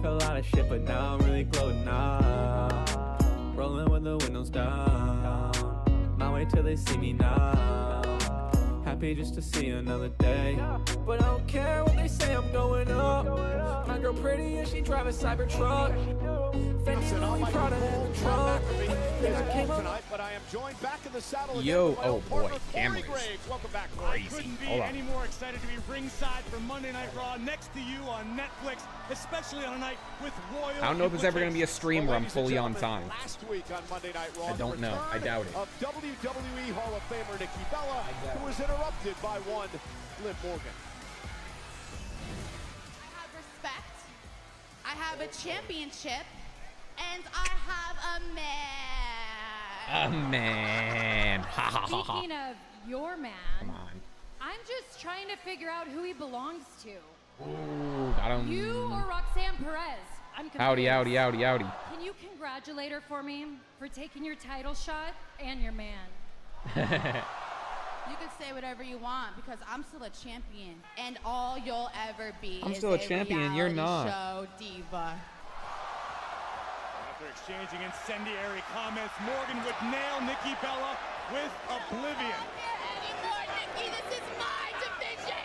talk a lot of shit, but now I'm really gloating up. Rolling with the windows down. My way till they see me now. Happy just to see another day. But I don't care what they say, I'm going up. My girl pretty and she drive a Cybertruck. Fendi, Louis, Prada in the trunk. I came up tonight, but I am joined back in the saddle Yo, again with my oh old boy, partner, cameras. Corey Graves. Welcome back, I Corey. couldn't be Hold on. any more excited to be ringside for Monday Night Raw next to you on Netflix, especially on a night with royal. I don't know if it's ever going to be a stream where I'm Ladies and fully on gentlemen, time. Last week on Monday Night Raw, I don't know. I doubt it. Of WWE Hall of Famer Nikki Bella, who was interrupted by one Liv Morgan. I have respect, I have a championship, and I have a man. A man. Ha ha ha ha. Speaking of your man, Come on. I'm just trying to figure out who he belongs to. Ooh, I don't. You or Roxanne Perez? I'm confused. Howdy, howdy, howdy, howdy. Can you congratulate her for me for taking your title shot and your man? You can say whatever you want because I'm still a champion, and all you'll ever be I'm is still a champion, you're reality not. show diva. After exchanging incendiary comments, Morgan would nail Nikki Bella with oblivion. I don't care anymore, Nikki. This is my division.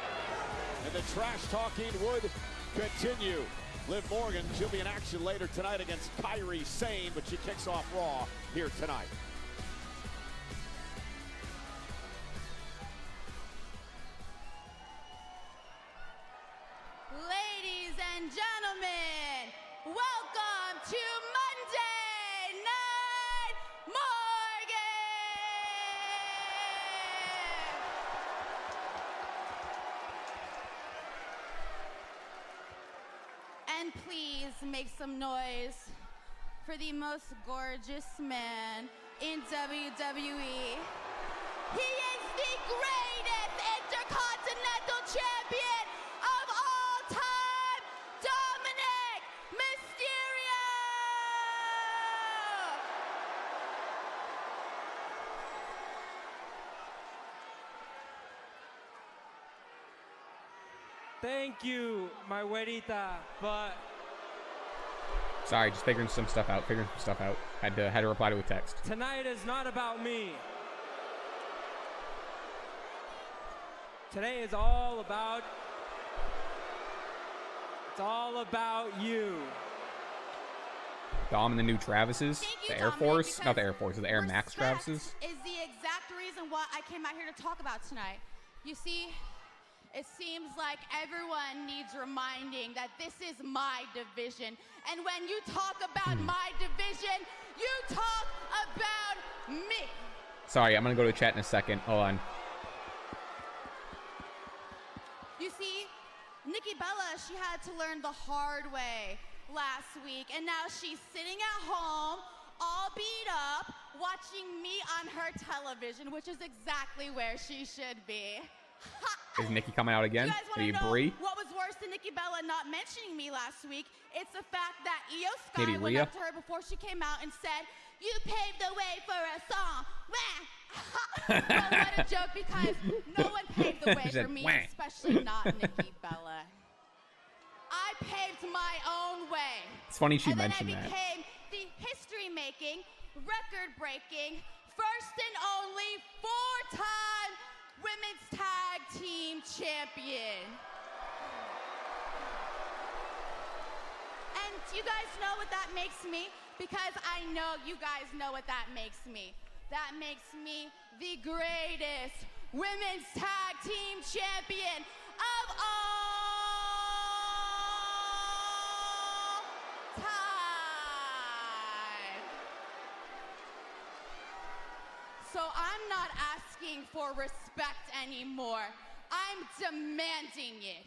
And the trash talking would continue. Liv Morgan, she'll be in action later tonight against Kairi Sane, but she kicks off Raw here tonight. Ladies and gentlemen, welcome to Monday Night Morgan! And please make some noise for the most gorgeous man in WWE. He is the greatest intercontinental champion of all time, Dominic Mysterio! Thank you, my güerita, but Sorry, just figuring some stuff out. Had to reply to a text. tonight is not about me. Today is all about, it's all about you. Dom and the new Travises. Thank you, The Air Dominic, Force. Not the because Air Force, the Air Max respect Travises. is the exact reason why I came out here to talk about tonight. You see, it seems like everyone needs reminding that this is my division. And when you talk about my division, you talk about me. Sorry, I'm going to go to chat in a second. Hold on. You see, Nikki Bella, she had to learn the hard way last week, and now she's sitting at home, all beat up, watching me on her television, which is exactly where she should be. Is Nikki coming out again? You guys Are want you to know Brie? what was worse than Nikki Bella not mentioning me last week? It's the fact that Io Sky Maybe went Rhea? up to her before she came out and said, "You paved the way for a song." Wah! Well, what a joke, because no one paved the way She said, for me, "Wah." especially not Nikki Bella. I paved my own way. It's funny she and mentioned then I that. became the history-making, record-breaking, first and only four-time Women's Tag Team Champion. And you guys know what that makes me? Because I know you guys know what that makes me. That makes me the greatest Women's Tag Team Champion of all time. So I'm not asking for respect anymore. I'm demanding it.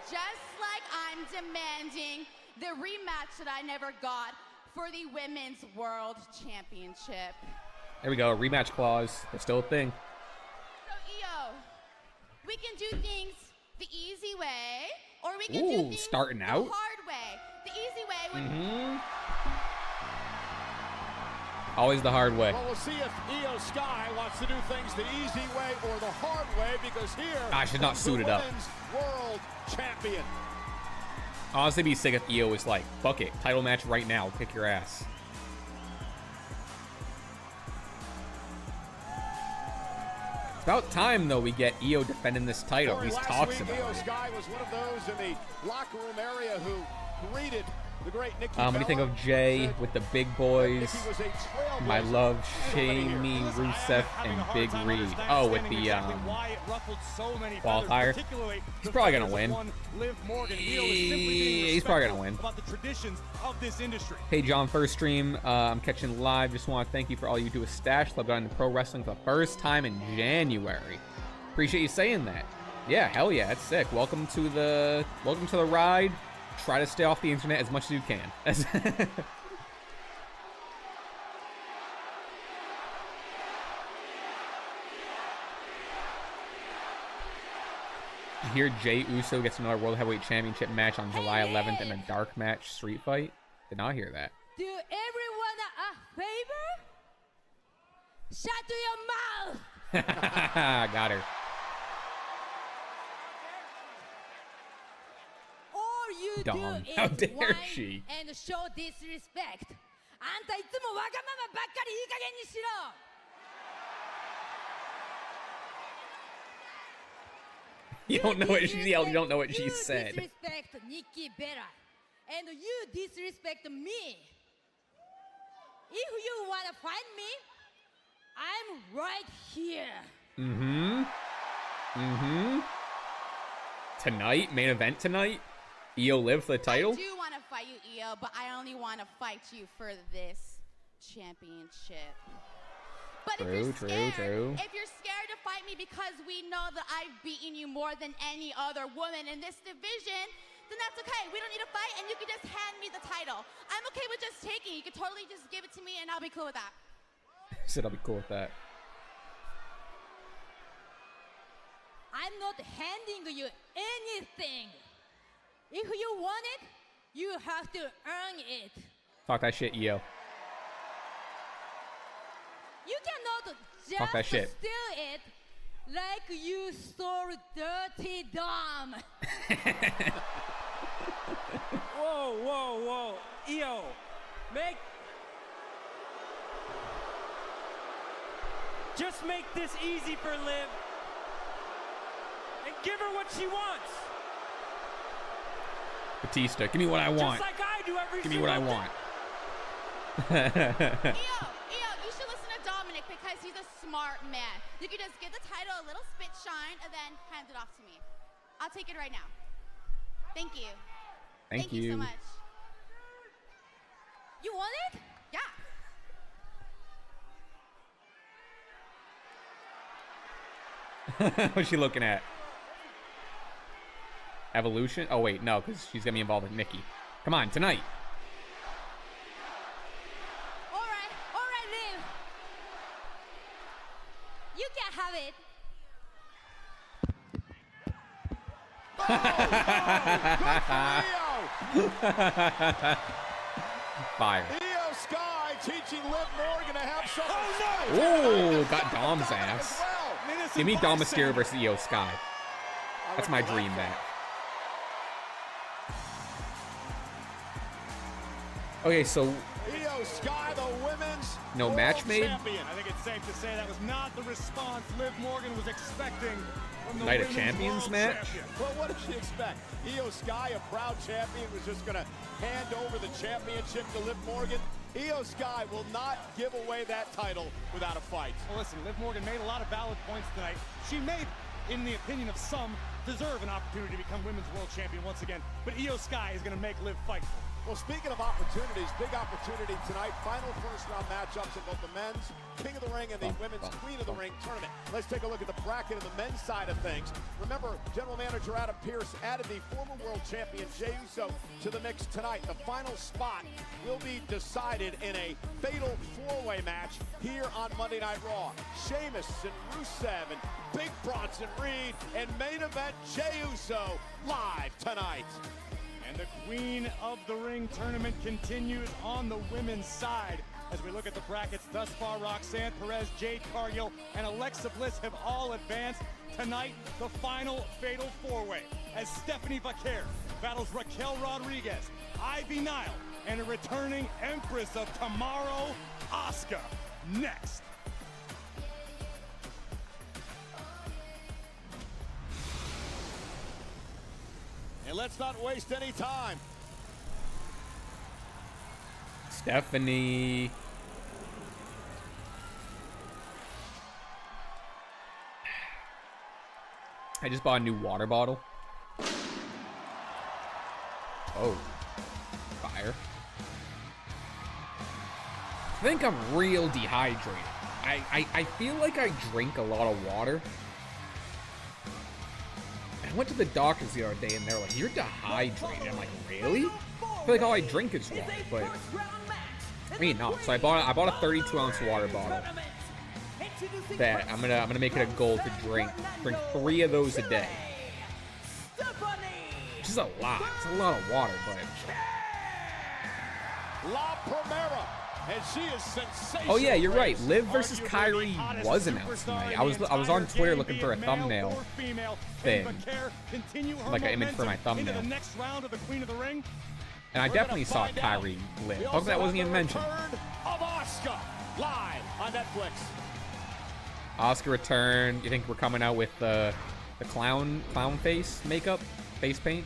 Just like I'm demanding the rematch that I never got for the Women's World Championship. There we go. Rematch clause. That's still a thing. So, Io, we can do things the easy way, or we can do Ooh, things starting the out. hard way. The easy way would Always the hard way. Well, we'll see if Io Sky wants to do things the easy way or the hard way, because here Ah, she's not comes suited the up. Women's World Champion. Honestly, be sick if Io was like, fuck it, title match right now, kick your ass. It's about time, though, we get Io defending this title. At least talks about Io it. Sky was one of those in the locker room area who greeted the great Nikki What do you think of Jay with the big boys? My love, Shamey, Rusev, and Big Reed. Oh, with the qualifier. He's probably gonna win. He's probably gonna win. Hey John, first stream. I'm catching live. Just want to thank you for all you do with Stash Club. Got into pro wrestling for the first time in January. Appreciate you saying that. Yeah, hell yeah, that's sick. Welcome to the ride. Try to stay off the internet as much as you can. You hear Jey Uso gets another World Heavyweight Championship match on July 11th in a dark match street fight? Did not hear that. Do everyone a favor? Shut your mouth! Got her. All you Dumb. do How is dare whine she? and show disrespect. あんたいつもわがままばっかりいい加減にしろ。You don't know what she yelled. You don't know what she You said. disrespect Nikki Bella, and you disrespect me. If you wanna fight me, I'm right here. Tonight, main event tonight. Io live for the title. I do want to fight you, Io, but I only want to fight you for this championship. But if you're scared to fight me because we know that I've beaten you more than any other woman in this division, then that's okay. We don't need to fight, and you can just hand me the title. I'm okay with just taking it. You can totally just give it to me, and I'll be cool with that. Said I'll be cool with that. I'm not handing you anything. If you want it, you have to earn it. Talk that shit, Io. You cannot Talk that just shit. steal it like you stole Dirty Dom. Whoa, whoa, whoa. Io, just make this easy for Liv. And give her what she wants. Batista, give me what I want. Just like I do every Give me what I want. Io, you should listen to Dominic because he's a smart man. You can just give the title a little spit shine and then hand it off to me. I'll take it right now. Thank you. Thank you so you. much. You want it? Yeah. What's she looking at? Evolution? Oh wait, no, because she's gonna be involved with Nikki. Come on, tonight. All right, Liv. You can have it. Fire. Io Sky teaching Liv Morgan to have some. Oh, got Dom's ass. Give me Dom Mysterio versus Io Sky. That's my dream match. Okay, so Io Sky, the women's no match made. champion. I think it's safe to say that was not the response Liv Morgan was expecting from the Night of Women's Champions World match? Champion. Well, what did she expect? Io Sky, a proud champion, was just going to hand over the championship to Liv Morgan. Io Sky will not give away that title without a fight. Well, listen, Liv Morgan made a lot of valid points tonight. She may, in the opinion of some, deserve an opportunity to become Women's World Champion once again. But Io Sky is going to make Liv fight for it. Well, speaking of opportunities, big opportunity tonight. Final first-round matchups in both the men's King of the Ring and the women's Queen of the Ring tournament. Let's take a look at the bracket of the men's side of things. Remember, General Manager Adam Pearce added the former world champion Jey Uso to the mix tonight. The final spot will be decided in a fatal four-way match here on Monday Night Raw. Sheamus and Rusev and Big Bronson Reed and main event Jey Uso live tonight. And the Queen of the Ring tournament continues on the women's side. As we look at the brackets thus far, Roxanne Perez, Jade Cargill, and Alexa Bliss have all advanced. Tonight, the final fatal four-way as Stephanie Vaquer battles Raquel Rodriguez, Ivy Nile, and a returning Empress of Tomorrow, Asuka. Next. And let's not waste any time. Stephanie. I just bought a new water bottle. Oh. Fire. I think I'm real dehydrated. I feel like I drink a lot of water. I went to the doctors the other day and they're like, you're dehydrated. I'm like, really? I feel like all I drink is water, but I mean, no. So I bought a 32-ounce water bottle that I'm gonna make it a goal to drink 3 of those a day. Which is a lot. It's a lot of water, but La Primera, and she is sensational. oh yeah, you're right. Liv versus Kyrie was announced tonight. I was on Twitter looking for a thumbnail thing, like an image for my thumbnail, and I definitely saw Kyrie Liv. How come that wasn't even mentioned? Of Asuka, live on Netflix. Asuka return. You think we're coming out with the clown face makeup, face paint?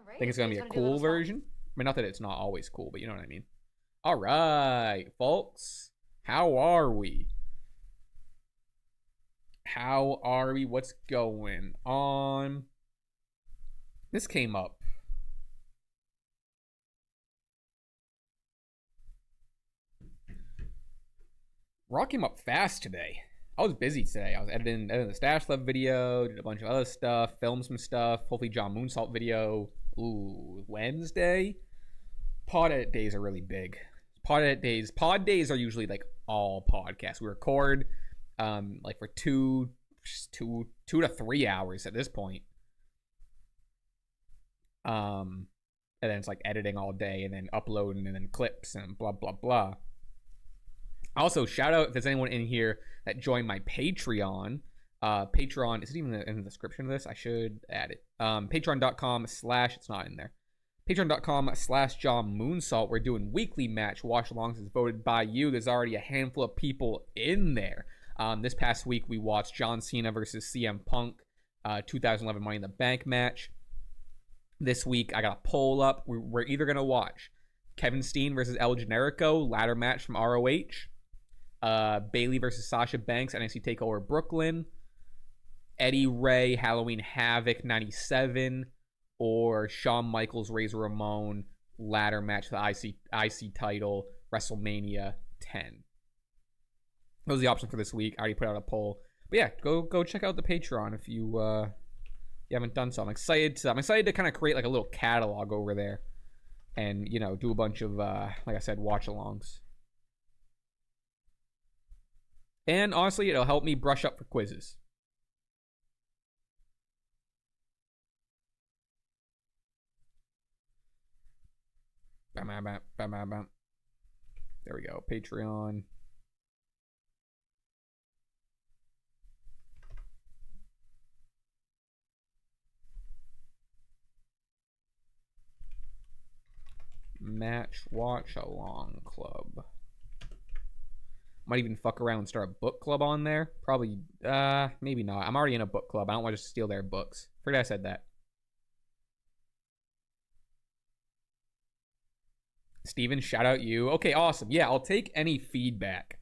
I think it's gonna be a cool version. I mean, not that it's not always cool, but you know what I mean. All right, folks. How are we? How are we? What's going on? This came up. Raw came up fast today. I was busy today. I was editing the Stash Love video, did a bunch of other stuff, filmed some stuff. Hopefully John Moonsault video. Ooh, Wednesday? Pod edit days are really big. Pod days are usually like all podcasts. We record like for two to 3 hours at this point. And then it's like editing all day and then uploading and then clips and blah blah blah. Also, shout out if there's anyone in here that joined my Patreon. Patreon, is it even in the description of this? I should add it. Patreon.com/ it's not in there. Patreon.com/John Moonsault. We're doing weekly match watch-alongs as voted by you. There's already a handful of people in there. This past week, we watched John Cena versus CM Punk, 2011 Money in the Bank match. This week, I got a poll up. We're either going to watch Kevin Steen versus El Generico, ladder match from ROH. Bayley versus Sasha Banks, NXT TakeOver Brooklyn. Eddie Ray, Halloween Havoc 97. Or Shawn Michaels, Razor Ramon, ladder match for the IC title, WrestleMania 10. Those are the options for this week. I already put out a poll. But yeah, go check out the Patreon if you haven't done so. I'm excited to kind of create like a little catalog over there. And, you know, do a bunch of, like I said, watch-alongs. And honestly, it'll help me brush up for quizzes. There we go. Patreon. Match watch along club. Might even fuck around and start a book club on there. Probably, maybe not. I'm already in a book club. I don't want to just steal their books. Forget I said that. Steven, shout out you. Okay, awesome. Yeah, I'll take any feedback,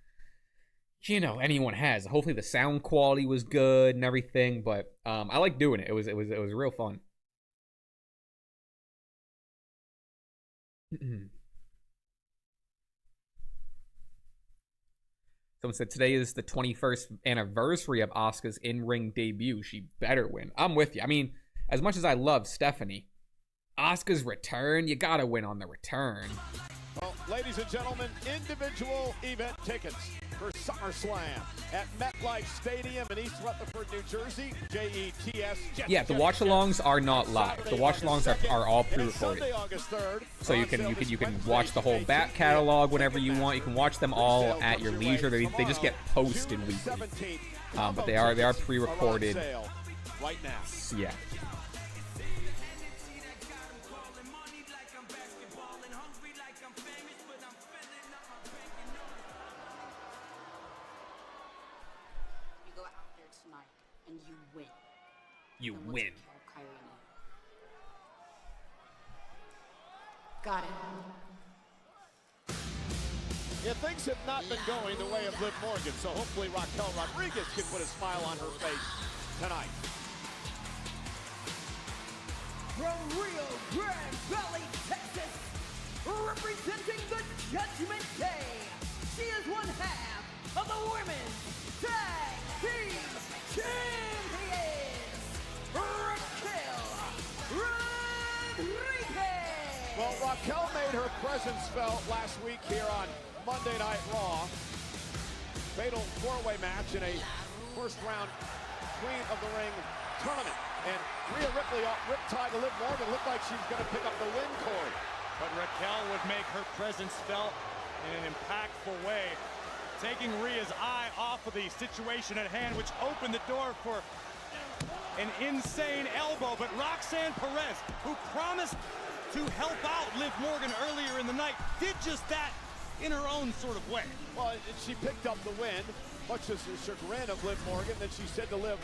you know, anyone has. Hopefully the sound quality was good and everything, but I like doing it. It was real fun. Someone said today is the 21st anniversary of Asuka's in-ring debut. She better win. I'm with you. I mean, as much as I love Stephanie, Asuka's return, you gotta win on the return. Well, ladies and gentlemen, individual event tickets for SummerSlam at MetLife Stadium in East Rutherford, New Jersey. JETS. Yeah, the watch-alongs are not live. The watch-alongs are all pre-recorded. So you can watch the whole back catalog whenever you want. You can watch them all at your leisure. They just get posted weekly. But they are pre-recorded. Right now. Yeah. and you win. You Now let's win. kill Kyrie and Io. Got it. Yeah, things have not been going the way of Liv Morgan, so hopefully Raquel Rodriguez can put a smile on her face tonight. From Rio Grande Valley, Texas, representing the Judgment Day, she is one half of the Women's Tag Team Champions, Raquel Rodriguez. Well, Raquel made her presence felt last week here on Monday Night Raw. Fatal four-way match in a first-round Queen of the Ring tournament. And Rhea Ripley riptide to Liv Morgan. Looked like she's going to pick up the win, Corey. But Raquel would make her presence felt in an impactful way, taking Rhea's eye off of the situation at hand, which opened the door for an insane elbow. But Roxanne Perez, who promised to help out Liv Morgan earlier in the night, did just that in her own sort of way. Well, she picked up the win, much to the chagrin of Liv Morgan. Then she said to Liv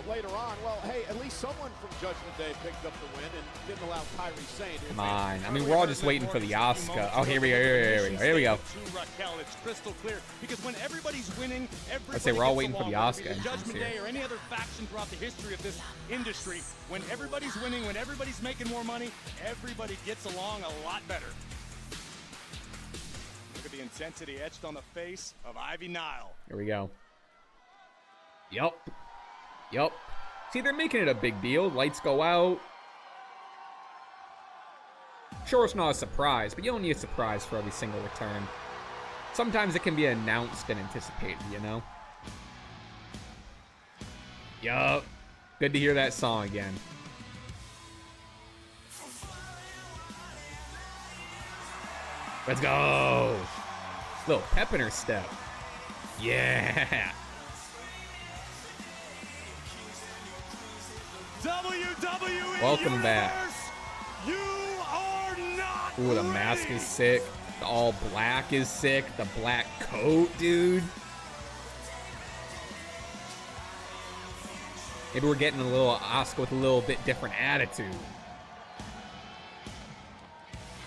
later on, well, hey, at least someone from Judgment Day picked up the win and didn't allow Kyrie Sane to Come on. I mean, we're all just waiting for the Asuka. Oh, here we go. Here we go. To Raquel, it's crystal clear, because when everybody's winning, I'd say we're all waiting for the Asuka entrance Judgment here. Day or any other faction throughout the history of this industry, when everybody's winning, when everybody's making more money, everybody gets along a lot better. Look at the intensity etched on the face of Ivy Nile. Here we go. Yup. See, they're making it a big deal. Lights go out. Sure, it's not a surprise, but you don't need a surprise for every single return. Sometimes it can be announced and anticipated, you know? Yup. Good to hear that song again. Let's go. Little pep in her step. Yeah. WWE Welcome Universe, back. You are not Ooh, the mask ready. is sick. The all black is sick. The black coat, dude. Maybe we're getting a little Asuka with a little bit different attitude.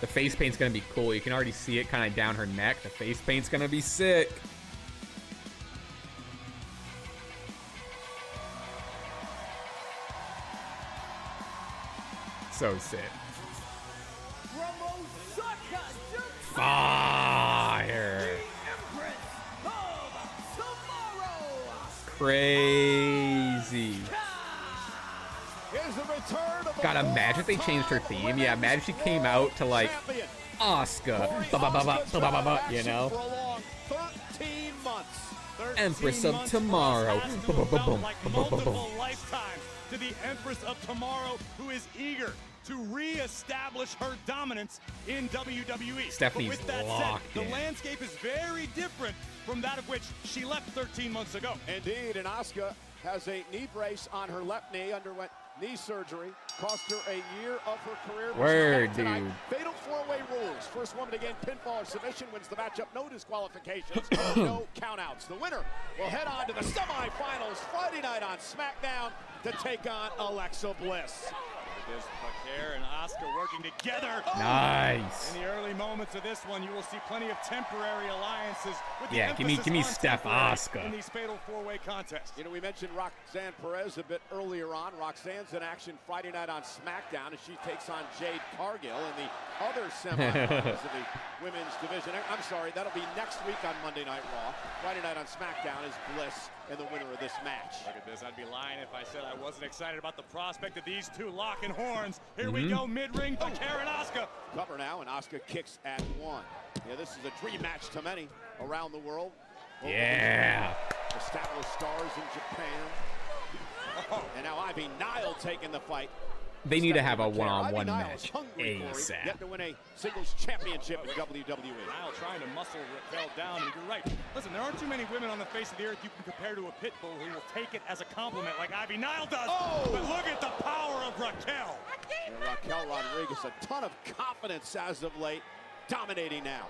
The face paint's gonna be cool. You can already see it kind of down her neck. The face paint's gonna be sick. So sick. From Osaka, Japan, Fire. Empress of Tomorrow. Crazy. Here's the return of the God, imagine if they changed her theme. Yeah, imagine if she came out to like champion. Asuka, you know? For a long 13 months. 13 Empress of months Tomorrow. plus has to have felt like multiple lifetimes to the Empress of Tomorrow, who is eager to re-establish her dominance in WWE. Stephanie's but with that locked said, in. the landscape is very different from that of which she left 13 months ago. Indeed, and Asuka has a knee brace on her left knee, underwent knee surgery, cost her a year of her career. Word, Tonight, dude. Fatal four-way rules. First woman to gain pinfall or submission wins the matchup. No disqualifications, no countouts. The winner will head on to the semifinals Friday night on SmackDown to take on Alexa Bliss. It is Baker and Asuka working together. Nice. In the early moments of this one, you will see plenty of temporary alliances. With the Yeah, give me emphasis on Steph temporary Asuka. in these fatal four-way contests. You know, we mentioned Roxanne Perez a bit earlier on. Roxanne's in action Friday night on SmackDown as she takes on Jade Cargill in the other semifinals of the women's division. I'm sorry, that'll be next week on Monday Night Raw. Friday night on SmackDown is Bliss and the winner of this match. Look at this. I'd be lying if I said I wasn't excited about the prospect of these two locking horns. Here we go, mid-ring, Baker and Asuka. Cover now, and Asuka kicks at one. Yeah, this is a dream match to many around the world. Yeah. Established stars in Japan. And now Ivy Nile taking the fight. They need to have a Ivy one-on-one Nile match is hungry, Corey, ASAP. yet to win a singles championship in WWE. Nile trying to muscle Raquel down, and you're right. Listen, there aren't too many women on the face of the earth you can compare to a pit bull who will take it as a compliment like Ivy Nile does. Oh! But look at the power of Raquel. And Raquel Rodriguez, a ton of confidence as of late, dominating now.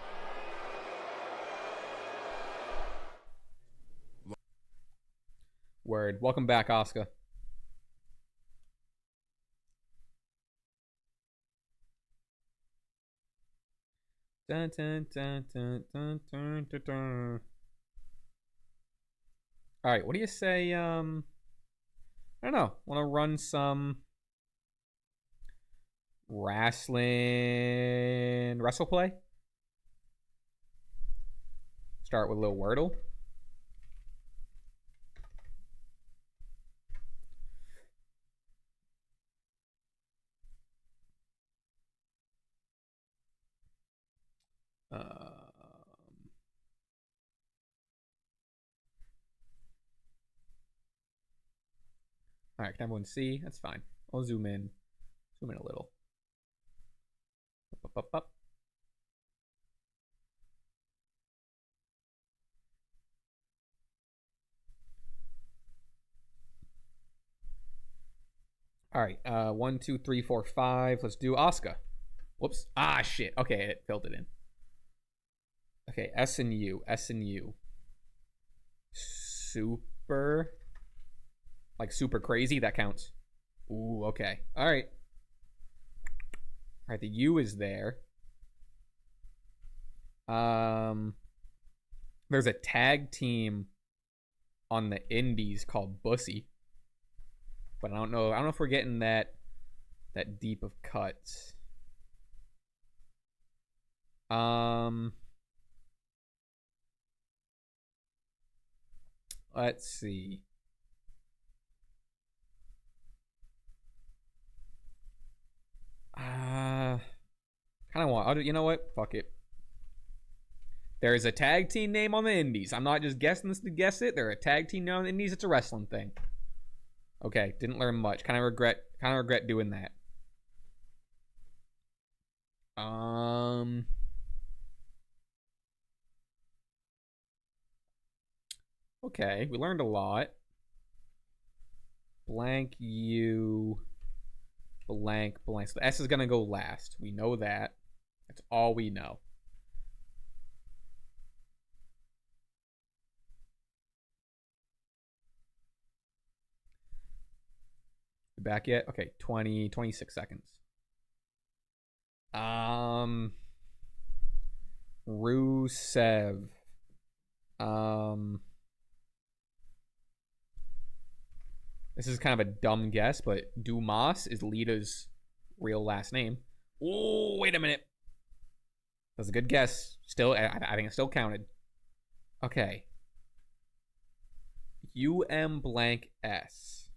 Word. Welcome back, Asuka. Dun, dun, dun, dun, dun, dun, dun, dun. All right, what do you say? I don't know. Want to run some wrestle play? Start with a little Wordle. All right, can everyone see? That's fine. I'll zoom in a little. Up, up, up. All right, 1, 2, 3, 4, 5. Let's do Asuka. Whoops. Ah, shit. Okay, it filled it in. Okay, S and U. Super. Like super crazy, that counts. Ooh, okay. All right. All right, the U is there. There's a tag team on the indies called Bussy. But I don't know if we're getting that deep of cuts. Let's see. Kind of want. You know what? Fuck it. There's a tag team name on the indies. I'm not just guessing this to guess it. They're a tag team name on the indies. It's a wrestling thing. Okay, didn't learn much. Kind of regret doing that. Okay, we learned a lot. Blank U. Blank. So the S is gonna go last. We know that. That's all we know. You back yet? Okay, 26 seconds. Rusev. This is kind of a dumb guess, but Dumas is Lita's real last name. Oh, wait a minute. That's a good guess. Still, I think it still counted. Okay. UM blank S.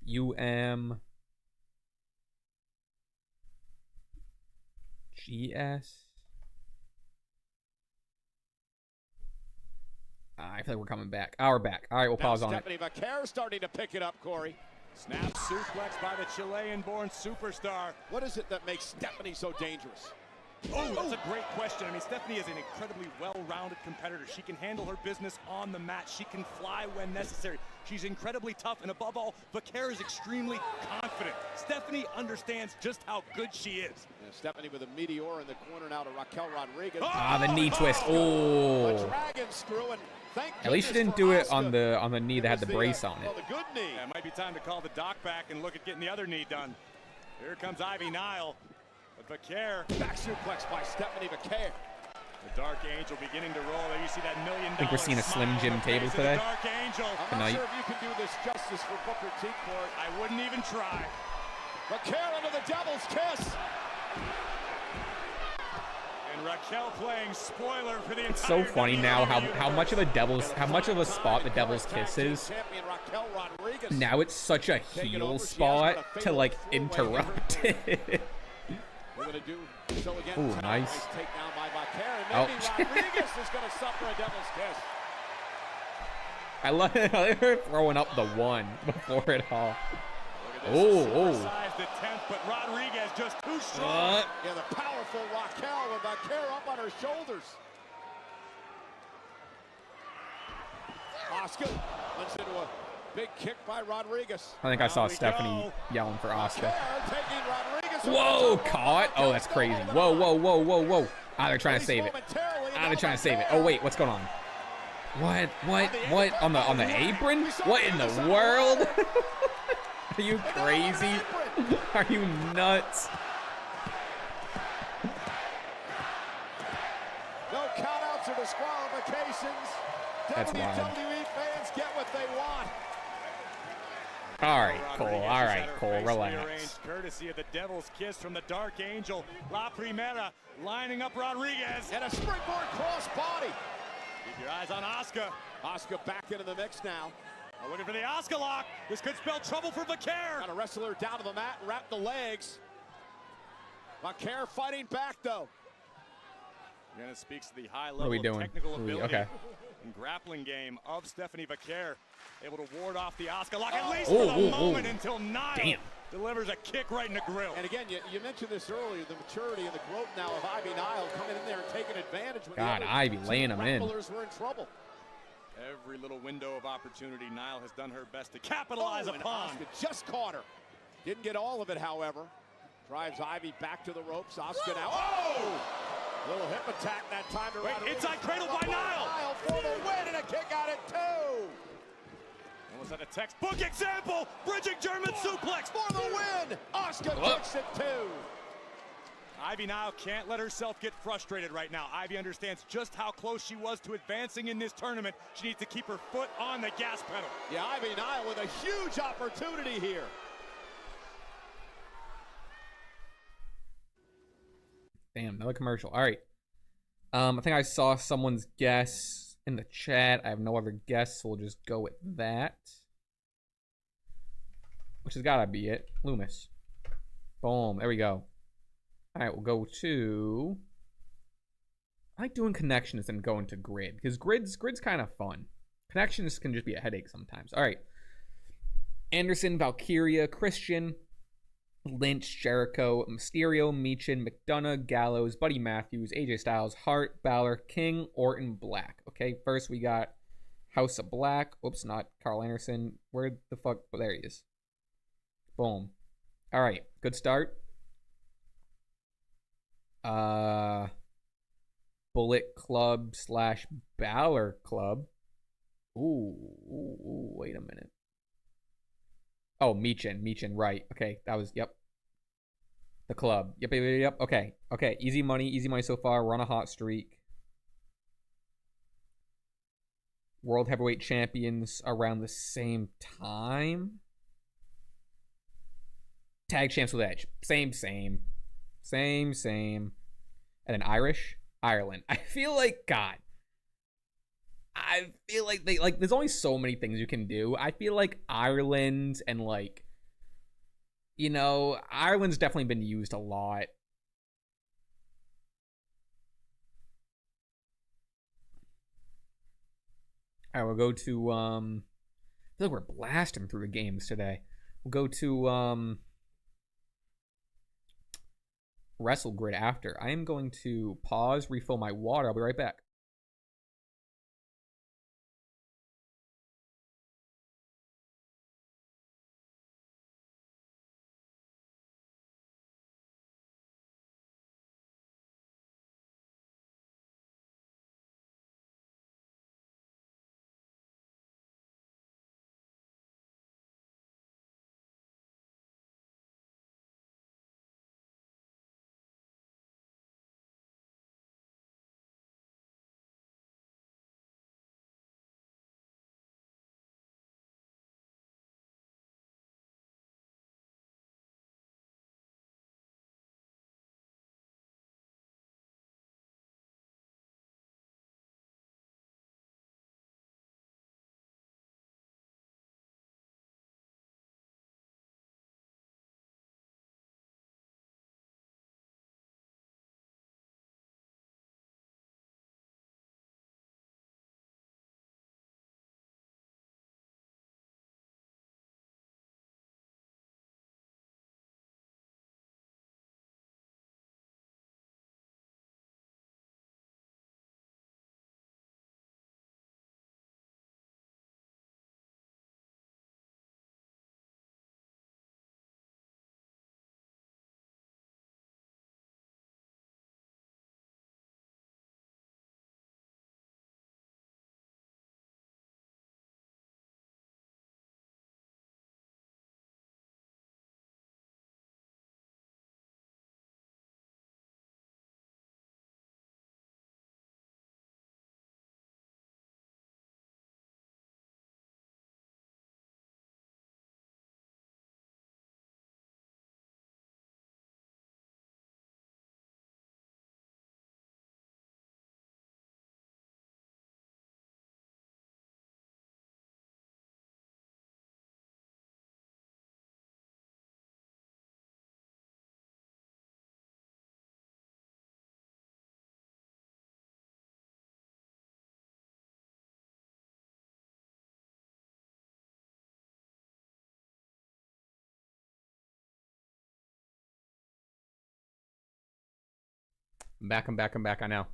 UM GS. I feel like we're coming back. We're back. All right, we'll pause on it. Stephanie Vaquer starting to pick it up, Corey. Snap suplex by the Chilean-born superstar. What is it that makes Stephanie so dangerous? Oh, that's a great question. I mean, Stephanie is an incredibly well-rounded competitor. She can handle her business on the mat. She can fly when necessary. She's incredibly tough, and above all, Vaquer is extremely confident. Stephanie understands just how good she is. Yeah, Stephanie with a meteor in the corner now to Raquel Rodriguez. The knee twist. Oh. A dragon screw, and at least she didn't do it on the knee that had the brace on it. The good knee. Yeah, it might be time to call the doc back and look at getting the other knee done. Here comes Ivy Nile. But Vaquer. Back suplex by Stephanie Vaquer. The Dark Angel beginning to roll. There you see that $1 million. I think we're seeing a Slim Jim table today. Dark Angel. I'm not sure if you can do this justice for Booker T. Court. I wouldn't even try. Vaquer into the devil's kiss. And Raquel playing spoiler for the entire. It's so funny now how much of a spot the Devil's Kiss is. Now it's such a heel spot to like interrupt it. Ooh, nice. Takedown by Vaquer, and maybe Rodriguez is going to suffer a devil's kiss. I love her throwing up the one before it all. Oh. Attempt, but Rodriguez just too strong. Yeah, the powerful Raquel with Vaquer up on her shoulders. Asuka runs into a big kick by Rodriguez. I think I saw Stephanie yelling for Asuka. Whoa, caught. Oh, that's crazy. Whoa. They're trying to save it. They're trying to save it. Oh, wait, what's going on? What? On the apron? What in the world? Are you crazy? Are you nuts? No countouts or disqualifications. That's WWE wild. fans get what they want. All right, Cole. All right, Cole. Relax. Rearranged courtesy of the Devil's Kiss from the Dark Angel. La Primera lining up Rodriguez. And a springboard cross body. Keep your eyes on Asuka. Asuka back into the mix now. Looking for the Asuka lock. This could spell trouble for Vaquer. Got a wrestler down to the mat and wrap the legs. Vaquer fighting back though. Again, it speaks to the high What are level we of doing? technical ability Okay. and grappling game of Stephanie Vaquer. Able to ward off the Asuka lock, at least Oh, for the oh, moment, oh. until Nile delivers a kick right in the grill. And again, you mentioned this earlier, the maturity and the growth now of Ivy Nile coming in there and taking advantage. When God, the other Ivy laying them in. grapplers were in trouble. Every little window of opportunity, Nile has done her best to capitalize and upon. Asuka just caught her. Didn't get all of it, however. Drives Ivy back to the ropes. Asuka now. Oh! Little hip attack that time to Rodriguez. Inside cradle by Nile. Nile for the win, and a kick out at 2. Almost had a textbook example. Bridging German suplex For the win, Asuka kicks it 2. Ivy Nile can't let herself get frustrated right now. Ivy understands just how close she was to advancing in this tournament. She needs to keep her foot on the gas pedal. Yeah, Ivy Nile with a huge opportunity here. Damn, another commercial. All right. I think I saw someone's guess in the chat. I have no other guess, so we'll just go with that. Which has got to be it. Loomis. Boom. There we go. All right, we'll go to... I like doing connections and going to grid, because grid's kind of fun. Connections can just be a headache sometimes. All right. Anderson, Valkyria, Christian, Lynch, Jericho, Mysterio, Meechin, McDonough, Gallows, Buddy Matthews, AJ Styles, Hart, Balor, King, Orton, Black. Okay, first we got House of Black. Oops, not Carl Anderson. Where the fuck? Oh, there he is. Boom. All right, good start. Bullet Club / Balor Club. Ooh, wait a minute. Oh, Meechin, right. Okay, that was, yep. The club. Yep. Okay. Easy money so far. We're on a hot streak. World Heavyweight Champions around the same time. Tag Champs with Edge. Same. And then Ireland. I feel like, God. I feel like there's only so many things you can do. I feel like Ireland and like, you know, Ireland's definitely been used a lot. All right, we'll go to I feel like we're blasting through the games today. We'll go to Wrestle Grid after. I am going to pause, refill my water. I'll be right back. I'm back. I know.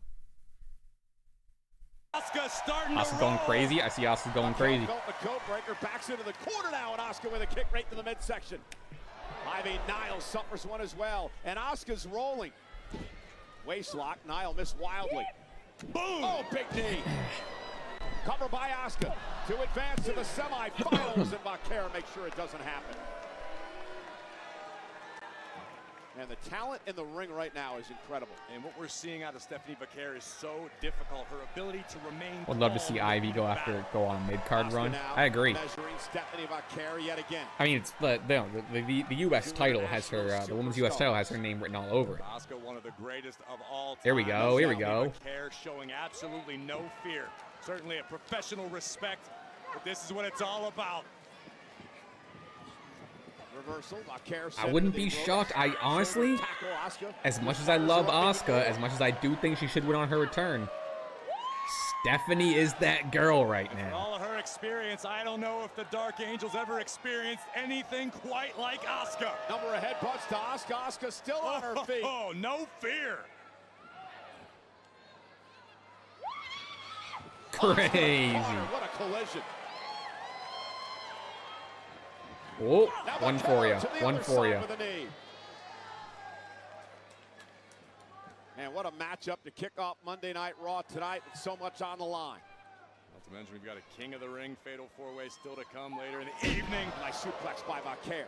Asuka going crazy. I see Asuka going crazy. The code breaker backs into the corner now, and Asuka with a kick right to the midsection. Ivy Nile suffers one as well, and Asuka's rolling. Waist lock, Nile missed wildly. Boom! Oh, big knee. Cover by Asuka to advance to the semifinals, and Vaquer makes sure it doesn't happen. And the talent in the ring right now is incredible. And what we're seeing out of Stephanie Vaquer is so difficult. Her ability to remain. Would love to see Ivy go on a mid-card run. I agree. Measuring Stephanie Vaquer yet again. I mean, it's the U.S. title has her, the women's U.S. title has her name written all over it. Asuka, one of the greatest of all time. Here we go. Vaquer showing absolutely no fear. Certainly a professional respect, but this is what it's all about. Reversal. I wouldn't be shocked. I honestly, as much as I love Asuka, as much as I do think she should win on her return, Stephanie is that girl right now. All of her experience, I don't know if the Dark Angels ever experienced anything quite like Asuka. Number of headbutts to Asuka. Asuka still on her feet. Oh, no fear. Crazy. What a collision. Oh, one for you. One for you. And what a matchup to kick off Monday Night Raw tonight with so much on the line. Not to mention we've got a King of the Ring fatal four-way still to come later in the evening. Nice suplex by Vaquer.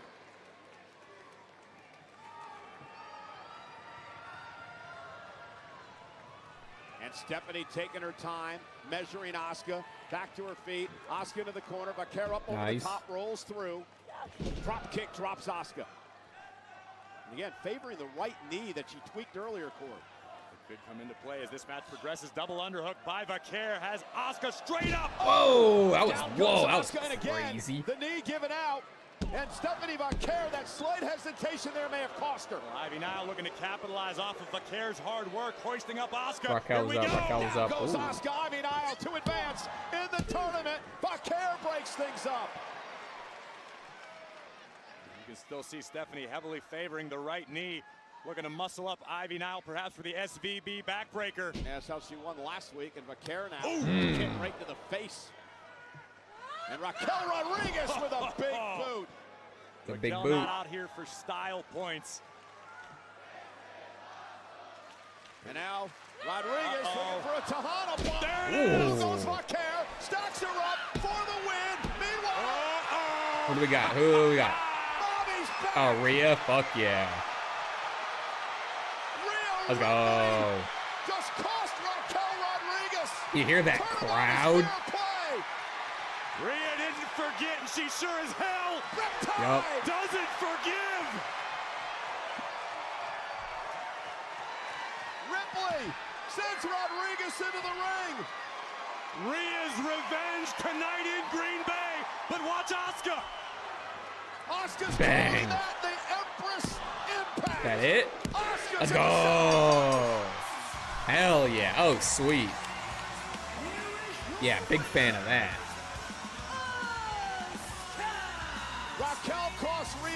And Stephanie taking her time, measuring Asuka, back to her feet. Asuka into the corner, Vaquer up over the top, rolls through. Drop kick drops Asuka. And again, favoring the right knee that she tweaked earlier, Corey. It could come into play as this match progresses. Double underhook by Vaquer has Asuka straight up. Whoa, that was crazy. The knee given out. And Stephanie Vaquer, that slight hesitation there may have cost her. Well, Ivy now looking to capitalize off of Vaquer's hard work, hoisting up Asuka. Raquel's up. Goes Asuka, Ivy Nile to advance in the tournament. Vaquer breaks things up. You can still see Stephanie heavily favoring the right knee, looking to muscle up Ivy Nile, perhaps for the SVB backbreaker. Yeah, that's how she won last week, and Vaquer now kick right to the face. And Raquel Rodriguez with a big boot. The big Raquel boot. Not out here for style points. And now Rodriguez looking for a Tejana bomb. There it is. Goes Vaquer, stacks her up for the win. Meanwhile, Who do we got? Who we got? Bobby's back. Oh, Rhea. Fuck yeah. Let's go. Just cost Raquel Rodriguez. You hear that crowd? Rhea didn't forget, and she sure as hell doesn't forgive. Ripley sends Rodriguez into the ring. Rhea's revenge tonight in Green Bay, but watch Asuka. Asuka's bang. that, the Empress Impact. That it? Asuka Let's go. Hell yeah. Oh, sweet. Yeah, big fan of that.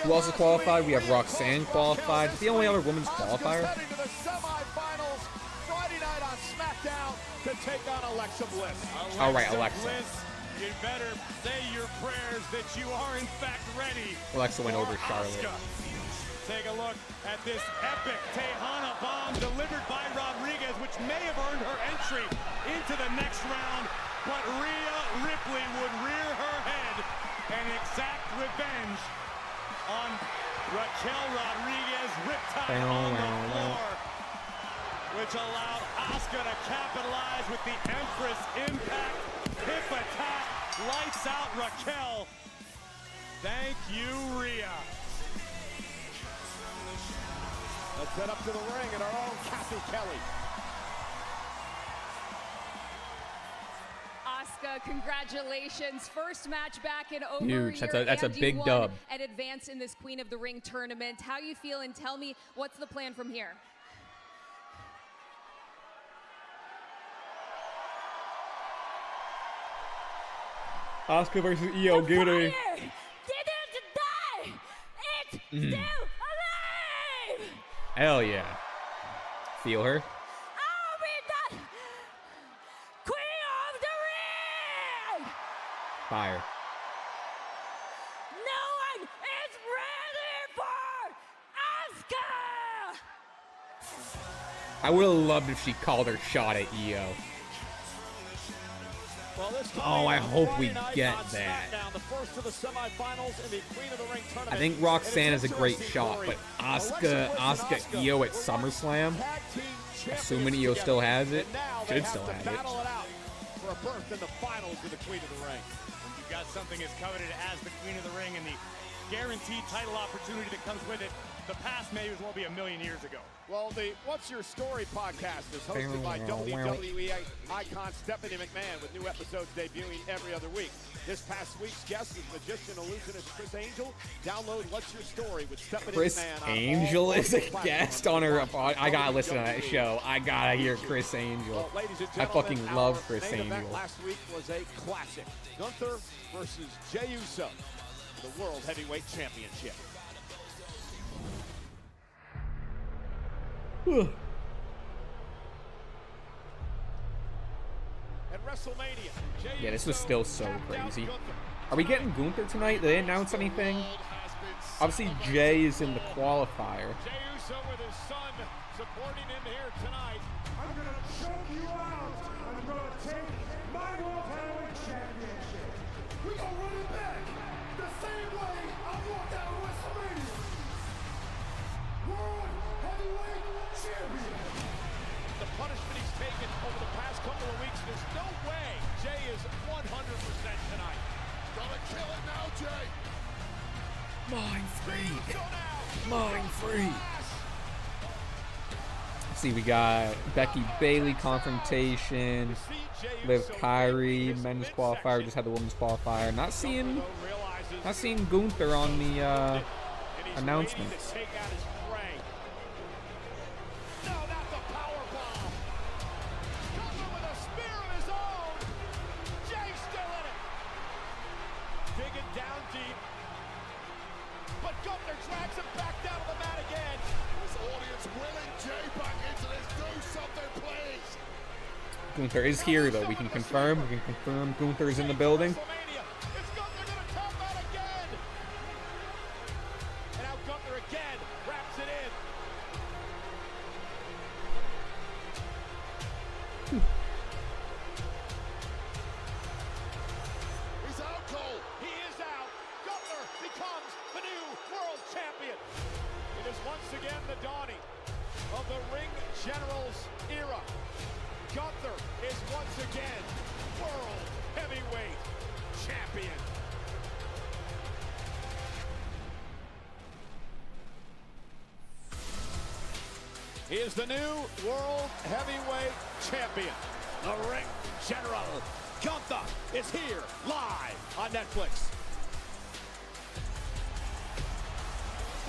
Who else is qualified? We have Roxanne qualified. The only other women's qualifier. Heading to the semifinals Friday night on SmackDown to take on Alexa Bliss. All right, Alexa. Bliss, you better say your prayers that you are in fact ready. Alexa went over Charlotte. Asuka. Take a look at this epic Tejana bomb delivered by Rodriguez, which may have earned her entry into the next round, but Rhea Ripley would rear her head and exact revenge on Raquel Rodriguez, riptide on the floor, which allowed Asuka to capitalize with the Empress Impact, hip attack, lights out Raquel. Thank you, Rhea. Let's head up to the ring and our own Kathy Kelly. Asuka, congratulations. First match back in over Huge. a year. That's a big won dub. And advance in this Queen of the Ring tournament. How you feel, and tell me what's the plan from here? Asuka versus Io. Give it a. Didn't die. It's still alive. Hell yeah. Feel her. Fire. No one is ready for Asuka! I would have loved if she called her shot at Io. Well, this Oh, I hope we Friday night get on that. SmackDown, the first of the semifinals in the Queen of the Ring tournament. I think Roxanne is a great shot, but Asuka Io at SummerSlam, assuming Io still has it, should still have it. Battle it out for a berth in the finals of the Queen of the Ring. You've got something as coveted as the Queen of the Ring and the guaranteed title opportunity that comes with it. The past may as well be a million years ago. Well, the What's Your Story podcast is hosted by WWE icon Stephanie McMahon, with new episodes debuting every other week. This past week's guest is magician illusionist Chris Angel. Download What's Your Story with Stephanie Chris McMahon. Angel is a guest on her. I gotta listen to that show. I gotta hear Chris Angel. Well, ladies and I gentlemen, fucking love our Chris main event Angel. last week was a classic. Gunther versus Jey Uso for the World Heavyweight Championship. At WrestleMania, Jey Yeah, this was Uso still so tapped out crazy. Gunther. Are we getting Gunther tonight? Did they announce anything? Obviously, Jay is in the qualifier. Jey Uso with his son supporting him here tonight. I'm gonna choke you out. I'm gonna take my World Heavyweight Championship. We gonna run it back the same way I walked out of WrestleMania. World Heavyweight Champion. The punishment he's taken over the past couple of weeks, there's no way Jey is 100% tonight. Gonna kill it now, Jey. Mind freak. Mind freak. See, we got Becky Bailey confrontation, Liv Kyrie men's qualifier. We just had the women's qualifier. Not seeing Gunther on the announcements. Digging down deep, but Gunther drags him back down to the mat again. This audience willing Jey back into this. Do something, please. Gunther is here, though. We can confirm. Gunther is in the building. Is Gunther gonna tap out again? And now Gunther again wraps it in. He's out, Cole. He is out. Gunther becomes the new world champion. It is once again the dawning of the Ring Generals era. Gunther is once again world heavyweight champion. He is the new world heavyweight champion. The Ring General Gunther is here live on Netflix.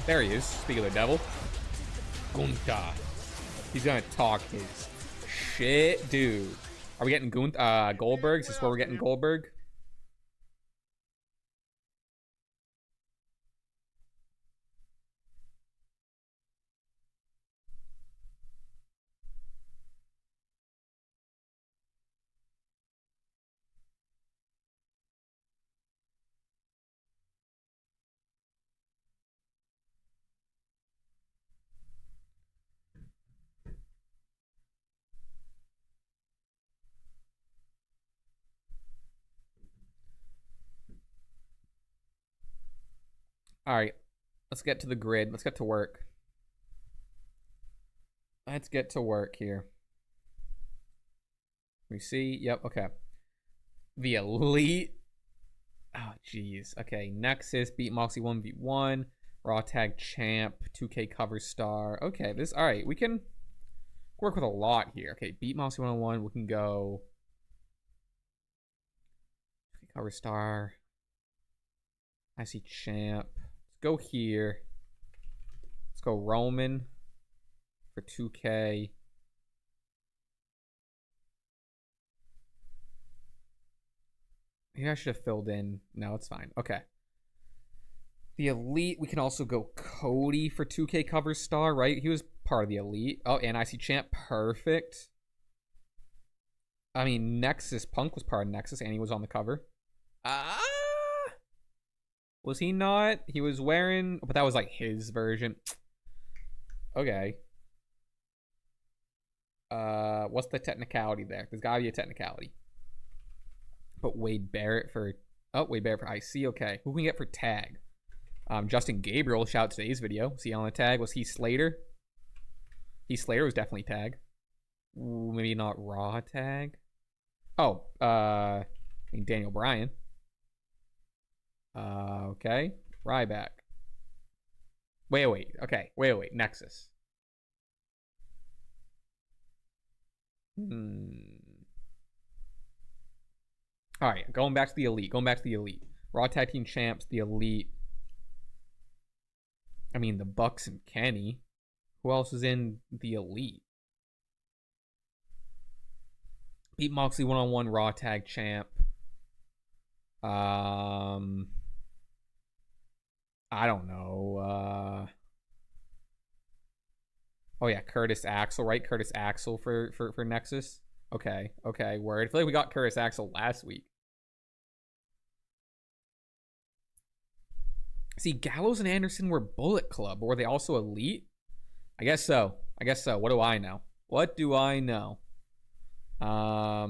There he is. Speak of the devil. Gunther. He's gonna talk his shit, dude. Are we getting Goldberg? Is this where we're getting Goldberg? All right, let's get to the grid. Let's get to work. Let's get to work here. We see, yep, okay. The Elite. Oh, jeez. Okay, Nexus beat Moxie 1v1. Raw Tag Champ, 2K cover star. Okay, this, all right, we can work with a lot here. Okay, beat Moxie 101. We can go 2K cover star. I see Champ. Go here. Let's go Roman for 2K. Maybe I should have filled in. No, it's fine. Okay. The Elite, we can also go Cody for 2K cover star, right? He was part of the Elite. Oh, and IC Champ. Perfect. I mean, Nexus. Punk was part of Nexus and he was on the cover. Was he not? He was wearing, but that was like his version. Okay. What's the technicality there? There's gotta be a technicality. But Wade Barrett for, oh, Wade Barrett for IC. Okay. Who can we get for tag? Justin Gabriel, shout out today's video. Was he on the tag? Was he Slater? Heath Slater was definitely tag. Ooh, maybe not Raw tag. Oh, I mean Daniel Bryan. Okay. Ryback. Wait. Okay. Wait. Nexus. Alright, going back to the Elite. Raw Tag Team Champs, the Elite. I mean, the Bucks and Kenny. Who else is in the Elite? Beat Moxley 1-on-1 Raw Tag Champ. I don't know. Oh yeah, Curtis Axel, right? Curtis Axel for Nexus. Okay, word. I feel like we got Curtis Axel last week. See, Gallows and Anderson were Bullet Club, but were they also Elite? I guess so. What do I know? All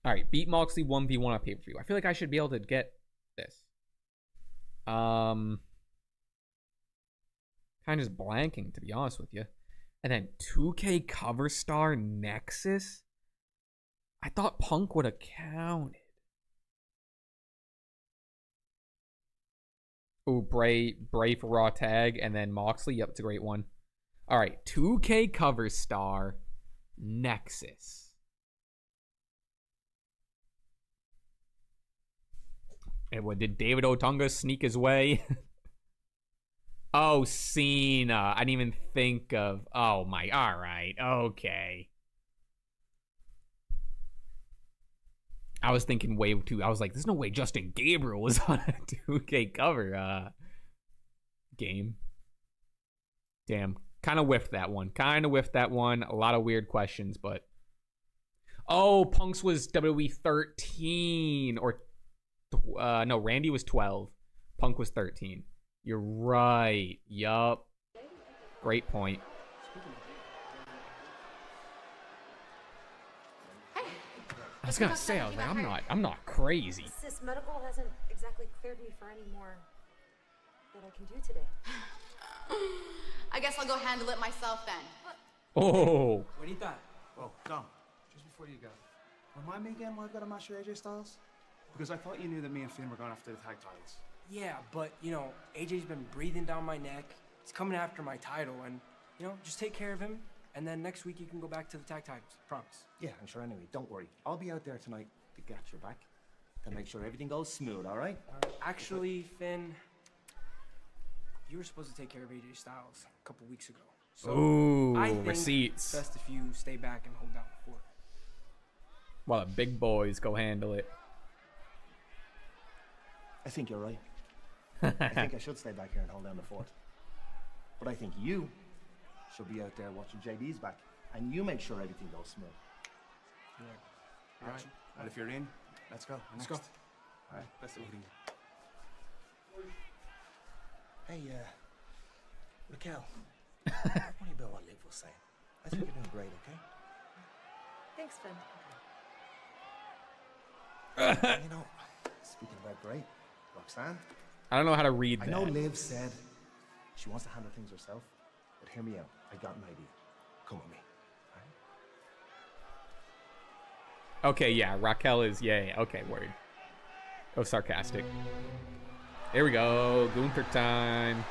right, beat Moxley 1v1 on pay-per-view. I feel like I should be able to get this. Kind of just blanking, to be honest with you. And then 2K cover star Nexus? I thought Punk would have counted. Ooh, Bray for Raw Tag, and then Moxley. Yep, it's a great one. All right, 2K cover star Nexus. And what, did David Otunga sneak his way? Oh, Cena. I didn't even think of. Oh my. All right. Okay. I was thinking wave 2. I was like, there's no way Justin Gabriel was on a 2K cover game. Damn. Kind of whiffed that one. A lot of weird questions, but. Oh, Punk's was WWE 13. Or. No, Randy was 12. Punk was 13. You're right. Yup. Great point. I was gonna say, I'm not crazy. Sis, medical hasn't exactly cleared me for any more that I can do today. I guess I'll go handle it myself then. Oh. What do you thought? Oh, Dom, just before you go, remind me again why I got to match AJ Styles? Because I thought you knew that me and Finn were going after the tag titles. Yeah, but, you know, AJ's been breathing down my neck. He's coming after my title, and, you know, just take care of him, and then next week you can go back to the tag titles. Promise. Yeah, I'm sure anyway. Don't worry. I'll be out there tonight to get your back and make sure everything goes smooth, all right? Actually, Finn, you were supposed to take care of AJ Styles a couple weeks ago. So ooh, I think receipts. Best if you stay back and hold down the fort. While the big boys go handle it. I think you're right. I think I should stay back here and hold down the fort. But I think you should be out there watching JD's back, and you make sure everything goes smooth. Yeah. All right. And if you're in, let's go. Let's go. All right. Best of luck. Hey, Raquel. What about what Liv was saying? I think you're doing great, okay? Thanks, Finn. You know, speaking about great, Roxanne. I don't know how to read that. I know Liv said she wants to handle things herself, but hear me out. I got an idea. Come with me. All right? Okay, yeah, Raquel is, yeah, okay, word. Oh, sarcastic. Here we go, Gunther time.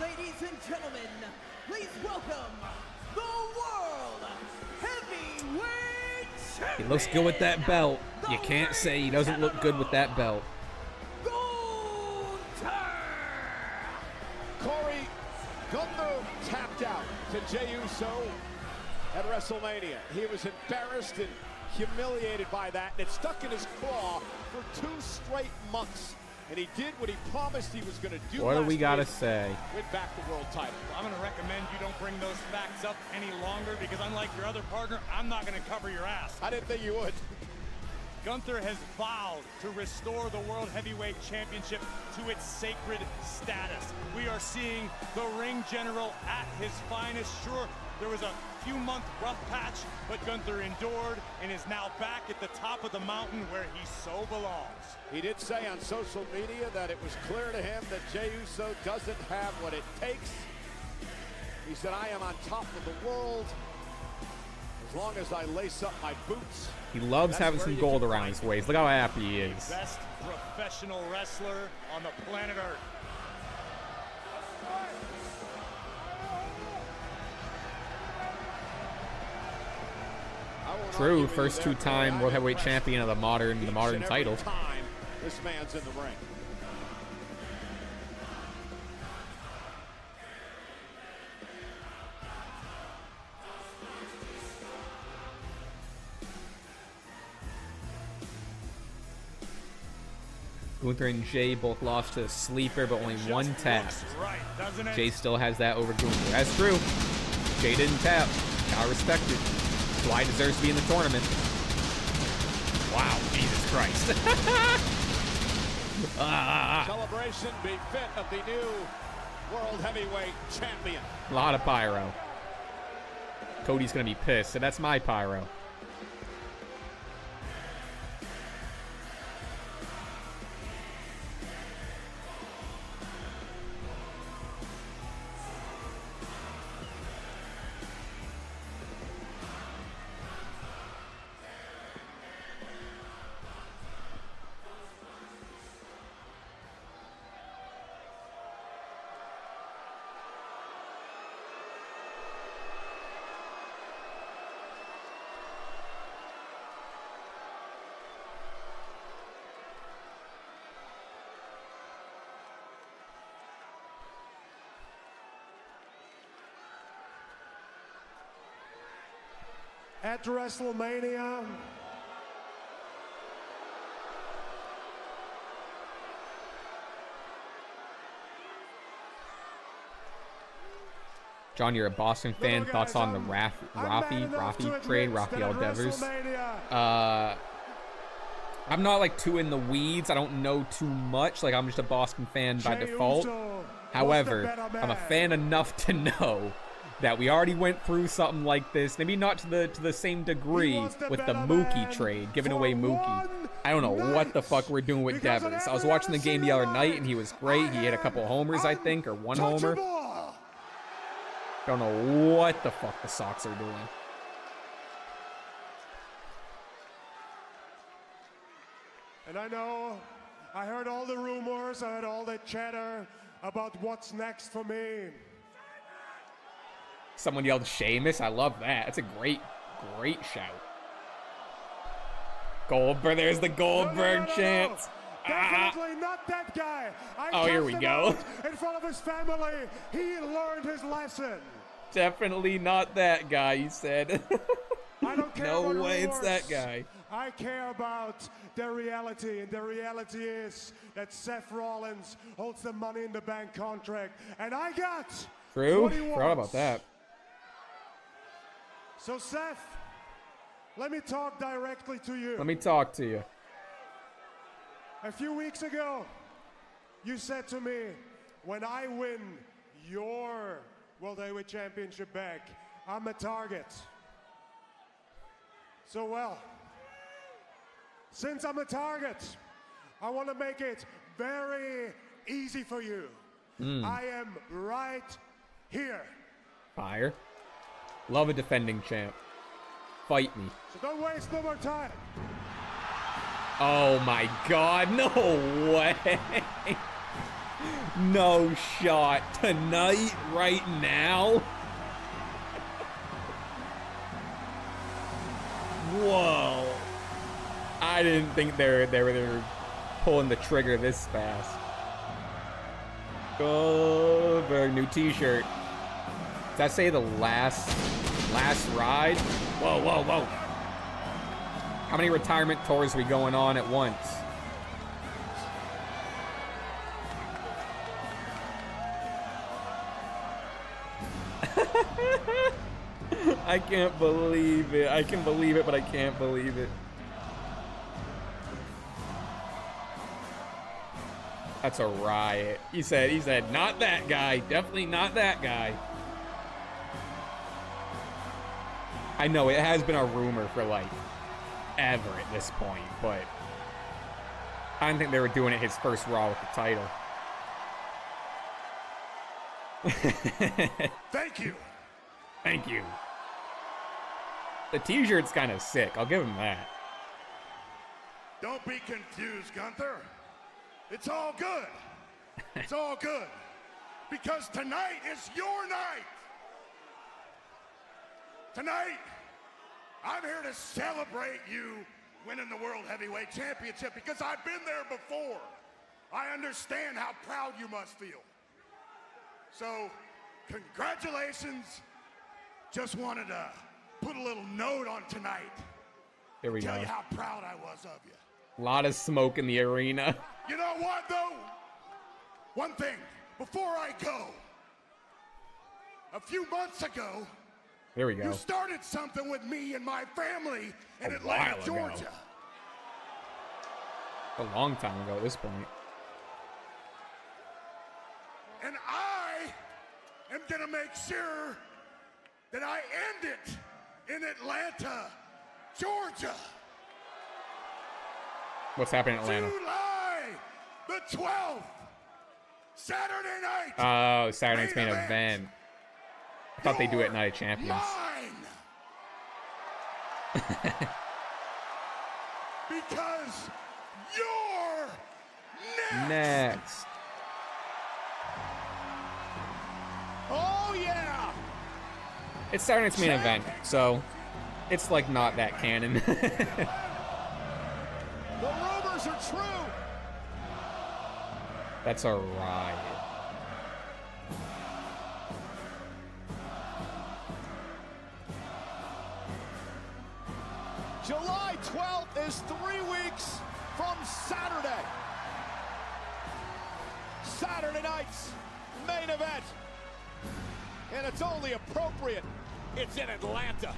Ladies and gentlemen, please welcome the World Heavyweight Champion. He looks good with that belt. You can't say he doesn't look good with that belt. Corey, Gunther tapped out to Jey Uso. at WrestleMania. He was embarrassed and humiliated by that, and it stuck in his claw for 2 straight months. And he did what he promised he was going to do. What do we got to say? Win back the world title. Well, I'm going to recommend you don't bring those facts up any longer because unlike your other partner, I'm not going to cover your ass. I didn't think you would. Gunther has vowed to restore the World Heavyweight Championship to its sacred status. We are seeing the ring general at his finest. Sure, there was a few-month rough patch, but Gunther endured and is now back at the top of the mountain where he so belongs. He did say on social media that it was clear to him that Jey Uso doesn't have what it takes. He said, I am on top of the world as long as I lace up my boots. He loves having some gold around his waist. Look how happy he is. Best professional wrestler on the planet Earth. True, first 2-time World Heavyweight Champion of the modern title. Time this man's in the ring. Gunther and Jey both lost to Sleeper, but only 1 tap. Jey still has that over Gunther. That's true. Jey didn't tap. Gotta respect it. That's why he deserves to be in the tournament. Wow, Jesus Christ. Celebration befit of the new World Heavyweight Champion. A lot of pyro. Cody's gonna be pissed, so that's my pyro. At WrestleMania, John, you're a Boston fan. Thoughts on the Rafi trade, Rafael Devers? I'm not like too in the weeds. I don't know too much. Like I'm just a Boston fan by default. However, I'm a fan enough to know that we already went through something like this. Maybe not to the same degree with the Mookie trade, giving away Mookie. I don't know what the fuck we're doing with Devers. I was watching the game the other night and he was great. He hit a couple homers, I think, or 1 homer. Don't know what the fuck the Sox are doing. and I know I heard all the rumors, I heard all the chatter about what's next for me. Someone yelled Sheamus. I love that. That's a great shout. Goldberg. There's the Goldberg chant. Definitely not that guy. Oh, here we go. In front of his family, he learned his lesson. Definitely not that guy, he said. I don't care no about way rumors. it's that guy. I care about the reality, and the reality is that Seth Rollins holds the Money in the Bank contract, and I got True. what he wants. Forgot about that. So Seth, let me talk directly to you. Let me talk to you. A few weeks ago, you said to me, when I win your World Heavyweight Championship back, I'm a target. So well, since I'm a target, I want to make it very easy for you. I am right here. Fire. Love a defending champ. Fight me. So don't waste no more time. Oh my God, no way. No shot. Tonight, right now. Whoa. I didn't think they were pulling the trigger this fast. Goldberg, new t-shirt. that say the last ride? Whoa, whoa, whoa. How many retirement tours are we going on at once? I can't believe it. I can believe it, but I can't believe it. That's a riot. He said, not that guy. Definitely not that guy. I know it has been a rumor for like ever at this point, but I didn't think they were doing it his first Raw with the title. Thank you. Thank you. The t-shirt's kind of sick. I'll give him that. Don't be confused, Gunther. It's all good. It's all good. Because tonight is your night. Tonight, I'm here to celebrate you winning the World Heavyweight Championship because I've been there before. I understand how proud you must feel. So, congratulations. Just wanted to put a little note on tonight. Here we go. Tell you how proud I was of you. A lot of smoke in the arena. You know what, though? One thing, before I go, a few months ago, there we go. You started something with me and my family in Atlanta, Georgia. A long time ago at this point. And I am going to make sure that I end it in Atlanta, Georgia. What's happening in Atlanta? July the 12th, Saturday night. Oh, Saturday night's main event. I thought they do it at Night of Champions. Because you're next. Oh, yeah. It's Saturday night's main event, so it's like not that canon. The rumors are true. That's a riot. July 12th is 3 weeks from Saturday. Saturday night's main event. And it's only appropriate it's in Atlanta.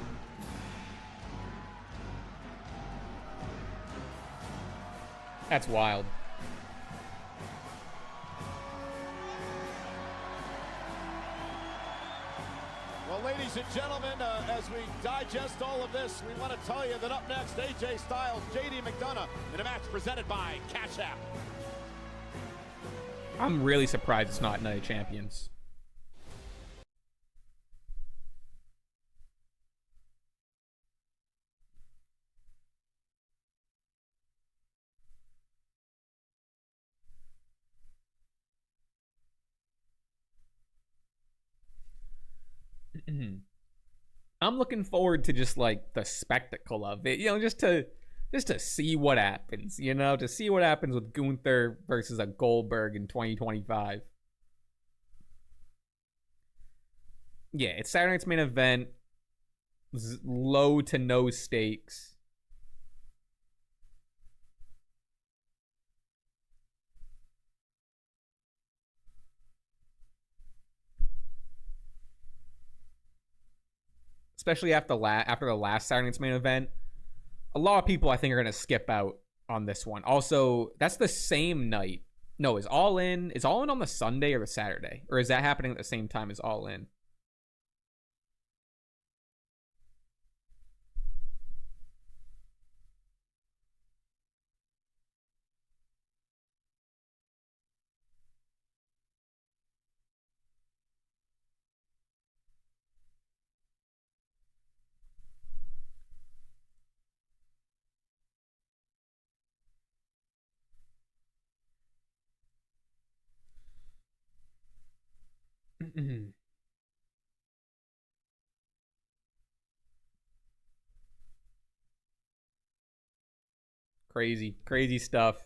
That's wild. Well, ladies and gentlemen, as we digest all of this, we want to tell you that up next, AJ Styles, JD McDonough in a match presented by Cash App. I'm really surprised it's not Night of Champions. I'm looking forward to just like the spectacle of it, you know, just to see what happens, you know, to see what happens with Gunther versus a Goldberg in 2025. Yeah, it's Saturday night's main event. Low to no stakes. Especially after the last Saturday night's main event. A lot of people I think are going to skip out on this one. Also, that's the same night. No, is All In on the Sunday or the Saturday? Or is that happening at the same time as All In? Crazy stuff.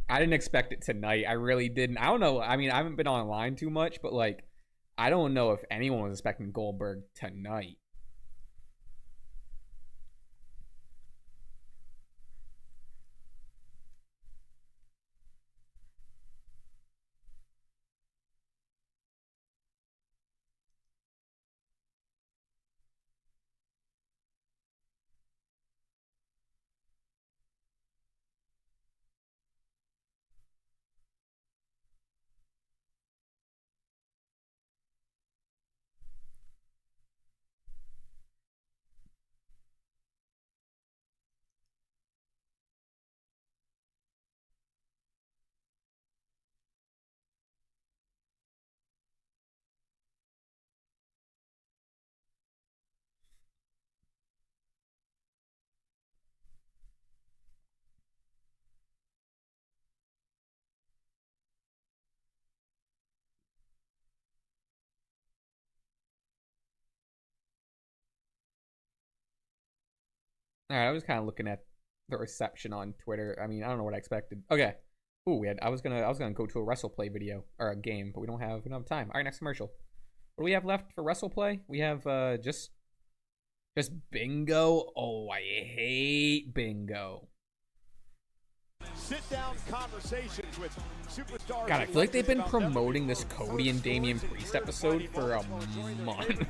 I didn't expect it tonight. I really didn't. I don't know. I mean, I haven't been online too much, but like I don't know if anyone was expecting Goldberg tonight. All right, I was kind of looking at the reception on Twitter. I mean, I don't know what I expected. Okay. Ooh, I was gonna go to a WrestlePlay video or a game, but we don't have time. All right, next commercial. What do we have left for WrestlePlay? We have just bingo. Oh, I hate bingo. Sit-down conversations with superstars. God, I feel like they've been promoting this Cody and Damian Priest episode for a month.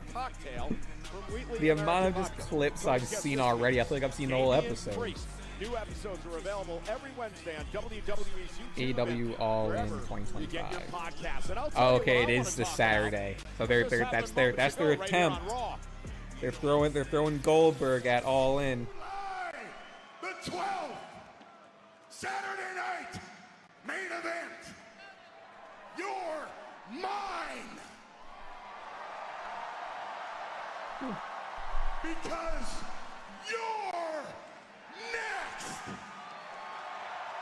The amount of just clips I've seen already, I feel like I've seen the whole episode. New episodes are available every Wednesday on WWE's AEW All In 2025. Oh, okay, it is this Saturday. So that's their attempt. They're throwing Goldberg at All In. The 12th Saturday night main event. You're mine. Because you're next.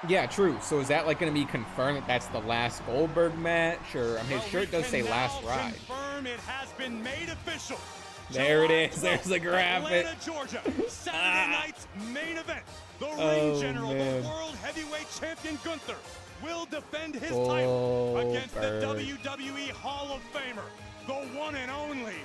Yeah, true. So is that like going to be confirmed that that's the last Goldberg match, or I mean, his shirt does say last ride. Confirm it has been made official. There it is. There's the graphic. Atlanta, Georgia. Saturday night's main event. The ring general, the world heavyweight champion Gunther, will defend his title against the WWE Hall of Famer, the one and only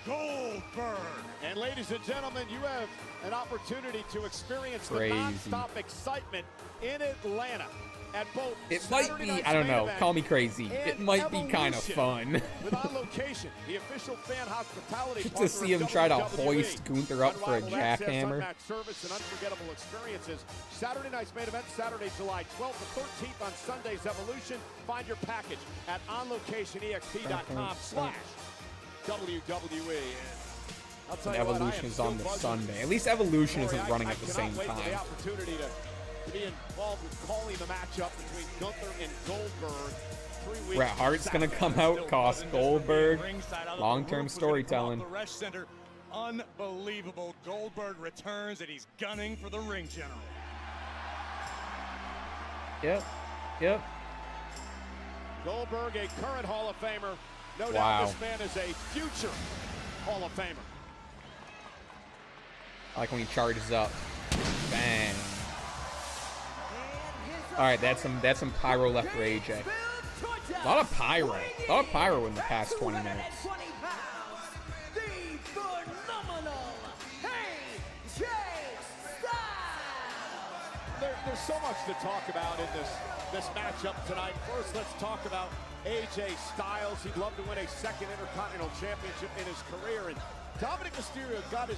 Goldberg. And ladies and gentlemen, you have an opportunity to experience the non-stop excitement in Atlanta at both. It might be, I don't know, call me crazy. It might be kind of fun. With On Location, the official fan hospitality to see him try to hoist Gunther up for a jackhammer. Service and unforgettable experiences. Saturday night's main event, Saturday, July 12th to 13th on Sunday's Evolution. Find your package at onlocationext.com/WWE. Evolution is on the Sunday. At least Evolution isn't running at the same time. The opportunity to be involved with calling the matchup between Gunther and Goldberg. 3 weeks. Bret Hart's gonna come out, cost Goldberg. Long-term storytelling. Unbelievable. Goldberg returns and he's gunning for the ring general. Yep. Goldberg, a current Hall of Famer. No doubt this man is a future Hall of Famer. I like when he charges up. Bang. All right, that's some pyro left for AJ. A lot of pyro in the past 20 minutes. There's so much to talk about in this matchup tonight. First, let's talk about AJ Styles. He'd love to win a second Intercontinental Championship in his career, and Dominic Mysterio got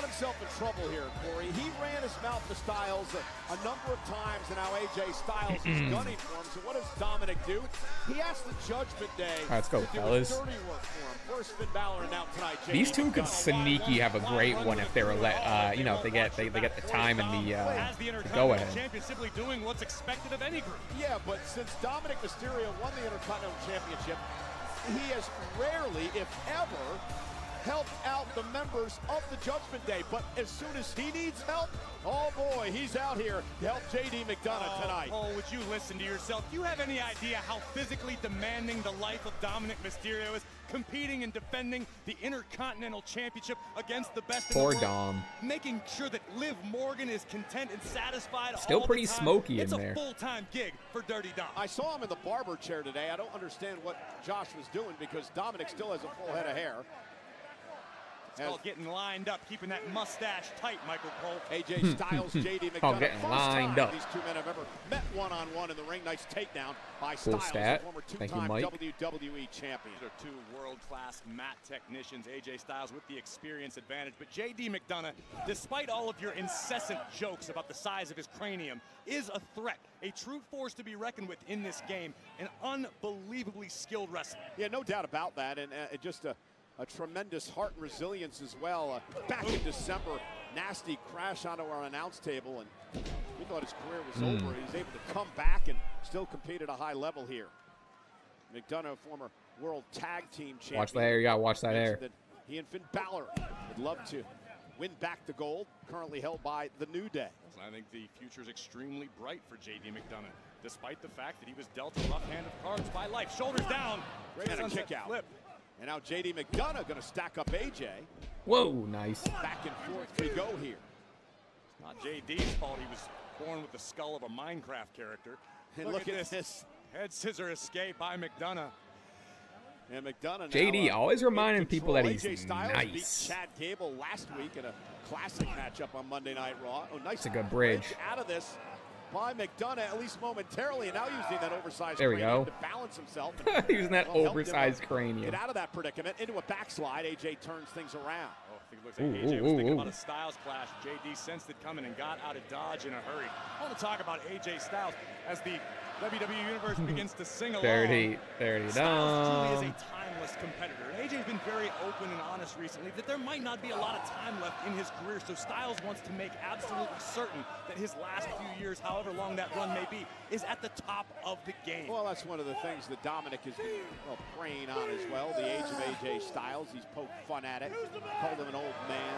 himself in trouble here, Corey. He ran his mouth to Styles a number of times, and now AJ Styles is gunning for him. So what does Dominic do? He asked the Judgment Day let's go, to do fellas. dirty work for him. First, Finn Balor, and now tonight, These two could sneaky have a great one if they were let, if they get the time and the go ahead. Champion simply doing what's expected of any group. Yeah, but since Dominic Mysterio won the Intercontinental Championship, he has rarely, if ever, helped out the members of the Judgment Day. But as soon as he needs help, oh boy, he's out here to help JD McDonough tonight. Oh, would you listen to yourself? Do you have any idea how physically demanding the life of Dominic Mysterio is, competing and defending the Intercontinental Championship against the best in the world? Poor Dom. Making sure that Liv Morgan is content and satisfied. Still all pretty the time. smoky in it's there. It's a full-time gig for Dirty Dom. I saw him in the barber chair today. I don't understand what Josh was doing because Dominic still has a full head of hair. It's called getting lined up, keeping that mustache tight, Michael Cole. AJ Styles, JD McDonough. Oh, getting lined up. These two men have ever met one-on-one in the ring. Nice takedown by Cool Styles, stat. the former Thank you, two-time Mike. WWE champion. These are two world-class mat technicians. AJ Styles with the experience advantage. But JD McDonough, despite all of your incessant jokes about the size of his cranium, is a threat. A true force to be reckoned with in this game. An unbelievably skilled wrestler. Yeah, no doubt about that. And just a tremendous heart and resilience as well. Back in December, nasty crash onto our announce table, and we thought his career was over. He's able to come back and still compete at a high level here. McDonough, former world tag team champion. Watch that air, you gotta watch that air. That he and Finn Balor would love to win back the gold, currently held by the New Day. I think the future is extremely bright for JD McDonough, despite the fact that he was dealt a rough hand of cards by life. Shoulders down, Great and a kick out. Flip. And now JD McDonough going to stack up AJ. Whoa, nice. Back and forth we go here. It's not JD's fault he was born with the skull of a Minecraft character. And look at this. Head scissor escape by McDonough. And McDonough JD now, always reminding people that he's AJ Styles nice. Beat Chad Gable last week in a classic matchup on Monday Night Raw. Oh, nice. It's a good bridge. Out of this by McDonough, at least momentarily, and now using that oversized there we cranium go. to balance himself. Using that oversized cranium. Get out of that predicament, into a backslide. AJ turns things around. Oh, I think it looks like AJ was thinking about a Styles clash. JD sensed it coming and got out of Dodge in a hurry. I want to talk about AJ Styles as the WWE Universe begins to sing along. Dirty Styles truly is Dom. a timeless competitor. And AJ's been very open and honest recently that there might not be a lot of time left in his career, so Styles wants to make absolutely certain that his last few years, however long that run may be, is at the top of the game. Well, that's one of the things that Dominic has been preying on as well. The age of AJ Styles. He's poked fun at it, called him an old man.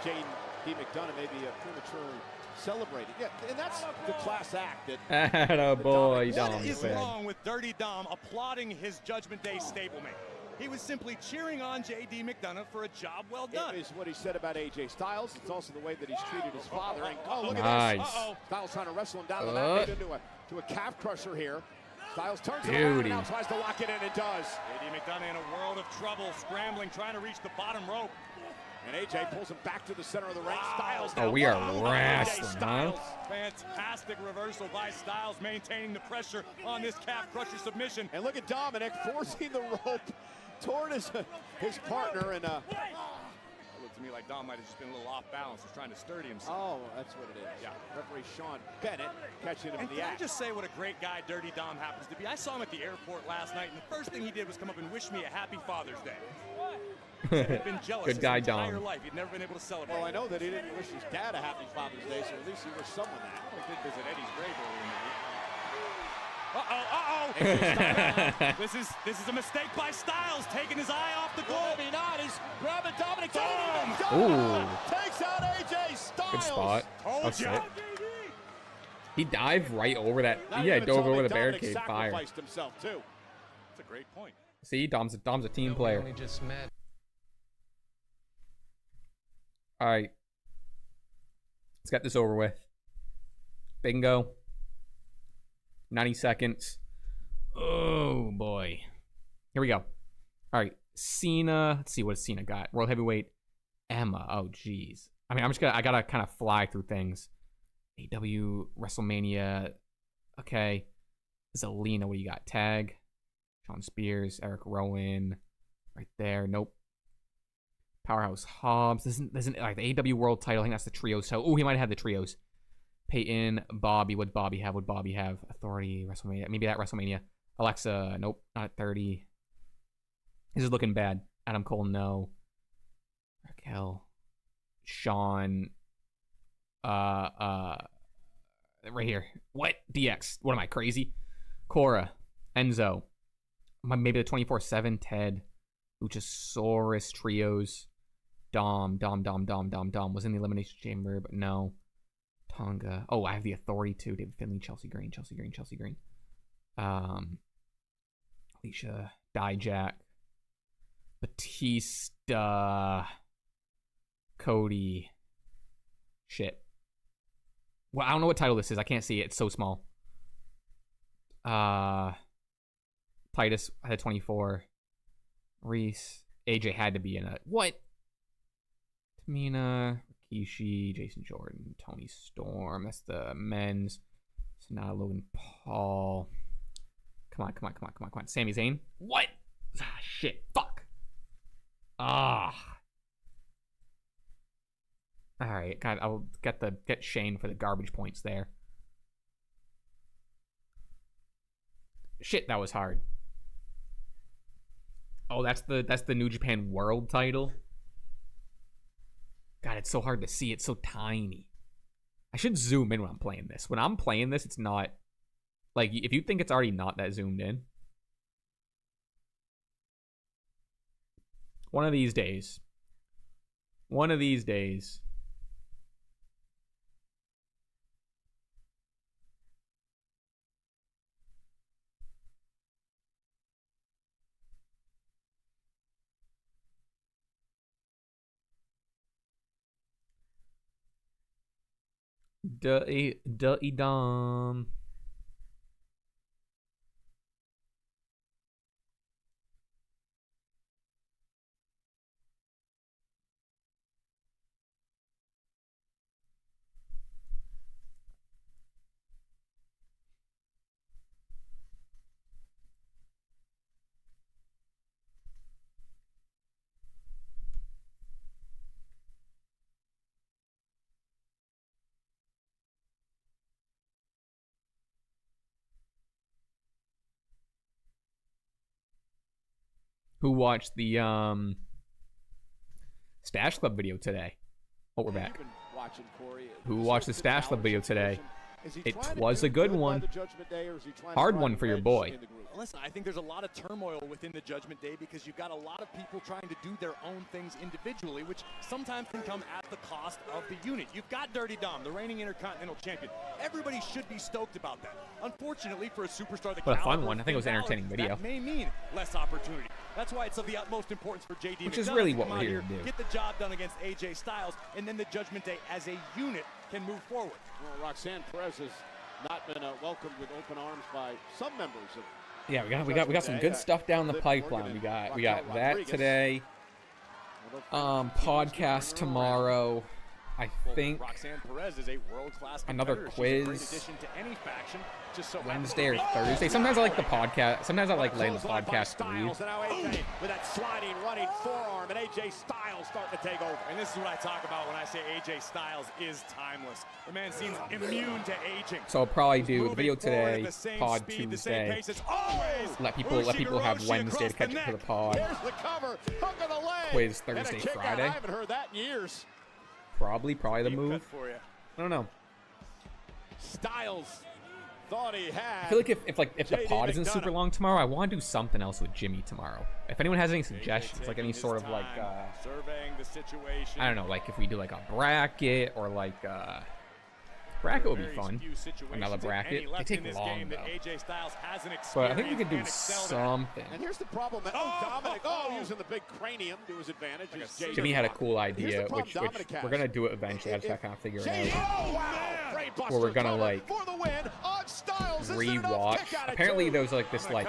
J.D. McDonough may be prematurely celebrated. Yeah, and that's the class act that Attaboy, Dom. What is wrong with Dirty Dom applauding his Judgment Day stablemate? He was simply cheering on J.D. McDonough for a job well done. It is what he said about AJ Styles. It's also the way that he's treated his father. And, oh, look nice. at this. Styles trying to wrestle him down the mat, into a calf crusher here. Styles turns it around and now tries to lock it in and does. J.D. McDonough in a world of trouble, scrambling, trying to reach the bottom rope. And AJ pulls him back to the center of the ring. Styles now. Oh, we are wrestling, huh? Fantastic reversal by Styles, maintaining the pressure on this calf crusher submission. And look at Dominic forcing the rope toward his partner. And it looked to me like Dom might have just been a little off balance, was trying to sturdy himself. Oh, that's what it is. Yeah. Referee Sean Bennett catching him in the act. Can I just say what a great guy Dirty Dom happens to be? I saw him at the airport last night, and the first thing he did was come up and wish me a happy Father's Day. He'd been jealous Good guy, his entire Dom. life. He'd never been able to celebrate. Well, I know that he didn't wish his dad a happy Father's Day, so at least he wished someone that. He did visit Eddie's grave earlier in the week. This is a mistake by Styles, taking his eye off the goal. Maybe not. He's grabbing Dominic. Ooh. Takes out AJ Styles. Good spot. Told ya. He dived right over that. Not Yeah, even dove told over me the Dominic barricade. Fire. sacrificed himself too. That's a great point. See, Dom's a team player. All right. Let's get this over with. Bingo. 90 seconds. Oh, boy. Here we go. All right. Cena. Let's see what Cena got. World Heavyweight. Emma. Oh, geez. I mean, I gotta kind of fly through things. AW WrestleMania. Okay. Zelina. What do you got? Tag. Sean Spears. Eric Rowan. Right there. Nope. Powerhouse Hobbs. This isn't like the AW World title. I think that's the trios. So, oh, he might have the trios. Peyton, Bobby. What Bobby have? Would Bobby have? Authority, WrestleMania. Maybe that WrestleMania. Alexa, nope, not at 30. This is looking bad. Adam Cole, no. Raquel, Sean, right here. What? DX. What am I, crazy? Cora, Enzo. Maybe the 24/7. Ted, Luchasaurus trios. Dom was in the Elimination Chamber, but no. Tonga. Oh, I have the Authority too. David Finley, Chelsea Green. Alicia, Dijak, Batista, Cody. Shit. Well, I don't know what title this is. I can't see it. It's so small. Titus had 24. Reese. AJ had to be in a... What? Tamina, Rikishi, Jason Jordan, Tony Storm. That's the men's. So now Logan Paul. Come on. Sami Zayn. What? Ah, shit. Fuck. Ah. All right. God, I'll get Shane for the garbage points there. Shit, that was hard. Oh, that's the New Japan World title. God, it's so hard to see. It's so tiny. I should zoom in when I'm playing this. When I'm playing this, it's not... Like, if you think it's already not that zoomed in. One of these days. Dum. Who watched the Stash Club video today? Oh, we're back. Who watched the Stash Club video today? It was a good one. Hard one for your boy. Listen, I think there's a lot of turmoil within the Judgment Day because you've got a lot of people trying to do their own things individually, which sometimes can come at the cost of the unit. You've got Dirty Dom, the reigning Intercontinental Champion. Everybody should be stoked about that. Unfortunately, for a superstar that what a fun one. I think it was an entertaining video. That may mean less opportunity. That's why it's of the utmost importance for JD. Which is really what we're here to do. Get the job done against AJ Styles, and then the Judgment Day as a unit can move forward. Well, Roxanne Perez has not been welcomed with open arms by some members of... Yeah, we got some good stuff down the pipeline. We got that today. Podcast tomorrow. I think Roxanne Perez is a world-class another quiz. Great addition to any faction. Just so Wednesday or Thursday. Sometimes I like the podcast. Sometimes I like letting the podcast breathe. With that sliding, running forearm, and AJ Styles starting to take over. And this is what I talk about when I say AJ Styles is timeless. The man seems immune to aging. So I'll probably do the video today, pod Tuesday. Let people have Wednesday to catch up to the pod. The cover, hook of the leg. Quiz Thursday, Friday. I haven't heard that in years. Probably the move. I don't know. Styles thought he had. I feel like if the pod isn't super long tomorrow, I want to do something else with Jimmy tomorrow. If anyone has any suggestions, like any sort of like surveying the situation. I don't know, like if we do like a bracket or like bracket would be fun. Another bracket. They take long though. But I think we could do something. And here's the problem. Dominic, using the big cranium to his advantage. Jimmy had a cool idea, which we're gonna do it eventually. I just gotta kind of figure it out. Where we're gonna like rewatch. Apparently there was like this like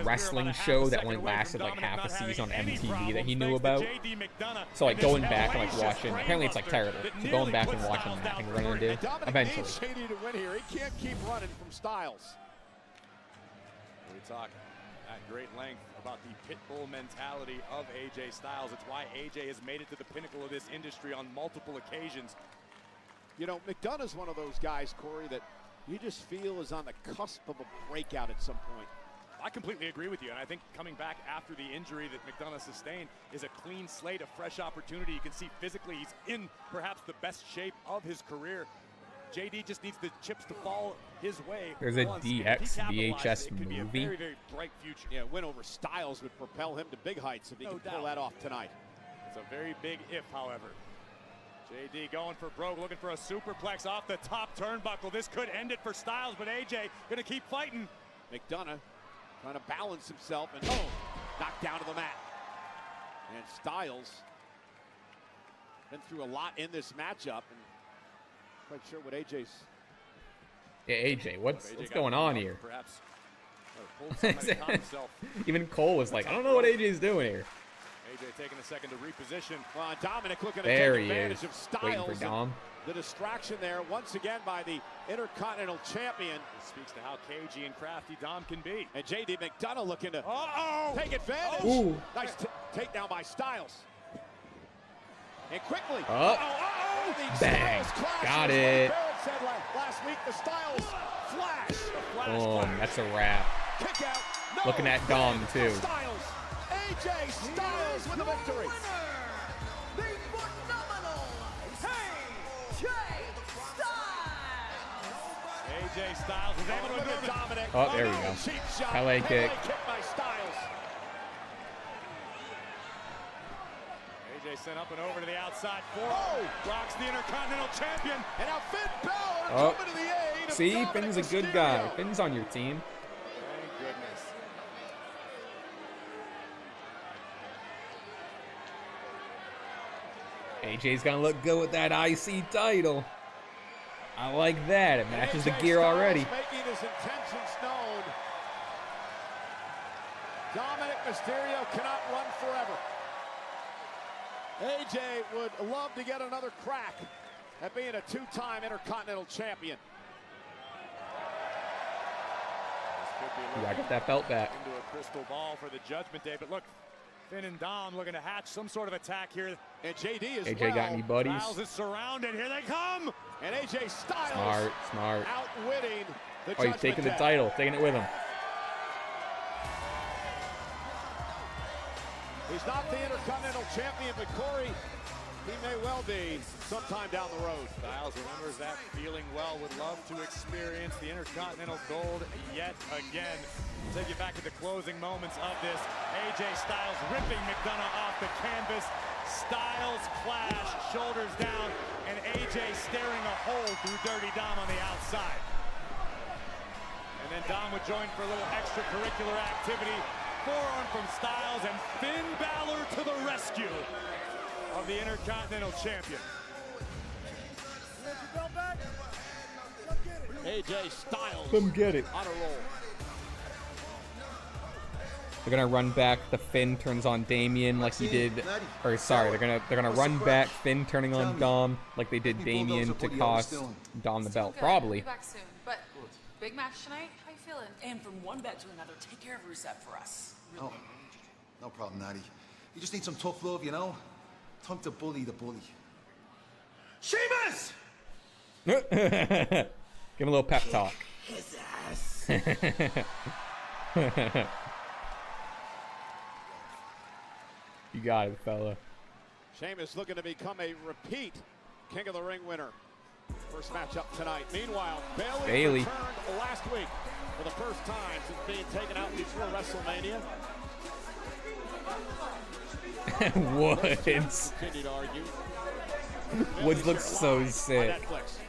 wrestling show that only lasted like half a season on MTV that he knew about. So like going back and like watching. Apparently it's like terrible. So going back and watching that, I think we're gonna do eventually. Shady to win here. He can't keep running from Styles. We're talking at great length about the pit bull mentality of AJ Styles. It's why AJ has made it to the pinnacle of this industry on multiple occasions. You know, McDonough's one of those guys, Corey, that you just feel is on the cusp of a breakout at some point. I completely agree with you, and I think coming back after the injury that McDonough sustained is a clean slate, a fresh opportunity. You can see physically he's in perhaps the best shape of his career. JD just needs the chips to fall his way. There's a DX VHS movie. Be a very, very bright future. Yeah, win over Styles would propel him to big heights if he can pull that off tonight. It's a very big if, however. JD going for broke, looking for a superplex off the top turnbuckle. This could end it for Styles, but AJ gonna keep fighting. McDonough trying to balance himself and knocked down to the mat. And Styles been through a lot in this matchup. And quite sure what AJ's... Yeah, AJ, what's going on here? Perhaps Even Cole was like, I don't know what AJ's doing here. AJ taking a second to reposition. Well, Dominic looking to There take he advantage is, of Styles. waiting for Dom. The distraction there once again by the Intercontinental Champion. This speaks to how cagey and crafty Dom can be. And JD McDonough looking to take advantage. Ooh. Nice takedown by Styles. And quickly. Bang. Got it. Barrett said last week the Styles flash. Boom. That's a wrap. Kick out. No. Looking at Dom, too. Styles. AJ Styles with the victory. The phenomenal AJ Styles is able to move Dominic. Oh, there we go. Cheap shot. LA kick. kick by Styles. AJ sent up and over to the outside. Blocks the Intercontinental Champion. And now Finn Balor coming to the aid. See, Dominic Finn's a good Mysterio. guy. Finn's on your team. Thank goodness. AJ's gonna look good with that IC title. I like that. It matches the gear Styles already. making his intentions known. Dominic Mysterio cannot run forever. AJ would love to get another crack at being a two-time Intercontinental Champion. Yeah, I got that belt back. Into a crystal ball for the Judgment Day, but look, Finn and Dom looking to hatch some sort of attack here. And JD is AJ got any buddies? Styles is surrounded. Here they come. And AJ Styles Smart. outwitting the Oh, he's Judgment taking the Day. title, taking it with him. He's not the Intercontinental Champion, but Corey, he may well be sometime down the road. Styles remembers that feeling well. Would love to experience the Intercontinental Gold yet again. Take you back to the closing moments of this. AJ Styles ripping McDonough off the canvas. Styles clash, shoulders down, and AJ staring a hole through Dirty Dom on the outside. And then Dom would join for a little extracurricular activity. Forearm from Styles, and Finn Balor to the rescue of the Intercontinental Champion. AJ Styles Come get it. on a roll. They're gonna run back. The Finn turns on Damien like he did. Or sorry, they're gonna run back. Finn turning on Dom like they did Damien to cost Dom the belt. Probably. Be back soon. But big match tonight. How you feeling? And from one bet to another, take care of Rusev for us. Oh, no problem, Natty. You just need some tough love, you know? Time to bully the bully. Sheamus! Give him a little pep talk. His ass. You got it, fella. Sheamus looking to become a repeat King of the Ring winner. First matchup tonight. Meanwhile, Bayley returned last week for the first time since being taken out before WrestleMania. Woods. Continue to argue. Woods looks so sick. On Netflix.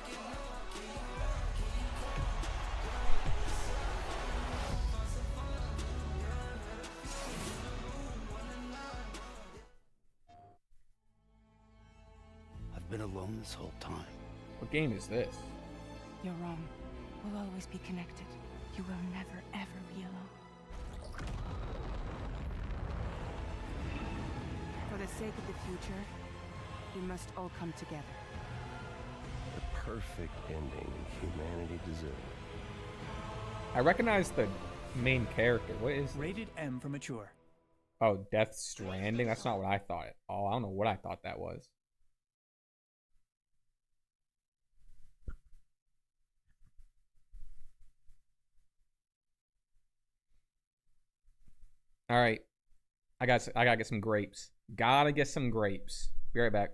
I've been alone this whole time. What game is this? You're wrong. We'll always be connected. You will never, ever be alone. For the sake of the future, we must all come together. The perfect ending humanity deserved. I recognize the main character. What is it? Rated M for mature. Oh, Death Stranding? That's not what I thought. Oh, I don't know what I thought that was. All right. I gotta get some grapes. Gotta get some grapes. Be right back.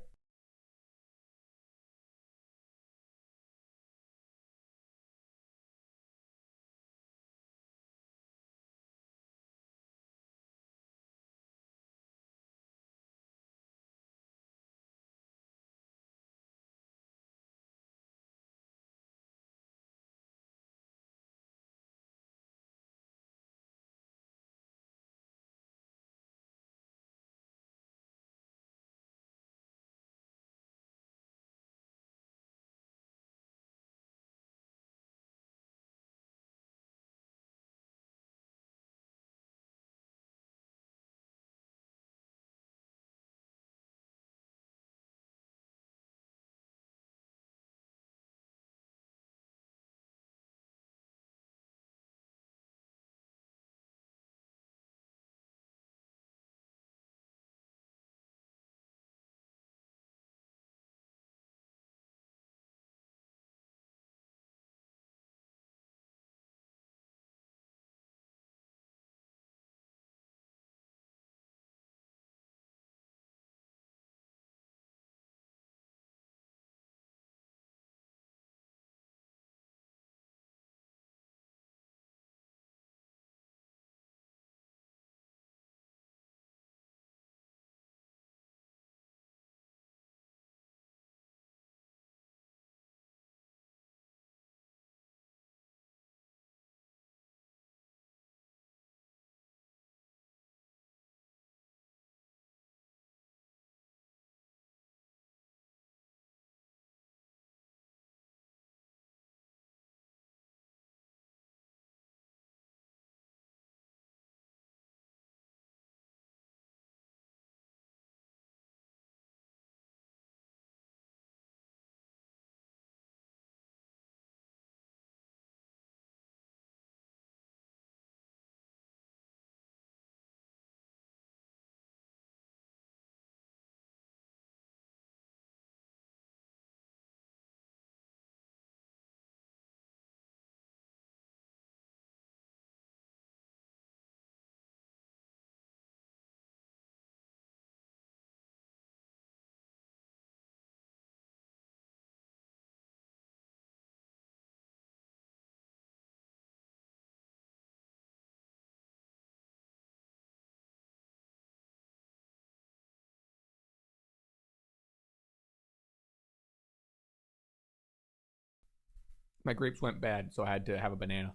My grapes went bad, so I had to have a banana.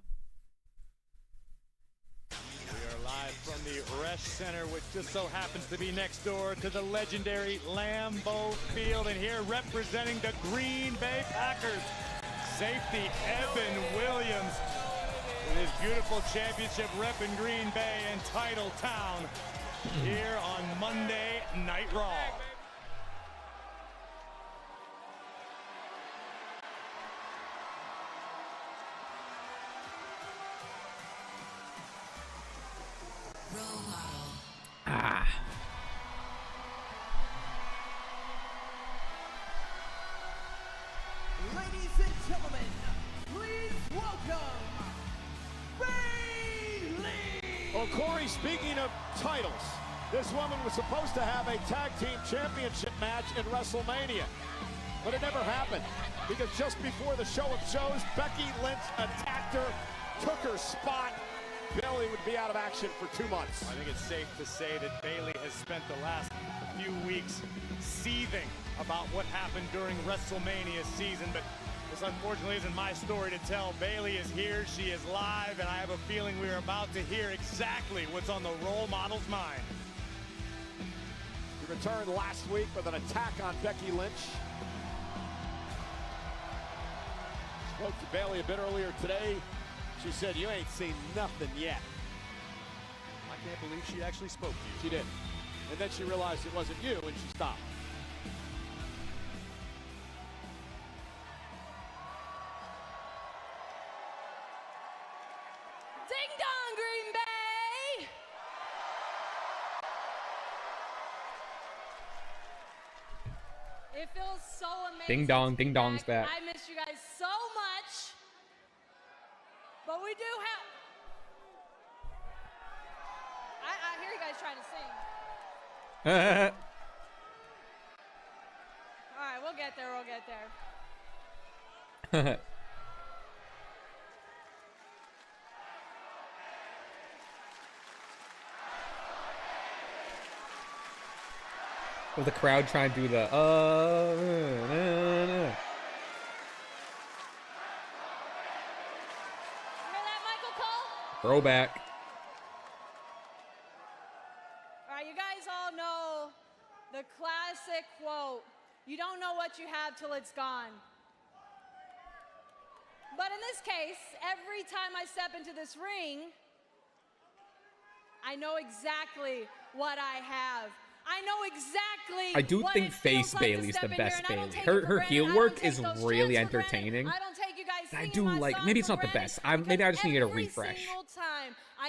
We are live from the Resch Center, which just so happens to be next door to the legendary Lambeau Field. And here representing the Green Bay Packers, safety Evan Williams with his beautiful championship rep in Green Bay and Title Town here on Monday Night Raw. Ladies and gentlemen, please welcome Bayley! Well, Corey, speaking of titles, this woman was supposed to have a tag team championship match in WrestleMania, but it never happened because just before the show of shows, Becky Lynch attacked her, took her spot. Bayley would be out of action for 2 months. I think it's safe to say that Bayley has spent the last few weeks seething about what happened during WrestleMania season, but this unfortunately isn't my story to tell. Bayley is here, she is live, and I have a feeling we are about to hear exactly what's on the role model's mind. He returned last week with an attack on Becky Lynch. Spoke to Bayley a bit earlier today. She said, "You ain't seen nothing yet." I can't believe she actually spoke to you. She did. And then she realized it wasn't you, and she stopped. Ding dong, Green Bay! It feels so amazing. Ding dong, ding dong's back. I miss you guys so much. But we do have... I hear you guys trying to sing. All right, we'll get there, we'll get there. With the crowd trying to do the throwback. All right, you guys all know the classic quote, you don't know what you have till it's gone. But in this case, every time I step into this ring, I know exactly what I have. I know exactly. I do think face Bailey's the best Bailey. Her heel work is really entertaining. I don't take you guys I do like, maybe it's not the best. Maybe I just need a refresh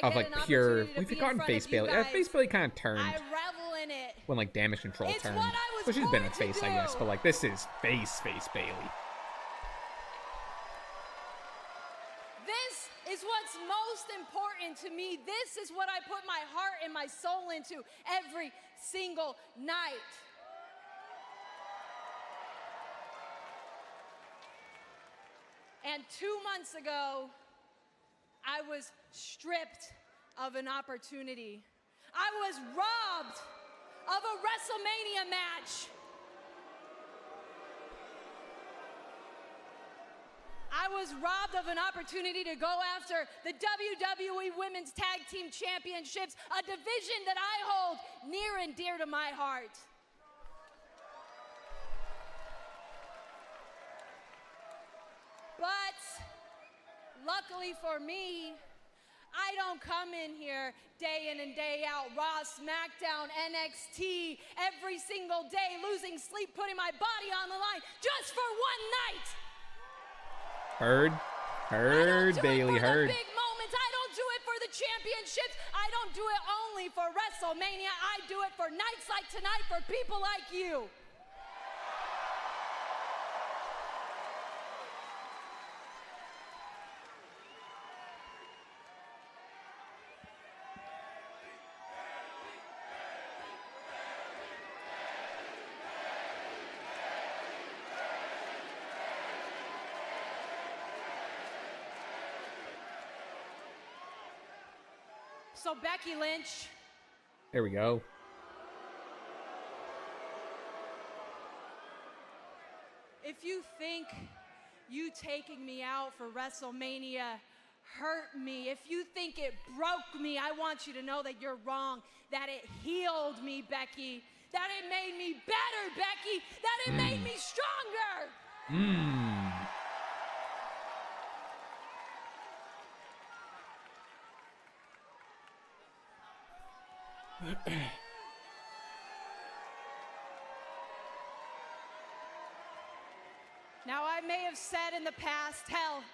of like pure. We've forgotten face Bailey. Face Bailey kind of turned I revel in it. when like Damage Control turned. So she's been a face, I guess, but like this is face Bailey. This is what's most important to me. This is what I put my heart and my soul into every single night. And 2 months ago, I was stripped of an opportunity. I was robbed of a WrestleMania match. I was robbed of an opportunity to go after the WWE Women's Tag Team Championships, a division that I hold near and dear to my heart. But luckily for me, I don't come in here day in and day out, Raw, SmackDown, NXT, every single day, losing sleep, putting my body on the line just for one night. Heard, Bailey, heard. Big moments. I don't do it for the championships. I don't do it only for WrestleMania. I do it for nights like tonight for people like you. So Becky Lynch. There we go. If you think you taking me out for WrestleMania hurt me. If you think it broke me, I want you to know that you're wrong. That it healed me, Becky. That it made me better, Becky. That it made me stronger. Now, I may have said in the past, hell,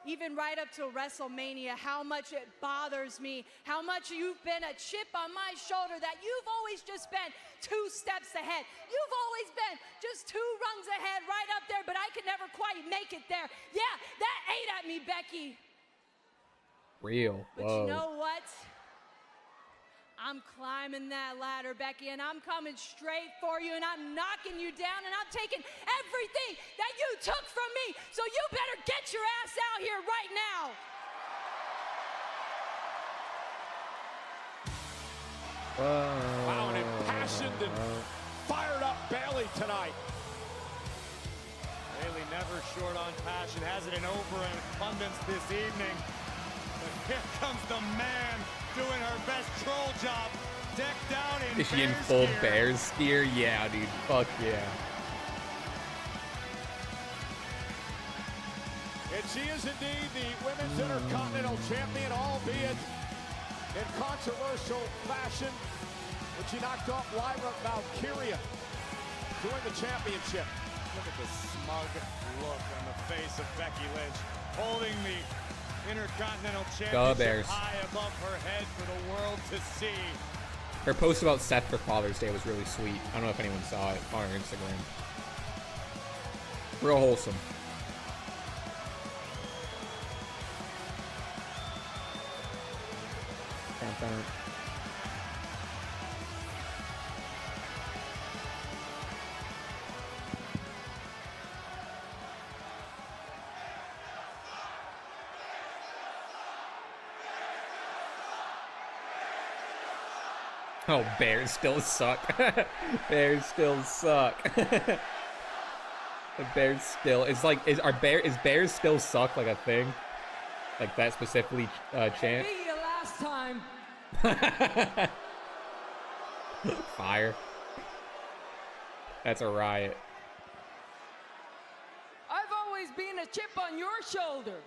even right up to WrestleMania, how much it bothers me, how much you've been a chip on my shoulder, that you've always just been 2 steps ahead. You've always been just 2 rungs ahead, right up there, but I could never quite make it there. Yeah, that ate at me, Becky. Real. But you know what? I'm climbing that ladder, Becky, and I'm coming straight for you, and I'm knocking you down, and I'm taking everything that you took from me. So you better get your ass out here right now. Wow, an impassioned and fired up Bayley tonight. Bayley never short on passion, has it in overabundance this evening. But here comes the man doing her best troll job, decked out in Is she in full Bears gear? Yeah, dude. Fuck yeah. And she is indeed the Women's Intercontinental Champion, albeit in controversial fashion, when she knocked off Lyra Valkyria to win the championship. Look at the smug look on the face of Becky Lynch, holding the Intercontinental Championship high above her head for the world to see. Her post about Seth for Father's Day was really sweet. I don't know if anyone saw it on her Instagram. Real wholesome. Oh, Bears still suck. Bears still suck. The Bears still. It's like, is Bears still suck like a thing? Like that specifically chant? Be your last time. Fire. That's a riot. I've always been a chip on your shoulder.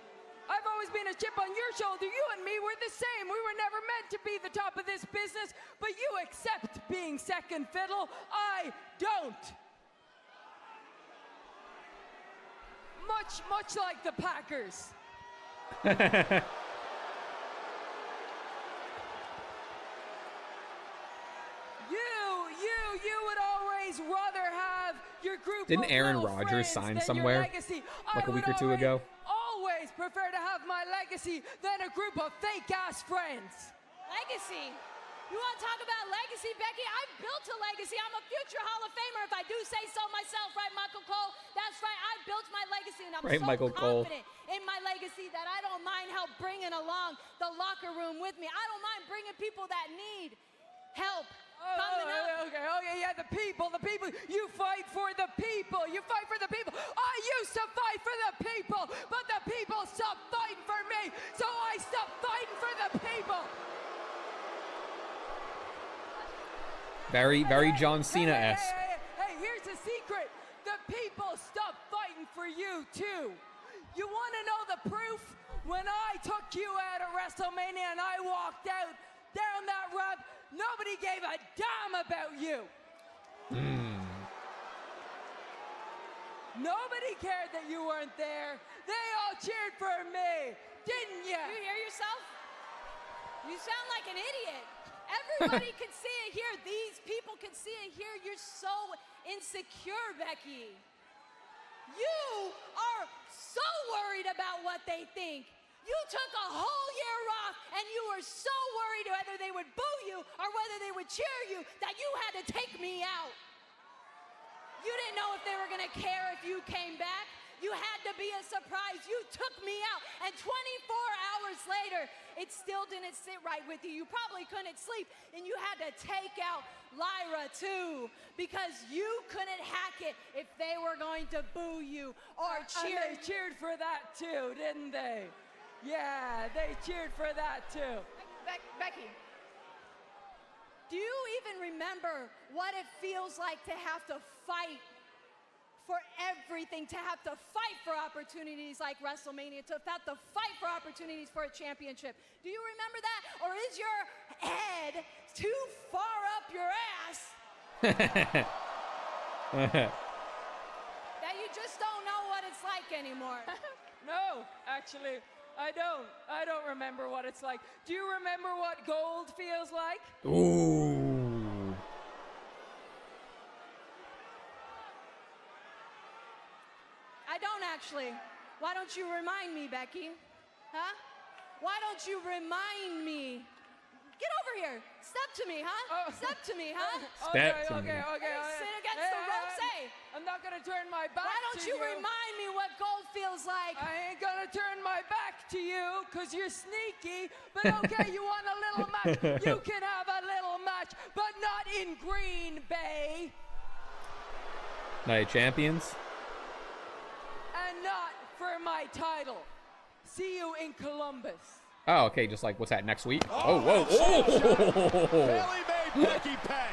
I've always been a chip on your shoulder. You and me were the same. We were never meant to be the top of this business, but you accept being second fiddle. I don't. Much like the Packers. You would always rather have your group. Didn't of Aaron little Rodgers friends sign than somewhere your legacy. like a I week or would two ago? Always prefer to have my legacy than a group of fake-ass friends. Legacy? You want to talk about legacy, Becky? I've built a legacy. I'm a future Hall of Famer, if I do say so myself, right, Michael Cole? That's right, I built my legacy, and I'm Right, so Michael Cole. confident in my legacy that I don't mind help bringing along the locker room with me. I don't mind bringing people that need help. Okay, yeah, the people, you fight for the people, I used to fight for the people, but the people stopped fighting for me, so I stopped fighting for the people. Very John Cena-esque. Hey, here's a secret, the people stopped fighting for you too. You want to know the proof? When I took you out of WrestleMania and I walked out down that ramp, nobody gave a damn about you. Nobody cared that you weren't there. They all cheered for me, didn't you? You hear yourself? You sound like an idiot. Everybody can see it here. These people can see it here. You're so insecure, Becky. You are so worried about what they think. You took a whole year off, and you were so worried whether they would boo you or whether they would cheer you that you had to take me out. You didn't know if they were going to care if you came back. You had to be a surprise. You took me out. And 24 hours later, it still didn't sit right with you. You probably couldn't sleep. And you had to take out Lyra, too, because you couldn't hack it if they were going to boo you or cheer. And they cheered for that, too, didn't they? Yeah, they cheered for that, too. Becky, do you even remember what it feels like to have to fight for everything, to have to fight for opportunities like WrestleMania, to have to fight for opportunities for a championship? Do you remember that? Or is your head too far up your ass that you just don't know what it's like anymore? No, actually, I don't. I don't remember what it's like. Do you remember what gold feels like? Ooh. I don't actually. Why don't you remind me, Becky? Huh? Why don't you remind me? Get over here. Step to me, huh? Step to me, huh? Step to me. Okay. Sit against the ropes, hey. I'm not gonna turn my back to you. Why don't you remind me what gold feels like? I ain't gonna turn my back to you, cause you're sneaky, but okay, you want a little match? You can have a little match, but not in Green Bay. Night of Champions. And not for my title. See you in Columbus. Oh, okay, just like, what's that, next week? Oh, whoa. Oh! Bailey made Becky pay.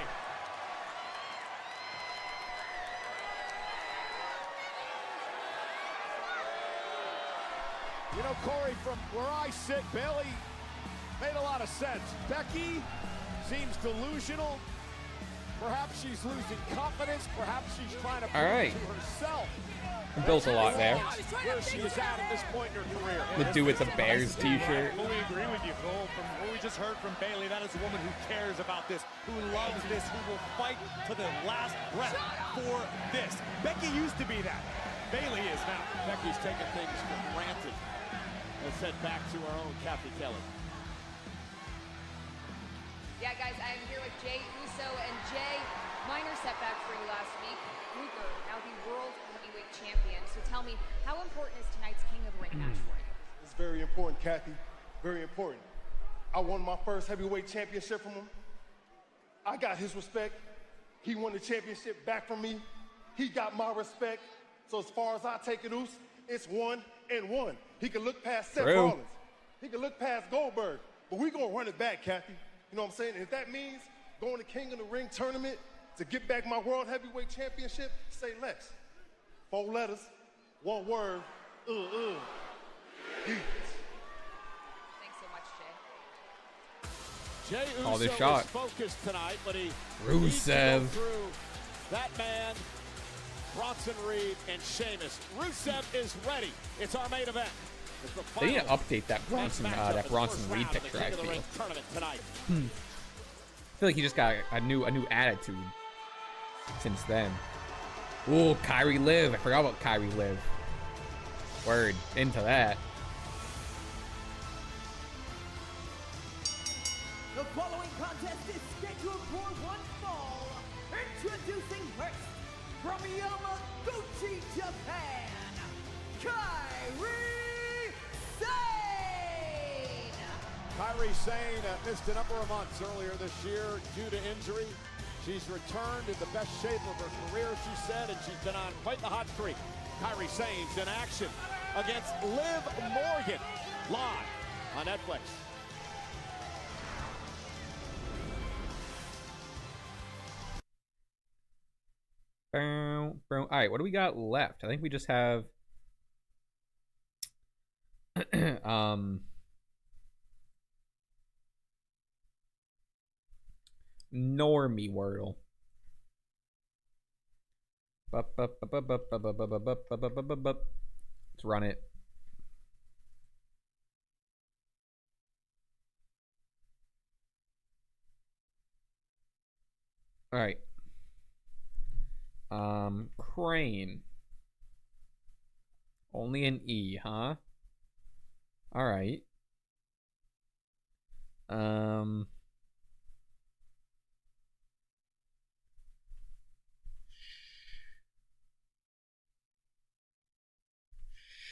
You know, Corey, from where I sit, Bailey made a lot of sense. Becky seems delusional. Perhaps she's losing confidence. Perhaps she's trying to prove to herself. Built a lot there. Where she is at this point in her career. The dude with the Bears t-shirt. I fully agree with you, Cole. From what we just heard from Bailey, that is a woman who cares about this, who loves this, who will fight to the last breath for this. Becky used to be that. Bailey is now. Becky's taking things for granted. Let's head back to our own Kathy Kelly. Yeah, guys, I'm here with Jay Uso. And Jay, minor setback for you last week. Luger, now the world heavyweight champion. So tell me, how important is tonight's King of the Ring match for you? It's very important, Kathy. Very important. I won my first heavyweight championship from him. I got his respect. He won the championship back from me. He got my respect. So as far as I take it, Uso, it's 1-1. He can look past Seth Rollins. He can look past Goldberg. But we're going to run it back, Kathy. You know what I'm saying? And if that means going to King of the Ring tournament to get back my World Heavyweight Championship, say less. 4 letters, 1 word, Thanks so much, Jay. Jey Called his Uso shot. is focused tonight, but he Rusev. needs to go through that man, Bronson Reed, and Sheamus. Rusev is ready. It's our main event. It's the They need to final update that Bronson matchup in the Bronson first Reed round of the picture, I King of the feel. Ring tournament tonight. I feel like he just got a new attitude since then. Ooh, Kyrie Liv. I forgot about Kyrie Liv. Word. Into that. The following contest is scheduled for one fall. Introducing first, from Yamaguchi, Japan, Kairi Sane! Kairi Sane missed a number of months earlier this year due to injury. She's returned in the best shape of her career, she said, and she's been on quite the hot streak. Kairi Sane's in action against Liv Morgan, live on Netflix. All right, what do we got left? I think we just have Normie Wordle. Let's run it. All right. Crane. Only an E, huh? All right.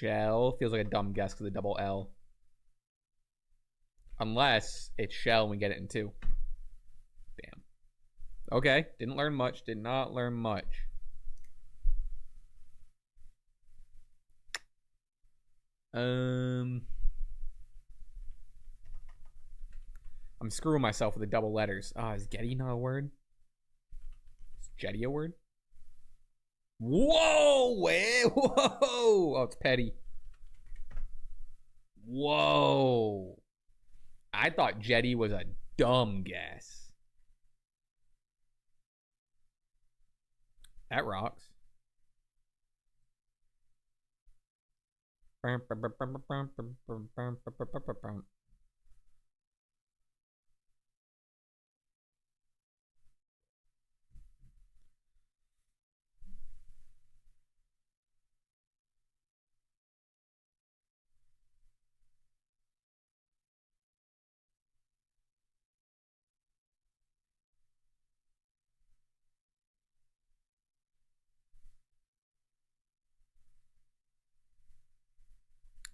Shell. Feels like a dumb guess because of the double L. Unless it's Shell and we get it in 2. Damn. Okay. Didn't learn much. Did not learn much. I'm screwing myself with the double letters. Is Getty not a word? Is Jetty a word? Whoa! Whoa! Oh, it's petty. Whoa! I thought Jetty was a dumb guess. That rocks.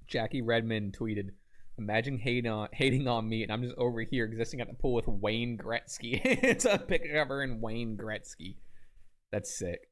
Jackie Redmond tweeted, "Imagine hating on me, and I'm just over here existing at the pool with Wayne Gretzky." It's a picture of her and Wayne Gretzky. That's sick.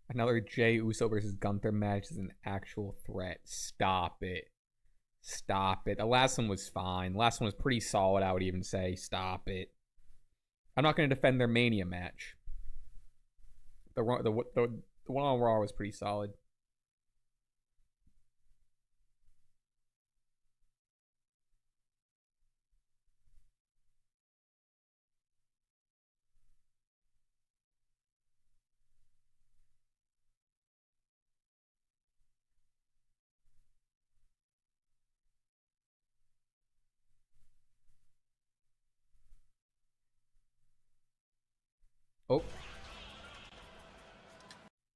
Another Jey Uso versus Gunther match is an actual threat. Stop it. Stop it. The last one was fine. The last one was pretty solid, I would even say. Stop it. I'm not going to defend their Mania match. The one on Raw was pretty solid. Oh.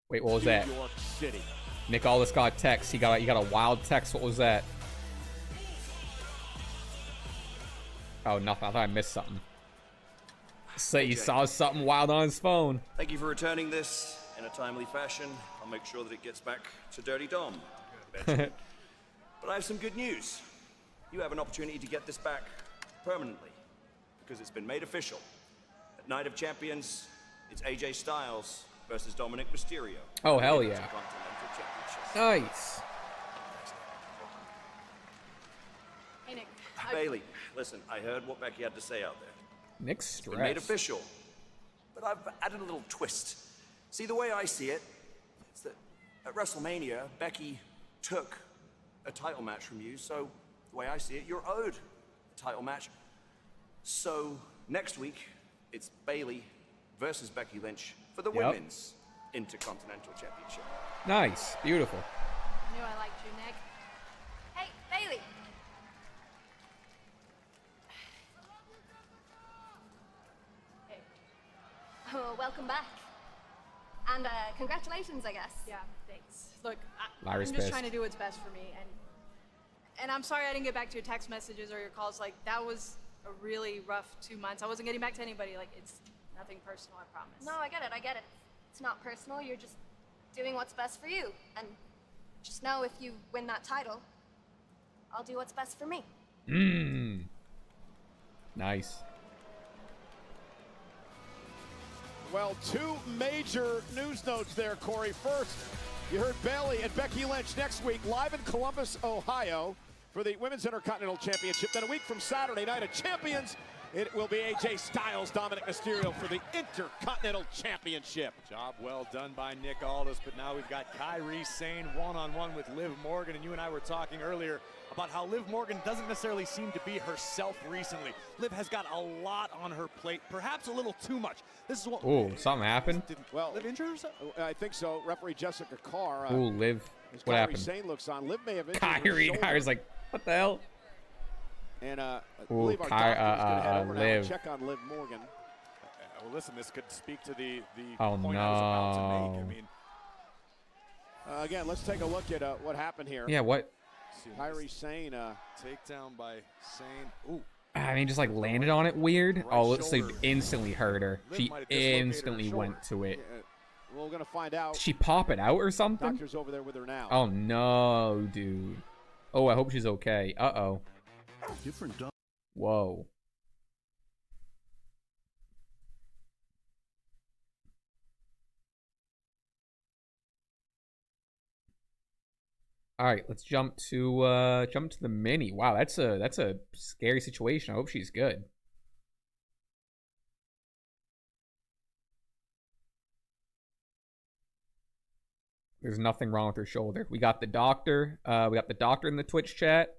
Wait, what was that? New York City. Nick Aldis got a text. He got a wild text. What was that? Oh, nothing. I thought I missed something. So he saw something wild on his phone. Thank you for returning this in a timely fashion. I'll make sure that it gets back to Dirty Dom. But I have some good news. You have an opportunity to get this back permanently because it's been made official. At Night of Champions, it's AJ Styles versus Dominic Mysterio. Oh, hell yeah. Nice. Hey, Nick. Bailey, listen, I heard what Becky had to say out there. Nick's It's stressed. been made official, but I've added a little twist. See, the way I see it, it's that at WrestleMania, Becky took a title match from you, so the way I see it, you're owed a title match. So next week, it's Bailey versus Becky Lynch for the Women's Intercontinental Championship. Nice. Beautiful. I knew I liked you, Nick. Hey, Bailey. Hey. Oh, welcome back. And congratulations, I guess. Yeah, thanks. Look, I'm Lyra's just pissed. trying to do what's best for me, and I'm sorry I didn't get back to your text messages or your calls. Like, that was a really rough 2 months. I wasn't getting back to anybody. Like, it's nothing personal, I promise. No, I get it. It's not personal. You're just doing what's best for you. And just know if you win that title, I'll do what's best for me. Nice. Well, two major news notes there, Corey. First, You heard Bayley and Becky Lynch next week live in Columbus, Ohio for the Women's Intercontinental Championship. Then a week from Saturday Night of Champions, it will be AJ Styles, Dominic Mysterio for the Intercontinental Championship. Job well done by Nick Aldis, but now we've got Kairi Sane one-on-one with Liv Morgan, and you and I were talking earlier about how Liv Morgan doesn't necessarily seem to be herself recently. Liv has got a lot on her plate, perhaps a little too much. This is what. Oh, something happened. Well, Liv injured herself? I think so. Referee Jessica Carr. Oh, Liv. What happened? Sane looks on. Liv may have injured her shoulder. Kyrie's like, what the hell? And I believe our doctor is going to head over now and check on Liv Morgan. Well, listen, this could speak to the oh, point no. I was about to make. I mean, again, let's take a look at what happened here. Yeah, what? Kairi Sane. Takedown by Sane. Ooh. I mean, just like landed on it weird. Right, oh, let's say instantly hurt her. She instantly went to it. Well, we're going to find out. Did she pop it out or something? Doctor's over there with her now. Oh, no, dude. Oh, I hope she's okay. Uh-oh. Different. Whoa. All right, let's jump to the mini. Wow, that's a scary situation. I hope she's good. There's nothing wrong with her shoulder. We got the doctor. We got the doctor in the Twitch chat.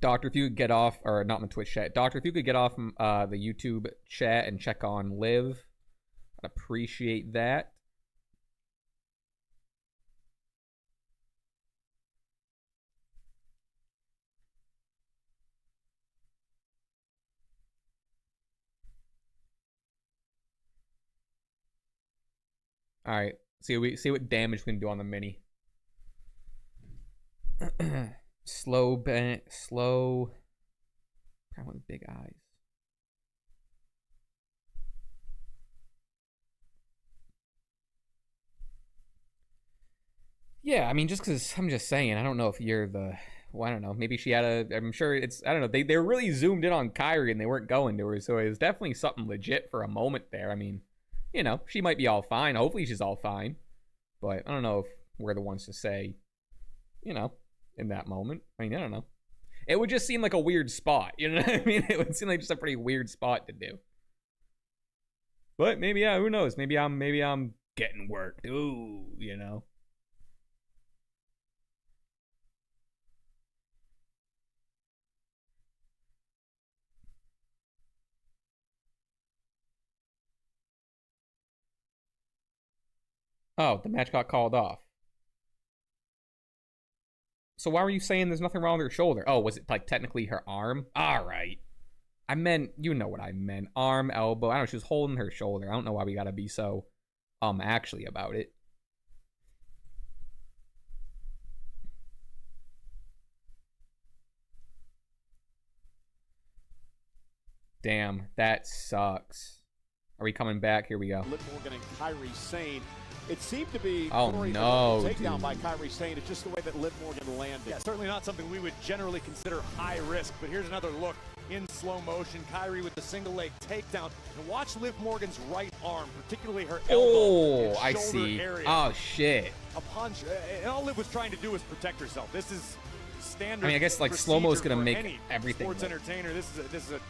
Doctor, if you could get off, or not in the Twitch chat. Doctor, if you could get off the YouTube chat and check on Liv, I'd appreciate that. All right, see what damage we can do on the mini. Slow. Kind with big eyes. Yeah, I mean, just because I'm just saying, I don't know if you're the. Well, I don't know. Maybe she had a. I'm sure it's. I don't know. They were really zoomed in on Kairi and they weren't going to her, so it was definitely something legit for a moment there. I mean, you know, she might be all fine. Hopefully, she's all fine. But I don't know if we're the ones to say, you know, in that moment. I mean, I don't know. It would just seem like a weird spot. You know what I mean? It would seem like just a pretty weird spot to do. But maybe, yeah, who knows? Maybe I'm getting worked. Ooh, you know. Oh, the match got called off. So why were you saying there's nothing wrong with her shoulder? Oh, was it like technically her arm? All right. I meant, you know what I meant. Arm, elbow. I don't know, she was holding her shoulder. I don't know why we gotta be so, actually about it. Damn, that sucks. Are we coming back? Here we go. Liv Morgan and Kairi Sane. It seemed to be no, takedown by Kairi Sane. It's just the way that Liv Morgan landed. Yeah, certainly not something we would generally consider high risk, but here's another look in slow motion. Kyrie with the single leg takedown. And watch Liv Morgan's right arm, particularly her elbow and I shoulder see. area. Oh, shit. A punch. And all Liv was trying to do was protect herself. This is standard. I mean, I guess like slow-mo is going to make everything. Sports entertainer. This is a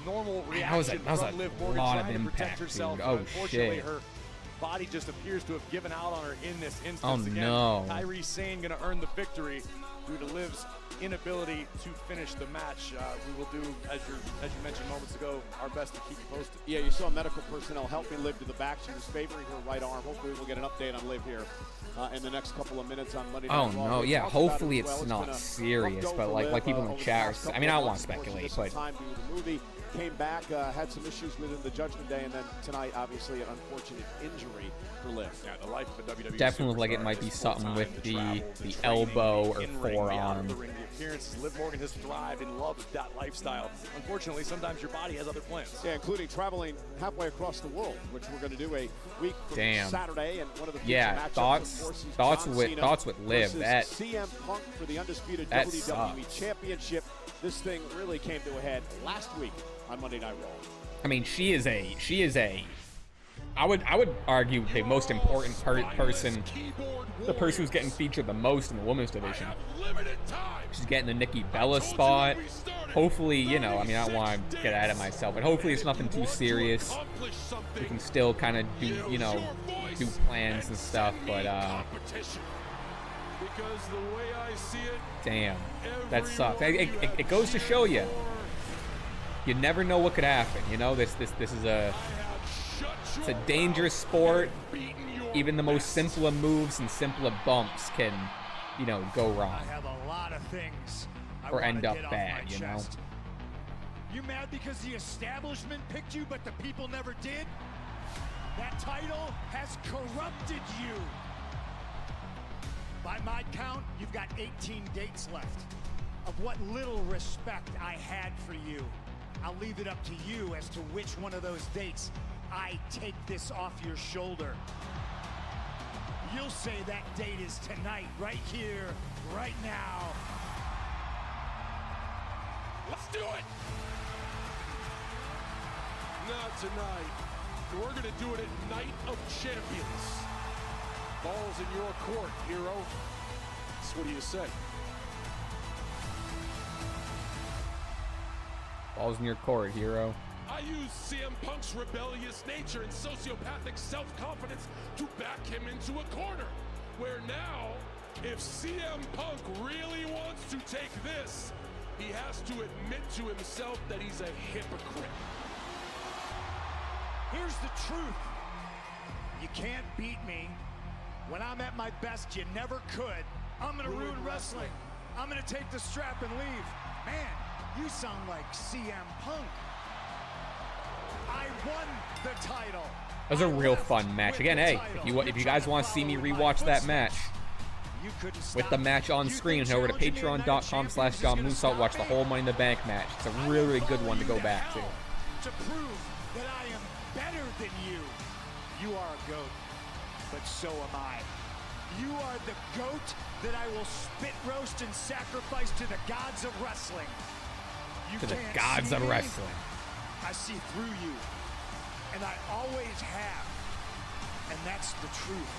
normal reaction that was from Liv Morgan lot trying of to protect impact, herself. dude. Oh, unfortunately, shit. her body just appears to have given out on her in this instance. Oh, Again, no. Kairi Sane going to earn the victory due to Liv's inability to finish the match. We will do, as you mentioned moments ago, our best to keep you posted. Yeah, you saw medical personnel helping Liv to the back. She was favoring her right arm. Hopefully we'll get an update on Liv here in the next couple of minutes on Monday Night Raw. Oh, no, yeah, hopefully it's not serious, but like people in the chat are, I mean, I don't want to speculate, but... Time to the movie. Came back, had some issues within the Judgment Day, and then tonight, obviously, an unfortunate injury for Liv. Yeah, the life of a WWE definitely looked like it might be something with the elbow or forearm. The appearances. Liv Morgan has thrived and loves that lifestyle. Unfortunately, sometimes your body has other plans. Yeah, including traveling halfway across the world, which we're going to do a week from Saturday, and one of the matchups, thoughts with Liv. That CM Punk for the undisputed WWE Championship. This thing really came to a head last week on Monday Night Raw. I mean, she is a. I would argue the most important person, the person who's getting featured the most in the women's division. She's getting the Nikki Bella spot. Hopefully, you know, I mean, I don't want to get ahead of myself, but hopefully it's nothing too serious. We can still kind of do, you know, do plans and stuff, but damn, that sucks. It goes to show you, you never know what could happen. You know, this is it's a dangerous sport. Even the most simple of moves and simple of bumps can, you know, go wrong. I have a lot of things or end up bad, you know. You mad because the establishment picked you, but the people never did? That title has corrupted you. By my count, you've got 18 dates left. Of what little respect I had for you, I'll leave it up to you as to which one of those dates I take this off your shoulder. You'll say that date is tonight, right here, right now. Let's do it! Not tonight. We're gonna do it at Night of Champions. Ball's in your court, hero. So what do you say? Ball's in your court, hero. I use CM Punk's rebellious nature and sociopathic self-confidence to back him into a corner. Where now, if CM Punk really wants to take this, he has to admit to himself that he's a hypocrite. Here's the truth. You can't beat me. When I'm at my best, you never could. I'm gonna ruin wrestling. I'm gonna take the strap and leave. Man, you sound like CM Punk. I won the title. That was a real fun match. Again, hey, if you guys want to see me rewatch that match with the match on screen, head over to patreon.com/JohnMoonsault. Watch the whole Money in the Bank match. It's a really, really good one to go back to. To prove that I am better than you. You are a goat, but so am I. You are the goat that I will spit roast and sacrifice to the gods of wrestling. You To the can't gods see of me. wrestling. I see through you, and I always have, and that's the truth.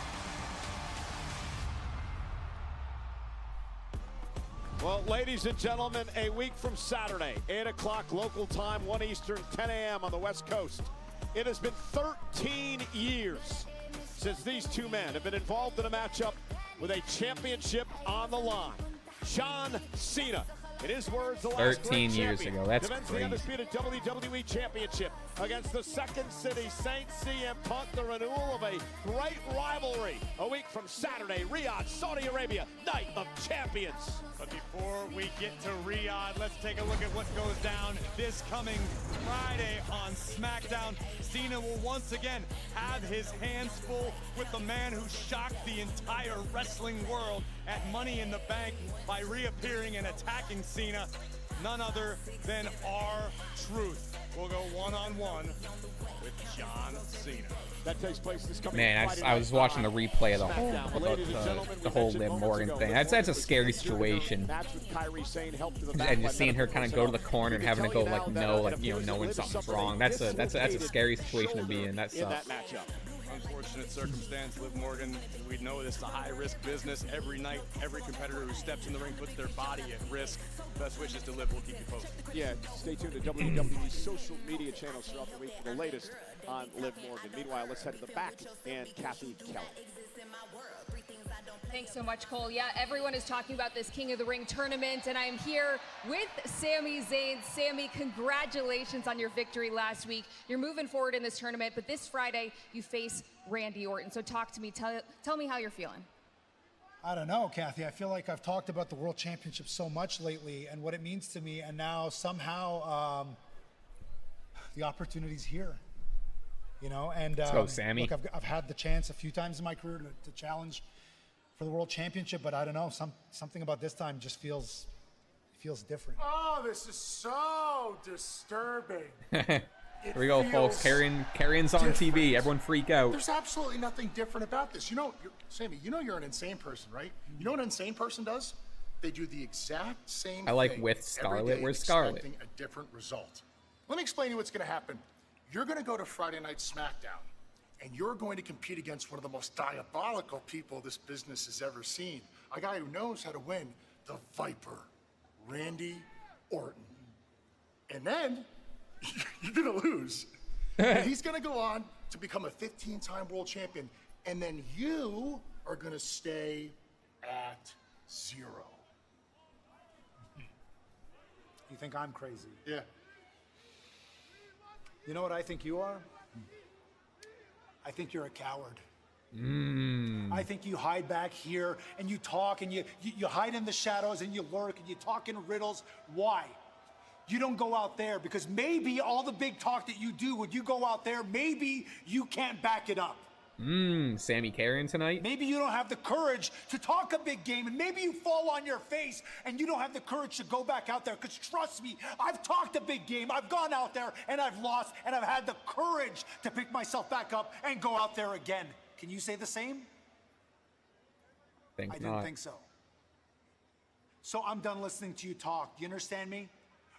Well, ladies and gentlemen, a week from Saturday, 8 o'clock local time, 1 Eastern, 10 a.m. on the West Coast. It has been 13 years since these two men have been involved in a matchup with a championship on the line. John Cena, in his words, the last 13 years champion, ago. That's defends crazy. the undisputed WWE Championship against the Second City Saints. CM Punk, the renewal of a great rivalry. A week from Saturday, Riyadh, Saudi Arabia, Night of Champions. But before we get to Riyadh, let's take a look at what goes down this coming Friday on SmackDown. Cena will once again have his hands full with the man who shocked the entire wrestling world at Money in the Bank by reappearing and attacking Cena. None other than R-Truth will go one-on-one with John Cena. That takes place this coming Man, Friday I was night watching the on replay of SmackDown. Ladies and gentlemen, the we whole mentioned Liv moments Morgan ago, thing. the That's a Morgan scary Cena situation. match with Kyrie Sane helped to the back And by just seeing her medical kind of go to the personnel. corner and We having to can go tell like you no, now like that you know, it knowing appears that something's Liv wrong. That's a dislocated scary situation to be in. That in that sucks. matchup. Unfortunate circumstance, Liv Morgan. We know this is a high-risk business. Every night, every competitor who steps in the ring puts their body at risk. Best wishes to Liv. We'll keep you posted. Yeah, stay tuned to WWE's social media channels throughout the week for the latest on Liv Morgan. Meanwhile, let's head to the back and Kathy Kelly. Thanks so much, Cole. Yeah, everyone is talking about this King of the Ring tournament, and I'm here with Sami Zayn. Sami, congratulations on your victory last week. You're moving forward in this tournament, but this Friday you face Randy Orton. So talk to me. Tell me how you're feeling. I don't know, Kathy. I feel like I've talked about the World Championship so much lately and what it means to me, and now somehow the opportunity's here. You know, and Let's go, Sami. Look, I've had the chance a few times in my career to challenge for the World Championship, but I don't know, something about this time just feels different. Oh, this is so disturbing. Here we go, folks. Carrion's on TV. Everyone freak out. There's absolutely nothing different about this. You know, Sami, you know you're an insane person, right? You know what an insane person does? They do the exact same I like thing with every Scarlett. day, Where's Scarlett? expecting a different result. Let me explain to you what's going to happen You're going to go to Friday Night SmackDown, and you're going to compete against one of the most diabolical people this business has ever seen. A guy who knows how to win, the Viper, Randy Orton. And then you're going to lose. And he's going to go on to become a 15-time world champion. And then you are going to stay at 0. You think I'm crazy? Yeah. You know what I think you are? I think you're a coward. I think you hide back here and you talk and you hide in the shadows and you lurk and you talk in riddles. Why? You don't go out there because maybe all the big talk that you do when you go out there, maybe you can't back it up. Sammy carrying tonight? Maybe you don't have the courage to talk a big game, and maybe you fall on your face and you don't have the courage to go back out there, because trust me, I've talked a big game, I've gone out there and I've lost, and I've had the courage to pick myself back up and go out there again. Can you say the same? I didn't think so. So I'm done listening to you talk. Do you understand me?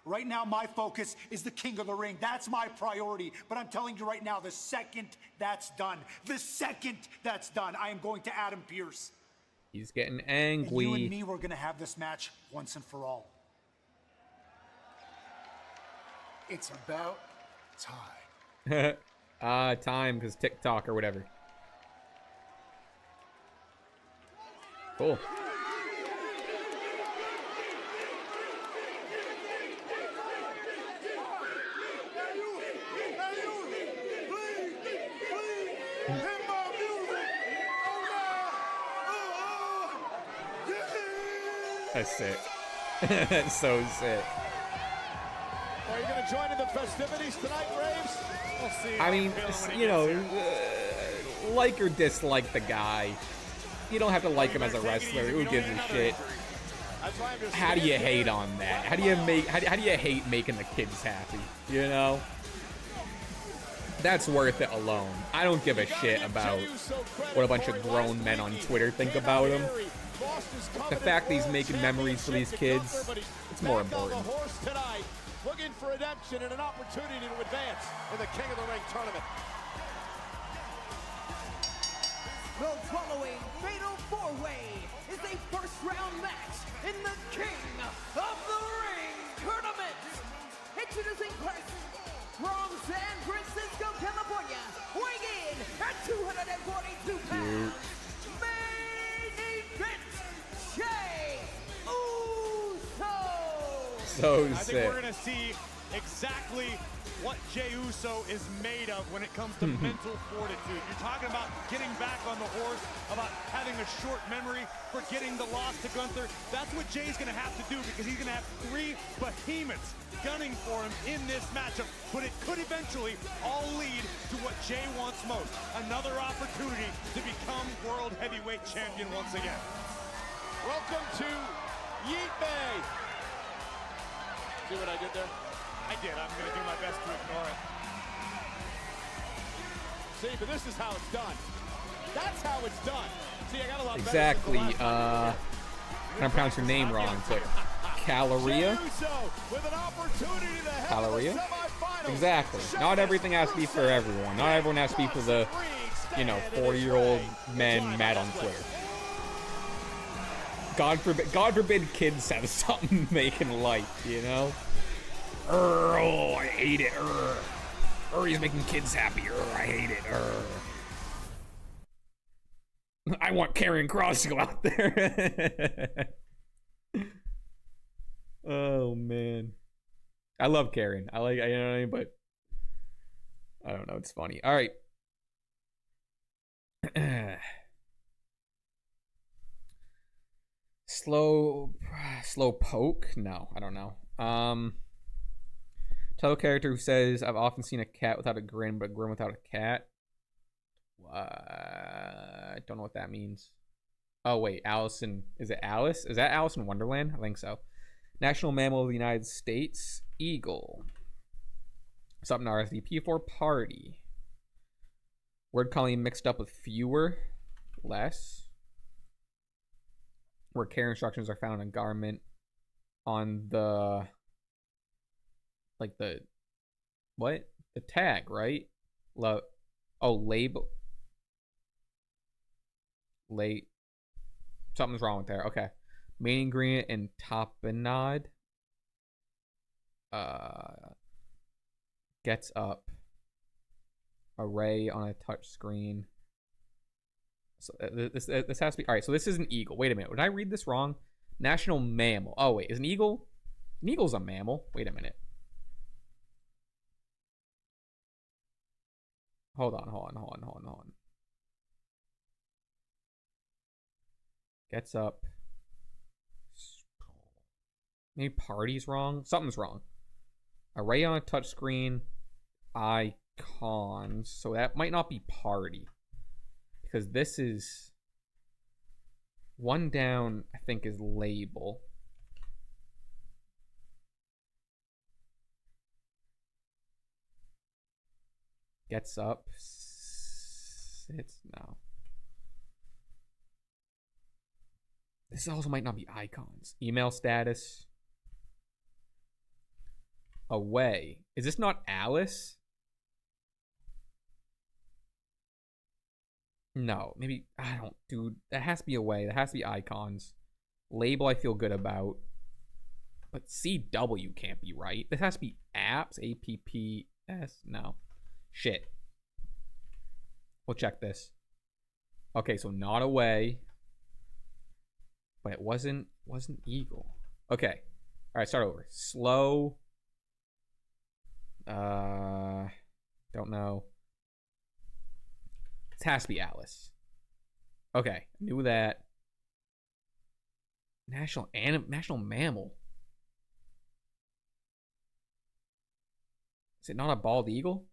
Right now, my focus is the King of the Ring. That's my priority. But I'm telling you right now, the second that's done, I am going to Adam Pearce. He's getting angry. And you and me, we're going to have this match once and for all. It's about time. Time, because TikTok or whatever. Cool. That's sick. That's so sick. Are you going to join in the festivities tonight, Graves? We'll see. I mean, you know, like or dislike the guy. You don't have to like him as a wrestler. Who gives a shit? How do you hate on that? How do you hate making the kids happy? You know? That's worth it alone. I don't give a shit about what a bunch of grown men on Twitter think about him. The fact that he's making memories for these kids, it's more important. Looking for redemption and an opportunity to advance in the King of the Ring tournament. The following fatal four-way is a first-round match in the King of the Ring tournament. Introducing first, from San Francisco, California, weighing in at 242 pounds, main event, Jey Uso. So I think sick. we're going to see exactly what Jey Uso is made of when it comes to mental fortitude. You're talking about getting back on the horse, about having a short memory, forgetting the loss to Gunther. That's what Jey's going to have to do, because he's going to have 3 behemoths gunning for him in this matchup. But it could eventually all lead to what Jey wants most, another opportunity to become World Heavyweight Champion once again. Welcome to Yeet Bay. See what I did there? I did. I'm going to do my best to ignore it. See, but this is how it's done. That's how it's done. See, I got a lot Exactly. better since the last time. I'm gonna pronounce your name wrong, but Caloria? Caloria? Exactly. Not everything has to be for everyone. Not everyone has to be for the, you know, 40-year-old men mad on Twitter. God forbid kids have something they can like, you know? Oh, I hate it. He's making kids happy. I hate it. I want Karrion Kross to go out there. Oh, man. I love Karrion. You know what I mean? But I don't know. It's funny. All right. Slow poke? No, I don't know. Title character who says, I've often seen a cat without a grin, but a grin without a cat. I don't know what that means. Oh, wait. Allison. Is it Alice? Is that Alice in Wonderland? I think so. National mammal of the United States. Eagle. Something RSVP for party. Word colony mixed up with fewer. Less. Where care instructions are found in garment. On the... Like the... What? the tag, right? Label. Late. Something's wrong with there. Okay. Main ingredient and tapenade. Gets up. Array on a touch screen. So this has to be all right. So this is an eagle. Wait a minute. Did I read this wrong? National mammal. Oh wait, is an eagle? An eagle's a mammal. Wait a minute. Hold on. Gets up. Maybe party's wrong. Something's wrong. Array on a touchscreen. Icons. So that might not be party. Because this is... One down, I think, is label. Gets up. Sits. No. This also might not be icons. Email status. Away. Is this not Alice? No, maybe, I don't, dude. That has to be away. That has to be icons. Label I feel good about. But CW can't be right. This has to be apps. APPS. No. Shit. We'll check this. Okay, so not away. But it wasn't eagle. Okay. Alright, start over. Slow. Don't know. It has to be Alice. Okay, knew that. National mammal. Is it not a bald eagle?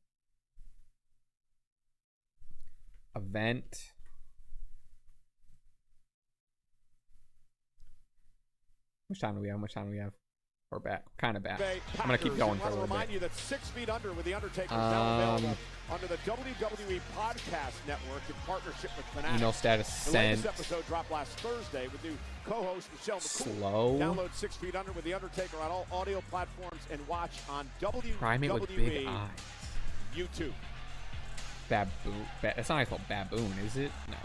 Event. How much time do we have? We're back. Kind of back. I'm going to keep going for a little bit. Remind you that 6 Feet Under with The Undertaker is now available under the WWE Podcast Network in partnership with Fanatics. Email status sent. The latest episode dropped last Thursday with new co-host Michelle McCool. Slow. Download 6 Feet Under with The Undertaker on all audio platforms and watch on WWE Primate with big eyes. YouTube. Baboon. That's not called baboon, is it? No.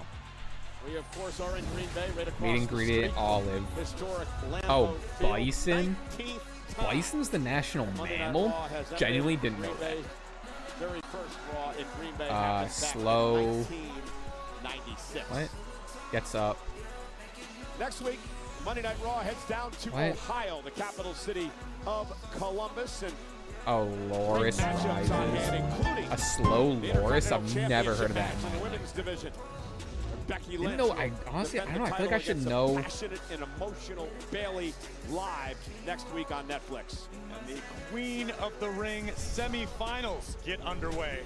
We of course are in Green Bay, right across Main ingredient olive. Historic Lambeau Oh, Field. bison. Bison's the national mammal. Genuinely didn't know that. Very first Raw in Green Bay. Slow. 1996. What? Gets up. Next week, Monday Night Raw heads down to Ohio, the capital city of Columbus, and oh, Loris rises. A slow Loris? I've never heard of that in my life. Becky Lynch. I honestly, I don't know. I feel like I should know. Passionate and emotional Bayley live next week on Netflix. And the Queen of the Ring semifinals get underway.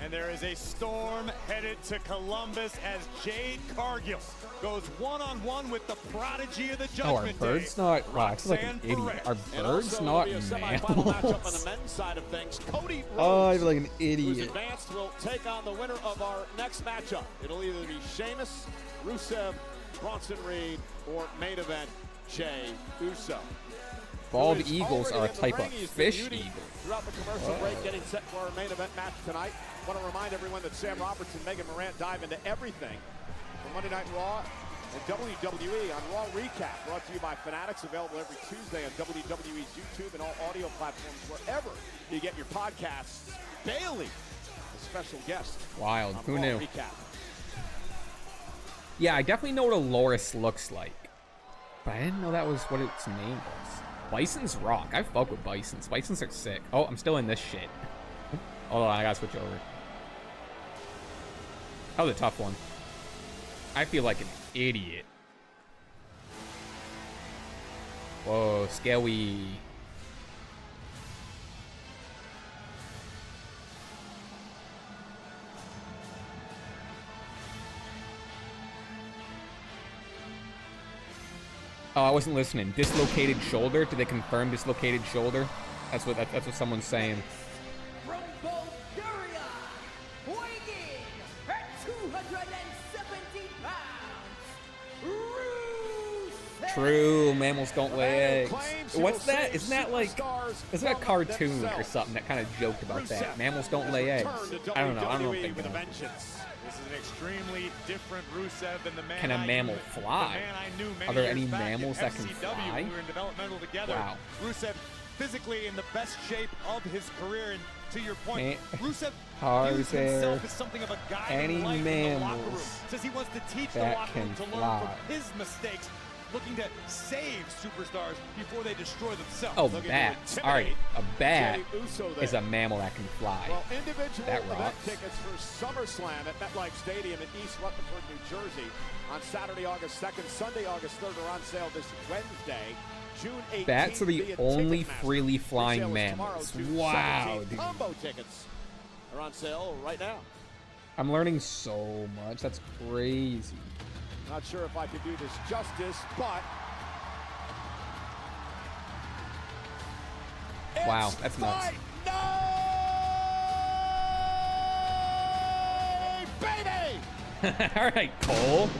And there is a storm headed to Columbus as Jade Cargill goes one-on-one with the prodigy of the Judgment Day. Are birds not? Wow, I feel like an idiot. Are birds not mammals? Oh, I feel like an idiot. Who's advanced will take on the winner of our next matchup. It'll either be Sheamus, Rusev, Bronson Reed, or main event Jey Uso. Bald eagles are a type of fish eagle. Throughout the commercial break, getting set for our main event match tonight. Want to remind everyone that Sam Roberts and Megan Morant dive into everything from Monday Night Raw and WWE on Raw Recap, brought to you by Fanatics, available every Tuesday on WWE's YouTube and all audio platforms wherever you get your podcasts. Bayley, a special guest. Wild. Who Raw knew? Recap. Yeah, I definitely know what a loris looks like, but I didn't know that was what its name was. Bisons rock. I fuck with bisons. Bisons are sick. Oh, I'm still in this shit. Hold on, I gotta switch over. That was a tough one. I feel like an idiot. Whoa, scary. Oh, I wasn't listening. Dislocated shoulder? Did they confirm dislocated shoulder? That's what someone's saying. From Bulgaria, weighing in at 270 pounds, Rusev. True, mammals don't lay eggs. What's that? Isn't that like, isn't that a cartoon or something that kind of joked about that? Mammals don't lay eggs. I don't know. I don't know if they do. This is an extremely different Rusev than the man. Can a mammal fly? Are there any mammals that can fly? We were in developmental together. Wow. Rusev physically in the best shape of his career, and to your point, Rusev Are views there himself as something of a guy any in life in the locker room. mammals Says he wants to teach the that locker room can to learn fly? from his mistakes, looking to save superstars before they destroy themselves. Oh, bats. All right, a bat is a mammal that can fly. Well, individual That event rocks. tickets for SummerSlam at MetLife Stadium in East Rutherford, New Jersey on Saturday, August 2nd, Sunday, August 3rd are on sale this Wednesday, June 18th. Bats are the via only Ticketmaster. freely flying Resale is mammals. tomorrow, June Wow, 17th. dude. Combo tickets are on sale right now. I'm learning so much. That's crazy. Not sure if I could do this justice, but Wow, that's nuts. baby! All right, Cole.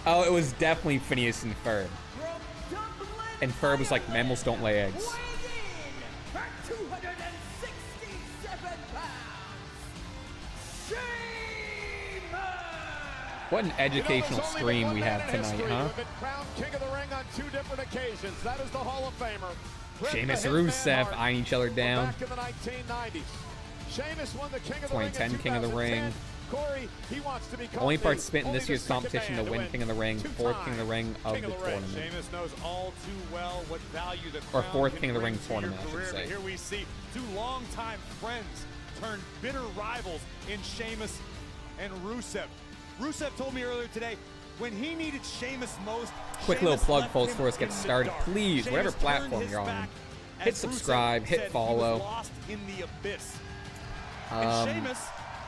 Oh, it was definitely Phineas and Ferb. And Ferb was like, mammals don't lay eggs. At 267 pounds, What an educational stream we have tonight, huh? Crowned King of the Ring on 2 different occasions. That is the Hall of Famer. Sheamus and Rusev eyeing each other down. Back in the 1990s. Sheamus won the King of the Ring in 2010 King of the 2010. Ring. Corey, he wants to become Only the participant in only this year's second competition man to win King of the Ring, 4th King of the Ring of the tournament. Sheamus knows all too well what value the Or crown 4th can King of the bring Ring to your tournament, I should career. say. But here we see 2 longtime friends turn bitter rivals in Sheamus and Rusev. Rusev told me earlier today, when he needed Sheamus most, Quick little Sheamus plug, left folks, him before us get in the started. dark. Please, Sheamus whatever turned platform his you're on, back hit as subscribe, Rusev hit said he was follow. lost in the abyss. And Sheamus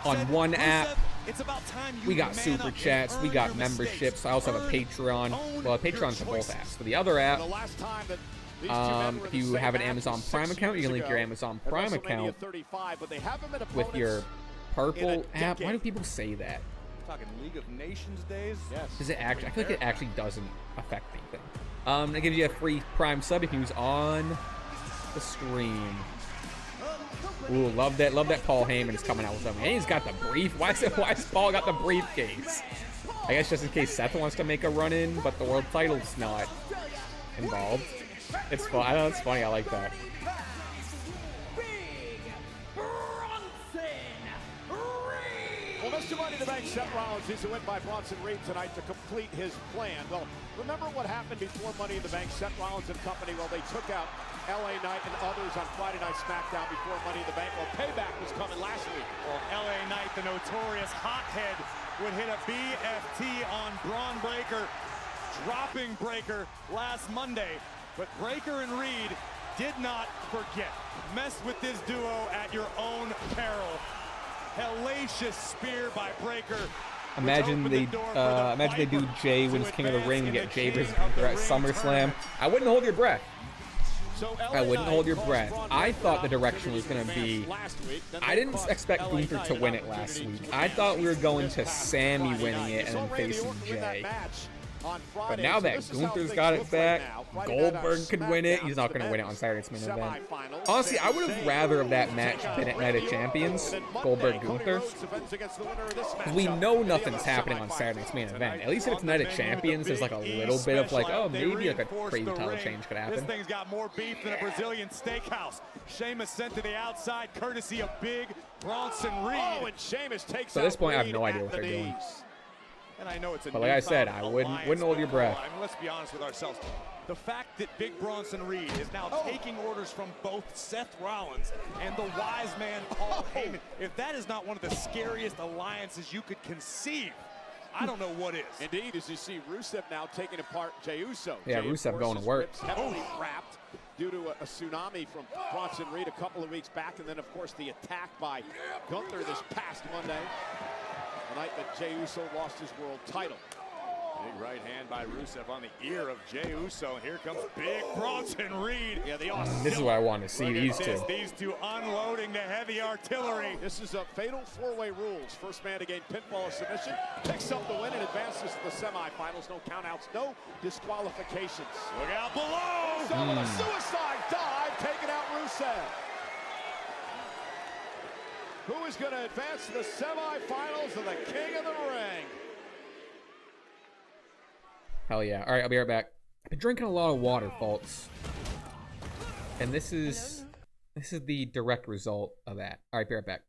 On said, one Rusev, app, it's about time you we got man super up chats, and we earn got your memberships. mistakes. I also have a Earn, Patreon. own Well, a your Patreon's for both choices. apps. For the other app, The last time that these two men were if in you the have an same Amazon match Prime 6 account, you can years link your ago Amazon at Prime WrestleMania account 35, but they haven't been with your opponents purple in a app. Why do decade. people say that? Talking League of Nations days. Yes. Does it actually? I feel like it actually doesn't affect anything. It gives you a free Prime sub if you use on the stream. Ooh, love that! Love that Paul Heyman's coming out with something. And he's got the brief. Why is Paul got the briefcase? I guess just in case Seth wants to make a run in, but the world title's not involved. It's fun. I know it's funny. I like that. Well, Mr. Money in the Bank, Seth Rollins needs to win by Bronson Reed tonight to complete his plan. Well, remember what happened before Money in the Bank? Seth Rollins and company, well, they took out LA Knight and others on Friday Night SmackDown before Money in the Bank. Well, payback was coming last week. Well, LA Knight, the notorious hothead, would hit a BFT on Braun Breaker, dropping Breaker last Monday. But Breaker and Reed did not forget. Mess with this duo at your own peril. Hellacious spear by Breaker. Imagine they do Jay wins King of the Ring and get Jay versus Gunther at SummerSlam. I wouldn't hold your breath. I wouldn't hold your breath. I thought the direction was going to be... I didn't expect Gunther to win it last week. I thought we were going to Sammy winning it and then facing Jay. But now that Gunther's got it back, Goldberg could win it. He's not going to win it on Saturday's main event. Honestly, I would have rather of that match been at Night of Champions, Goldberg-Gunther. Because we know nothing's happening on Saturday's main event. At least if it's Night of Champions, there's like a little bit of like, oh, maybe like a crazy title change could happen. This thing's got more beef than a Brazilian steakhouse. Sheamus sent to the outside, courtesy of big Bronson Reed. Oh, and Sheamus takes So at this point, I have no idea what they're doing. And I know it's a But like I said, I wouldn't hold your breath. I mean, let's be honest with ourselves. The fact that Big Bronson Reed is now taking orders from both Seth Rollins and the wise man Paul Heyman, if that is not one of the scariest alliances you could conceive, I don't know what is. Indeed, as you see Rusev now taking apart Jey Uso. Yeah, Jey, Rusev of course, going to his work. ribs heavily wrapped due to a tsunami from Bronson Reed a couple of weeks back, and then of course the attack by Gunther this past Monday, the night that Jey Uso lost his world title. Big right hand by Rusev on the ear of Jey Uso, and here comes Big Bronson Reed. Yeah, the This is what I want to see, these two. These two unloading the heavy artillery. This is a fatal four-way rules. First man to gain pinfall or submission picks up the win and advances to the semifinals. No countouts, no disqualifications. Look out below! Uso with a suicide dive, taking out Rusev. Who is going to advance to the semifinals of the King of the Ring? Hell yeah. All right, I'll be right back. I've been drinking a lot of water, folks. And this is the direct result of that. All right, be right back.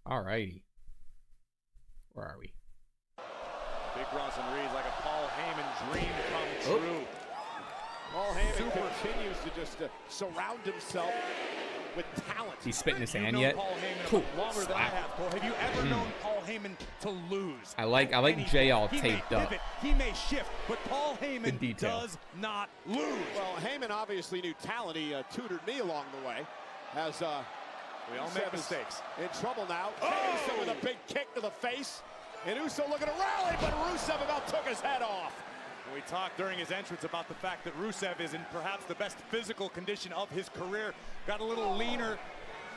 Alrighty. Where are we? Big Bronson Reed like a Paul Heyman dream come true. Paul Heyman continues to just surround himself with talent. He's spitting his hand known yet? Paul Heyman Cool. longer than I have, Cole. Have you ever known Paul Heyman to lose? I like Jay all he taped may up. pivot, he may shift, but Paul Heyman detail. does not lose. Well, Heyman obviously knew talent. He tutored me along the way. As we all make mistakes. In trouble now. Uso with a big kick to the face. And Uso looking to rally, but Rusev about took his head off. We talked during his entrance about the fact that Rusev is in perhaps the best physical condition of his career. Got a little leaner,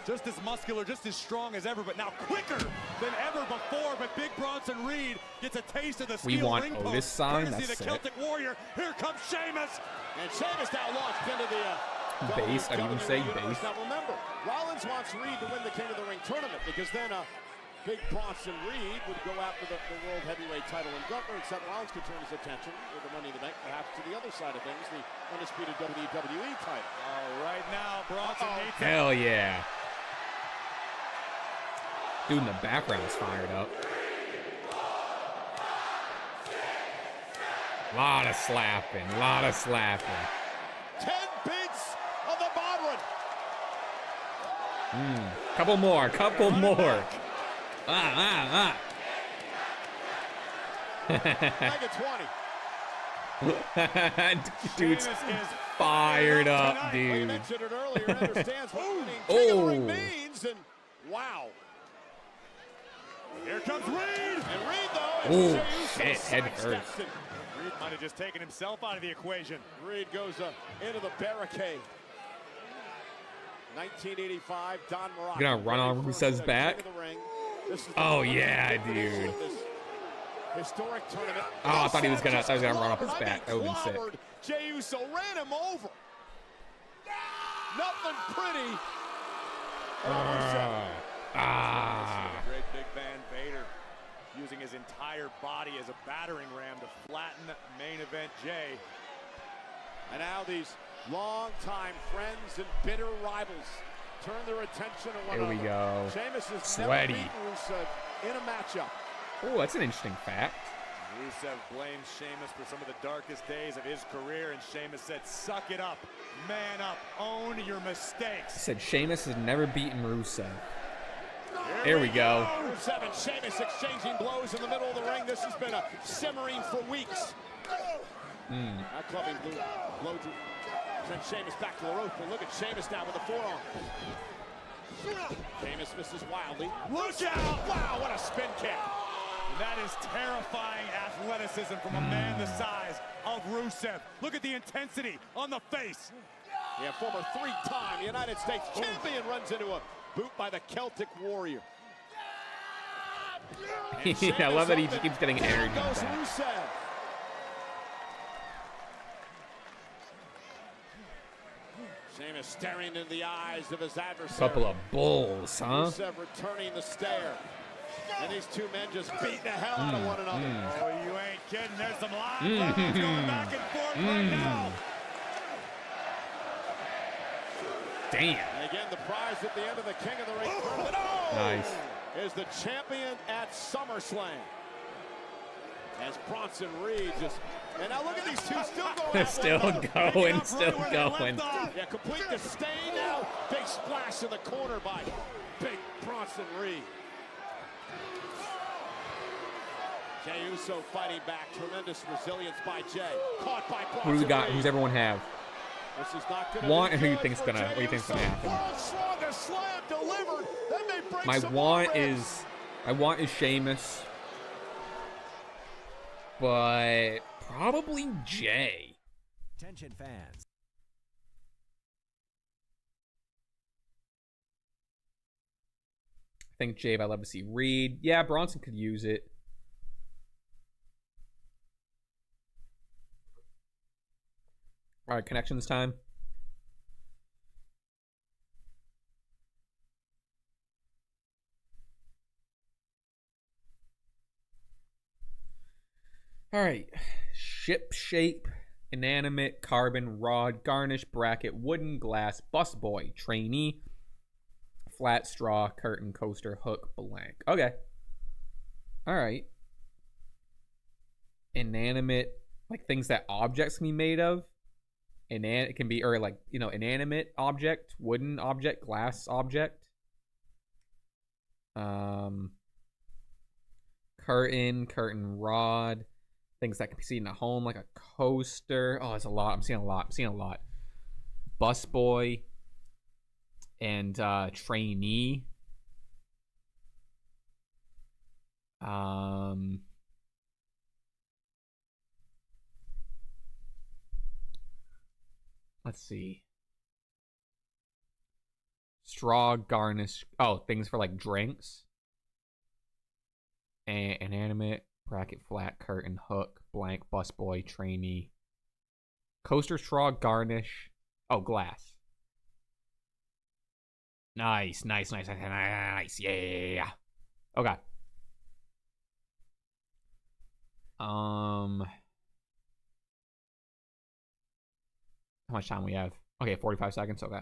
just as muscular, just as strong as ever, but now quicker than ever before. But Big Bronson Reed gets a taste of the steel We want ring Otis post, song, courtesy that's the it. Celtic Warrior. Here comes Sheamus. And Sheamus now launched into the base. I'd even say base. Now remember, Rollins wants Reed to win the King of the Ring tournament because then Big Bronson Reed would go after the World Heavyweight title in Gunther, and Seth Rollins could turn his attention with the Money in the Bank, perhaps to the other side of things, the undisputed WWE title. Right now, Bronson needs Hell yeah. Dude in the background's fired up. Lot of slapping, lot of slapping. 10 beats on the Bodwin. Couple more, couple more. Mega 20. Dude's fired up, We dude. mentioned it earlier, understands what winning King of the Ring means, and wow. Here comes Reed. And Reed, though, Oh, is Jey Uso shit, head sidesteps first. it. Reed might have just taken himself out of the equation. Reed goes into the barricade. 1985, Don Morocco. You're gonna run on Rusev's back? Oh yeah, dude. Historic tournament. Oh, I thought he was gonna run up his back. That would've been sick. Jey Uso ran him over. Nothing pretty. Great Big Van Vader using his entire body as a battering ram to flatten main event Jey. And now these long-time friends and bitter rivals turn their attention to one Here we another. go. Sheamus has Sweaty. never beaten Rusev in a matchup. Oh, that's an interesting fact. Rusev blames Sheamus for some of the darkest days of his career, and Sheamus said, suck it up, man up, own your mistakes. He said Sheamus has never beaten Rusev. Here we go. Rusev and Sheamus exchanging blows in the middle of the ring. This has been a simmering for weeks. That clubbing blow sent Sheamus back to the rope, but look at Sheamus now with the forearm. Sheamus misses wildly. Look out! Wow, what a spin kick. And that is terrifying athleticism from a man the size of Rusev. Look at the intensity on the face. Yeah, former three-time United States champion runs into a boot by the Celtic Warrior. I love that he just keeps getting energy Goes back. Rusev. Sheamus staring into the eyes of his adversary. Couple of bulls, huh? Rusev returning the stare. And these two men just beating the hell out of one another. Oh, you ain't kidding. There's some live blows going back and forth right now. Damn. And again, the prize at the end of the King of the Ring tournament Nice. is the champion at SummerSlam. As Bronson Reed just... And now look at these two still going They're at still one another. going, still going. Yeah, complete disdain now. Big splash in the corner by Big Bronson Reed. Jey Uso fighting back. Tremendous resilience by Jey. Caught by Bronson Who do we got? Reed. Who's everyone have? This is not gonna Want be and who you good think's for gonna? Jey What do you think's gonna Uso. happen? World's strongest slam delivered. That may break My some want records. is Sheamus, but probably Jey. Attention fans. I think Jey, but I'd love to see Reed. Yeah, Bronson could use it. All right, connection this time. All right. Ship shape, inanimate, carbon, rod, garnish, bracket, wooden, glass, busboy, trainee, flat straw, curtain, coaster, hook, blank. Okay. All right. Inanimate, like things that objects can be made of. It can be, or like, you know, inanimate object, wooden object, glass object. Curtain, rod. Things that can be seen at home, like a coaster. Oh, it's a lot. I'm seeing a lot. Busboy and trainee. Let's see. Straw, garnish. Oh, things for like drinks. And inanimate, bracket, flat, curtain, hook, blank, busboy, trainee. Coaster, straw, garnish. Oh, glass. Nice. Yeah. Okay. How much time we have? Okay, 45 seconds. Okay.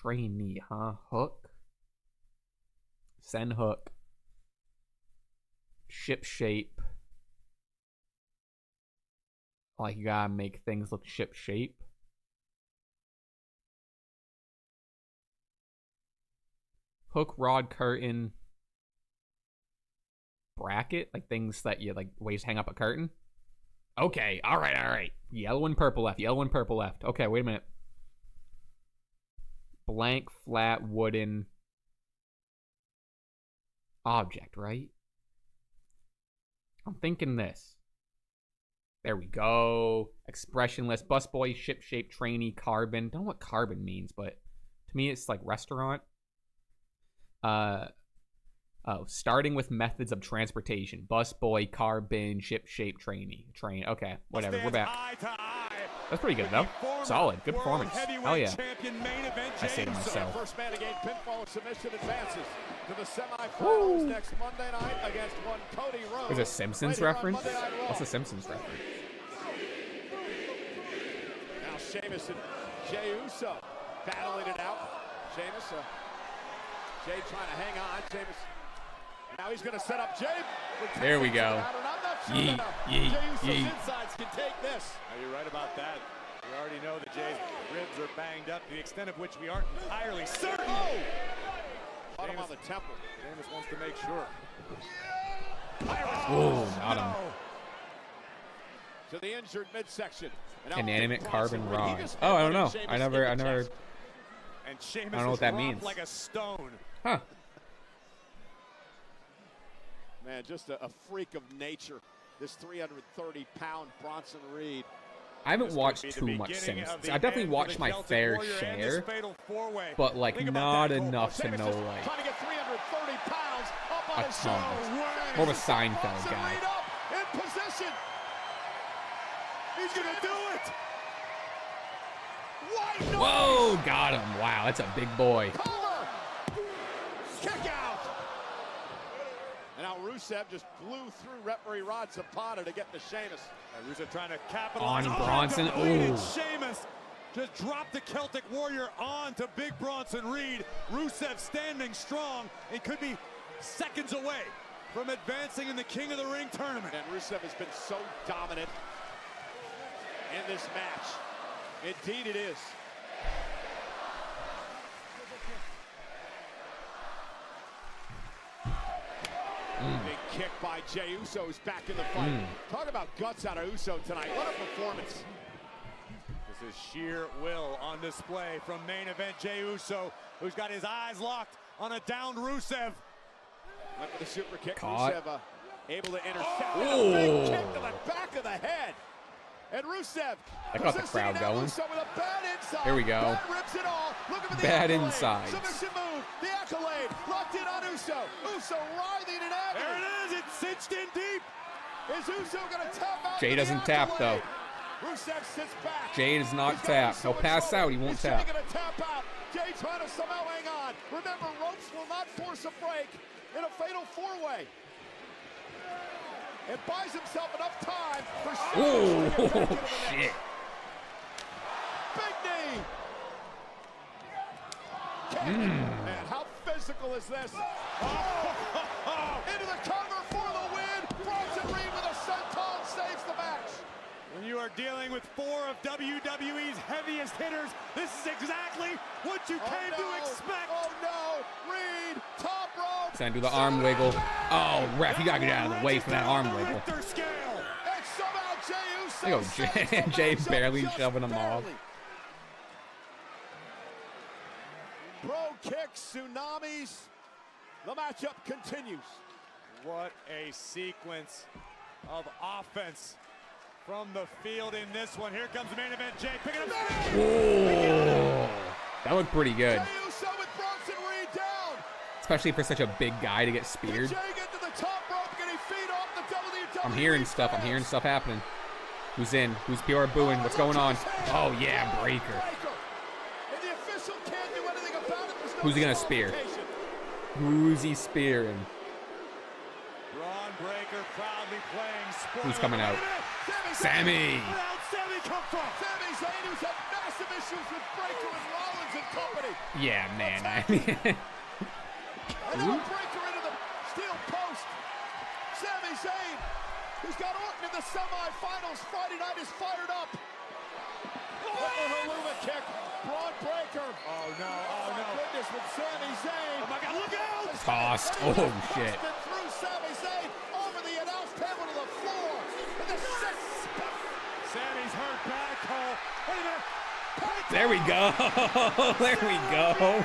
trainee, huh? Hook. Send Hook. Ship shape. Like, you gotta make things look ship shape. Hook, rod, curtain. Bracket, like things that you like ways to hang up a curtain. Okay, all right. Yellow and purple left. Okay, wait a minute. Blank, flat, wooden object, right? I'm thinking this. There we go. Expressionless, busboy, ship shape, trainee, carbon. Don't know what carbon means, but to me it's like restaurant. Starting with methods of transportation. Busboy, carbon, ship shape, trainee. Okay, whatever. We're back. That's pretty good though. Solid. Good performance. Hell yeah. I say to myself. First man to gain pinfall submission advances to the semifinals next Monday night against one Cody Rhodes. There's a Simpsons reference? What's a Simpsons reference? Now Sheamus and Jey Uso battling it out. Sheamus, Jey trying to hang on. Sheamus. Now he's going to set up Jey. There we go. Jey Uso's insides can take this. You're right about that. We already know that Jey's ribs are banged up to the extent of which we aren't entirely certain. Caught him on the temple. Sheamus wants to make sure. Got him. To the injured midsection. Inanimate carbon rod. Oh, I don't know. I never. And I Sheamus don't know what that means. like a stone. Huh. Man, just a freak of nature. This 330-pound Bronson Reed. I haven't watched too much Simpsons. I definitely watched my fair share, but like not enough to know like a ton. More of a Seinfeld guy. In position. He's gonna do it. Whoa, got him. Wow, that's a big boy. Kick out. And now Rusev just blew through referee Rod Zapata to get to Sheamus. Rusev trying to capitalize on Bronson. Ooh. Sheamus just dropped the Celtic Warrior on to big Bronson Reed. Rusev standing strong. It could be seconds away from advancing in the King of the Ring tournament. And Rusev has been so dominant in this match. Indeed it is. Big kick by Jey Uso, who's back in the fight. Talk about guts out of Uso tonight. What a performance. This is sheer will on display from main event Jey Uso, who's got his eyes locked on a downed Rusev. Went for the super kick. Caught. Rusev able to intercept. And a big kick to the back of the head. And Rusev. That got the crowd going. Uso with a bad inside. Here we go. Bad rips it all. Looking for the Bad accolade. insides. Submission move. The accolade. Locked in on Uso. Uso writhing in agony. There it is. It's cinched in deep. Is Uso going to tap out? Jey doesn't tap though. Rusev sits back. Jey does not tap. He'll pass out. He won't tap. Going to tap out. Jey trying to somehow hang on. Remember, ropes will not force a break in a fatal four-way. And buys himself enough time for shit. Big knee. Man, how physical is this? Into the cover for the win. Bronson Reed with a senton saves the match. When you are dealing with four of WWE's heaviest hitters, this is exactly what you came to expect. Oh no, Reed, top rope. He's gonna do the arm wiggle. Oh, ref, you gotta get out of the way for that arm wiggle. And somehow Jey Uso. Look at Jey barely shoving him off. Pro kicks, tsunamis. The matchup continues. What a sequence of offense from the field in this one. Here comes the main event. Jey picking up. Whoa. That looked pretty good. Jey Uso with Bronson Reed down. Especially for such a big guy to get speared. Jey get to the top rope, getting feet off the WWE. I'm hearing stuff. I'm hearing stuff happening. Who's in? Who's PR booing? What's going on? Oh yeah, breaker. And the official can't do anything about it. Who's he gonna spear? Who's he spearing? Braun Breaker proudly playing spoiler. Who's coming out? Sammy. Where'd Sammy come from? Sami Zayn, who's had massive issues with Breaker and Rollins and company. Yeah, man. I mean, And now Breaker into the steel post. Sami Zayn, who's got Orton in the semifinals Friday night, is fired up. Helluva kick. Braun Breaker. Oh no, oh no. Goodness, with Sami Zayn. Oh my God, look out! tossed. Oh, shit. Through Sami Zayn over the announce table to the floor. And the Sammy's hurt bad, Cole. Wait a minute. There we go. There we go.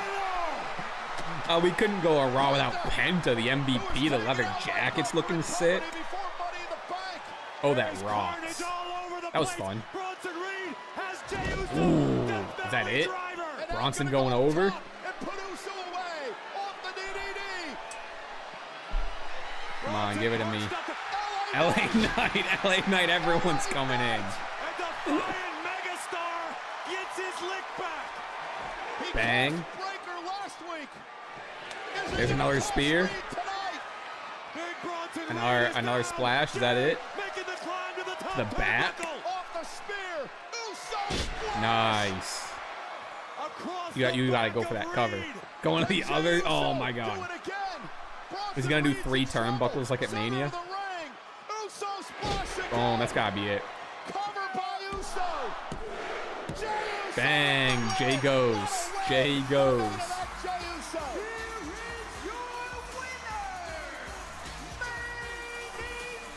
We couldn't go a Raw without Penta, the MVP, the leather jacket's looking sick. Oh, that rocks. That was fun. Ooh, is that it? Bronson going over? Come on, give it to me. LA Knight, LA Knight, everyone's coming in. Bang. There's another spear. Another splash. Is that it? The bat. Nice. You gotta go for that cover. Going to the other. Oh my God. Is he gonna do 3 turnbuckles like at Mania? Oh, that's gotta be it. Bang. Jay goes. Jay goes.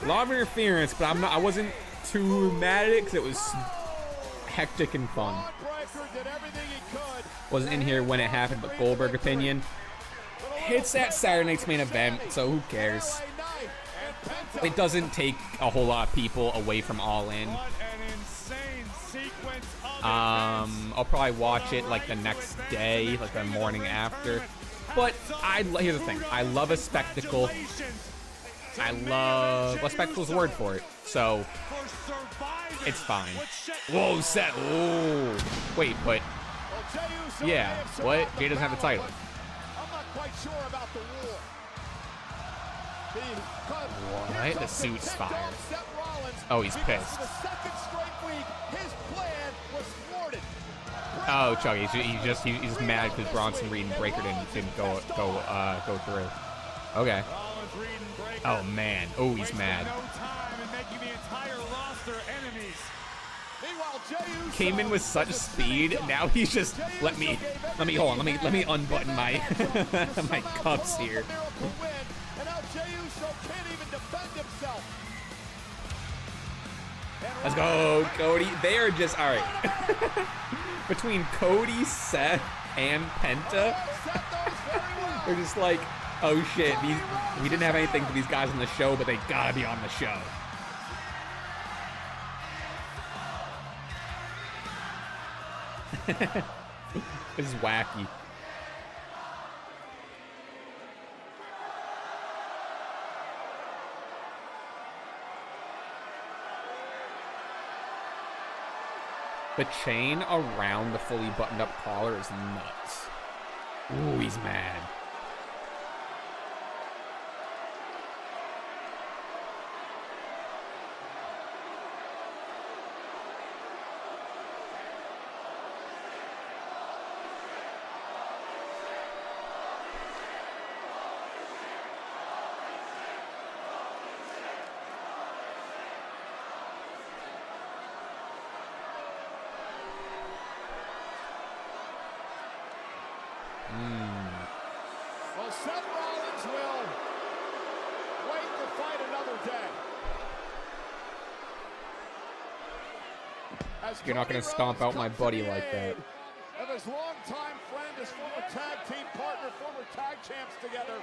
A lot of interference, but I wasn't too mad at it because it was hectic and fun. Wasn't in here when it happened, but Goldberg opinion. It's that Saturday night's main event, so who cares? It doesn't take a whole lot of people away from All In. I'll probably watch it like the next day, like the morning after. But here's the thing: I love a spectacle. Well, spectacle's a word for it, so it's fine. Whoa, Seth. Oh, wait, but yeah, what? Jay doesn't have the title. I'm not quite sure about the war. What? The suit's fire. Oh, he's pissed. Oh, Chuck, he's just mad because Bronson Reed and Breaker didn't go through. Okay. Oh man. Oh, he's mad. Came in with such speed. Now he's just let me hold on. Let me unbutton my my cuffs here. Let's go, Cody. They are just all right. Between Cody, Seth, and Penta, they're just like, oh shit. We didn't have anything for these guys on the show, but they gotta be on the show. This is wacky. The chain around the fully buttoned up collar is nuts. Ooh, he's mad. Well, Seth Rollins will wait to fight another day. You're not gonna stomp out my buddy like that. Of his longtime friend, his former tag team partner, former tag champs together.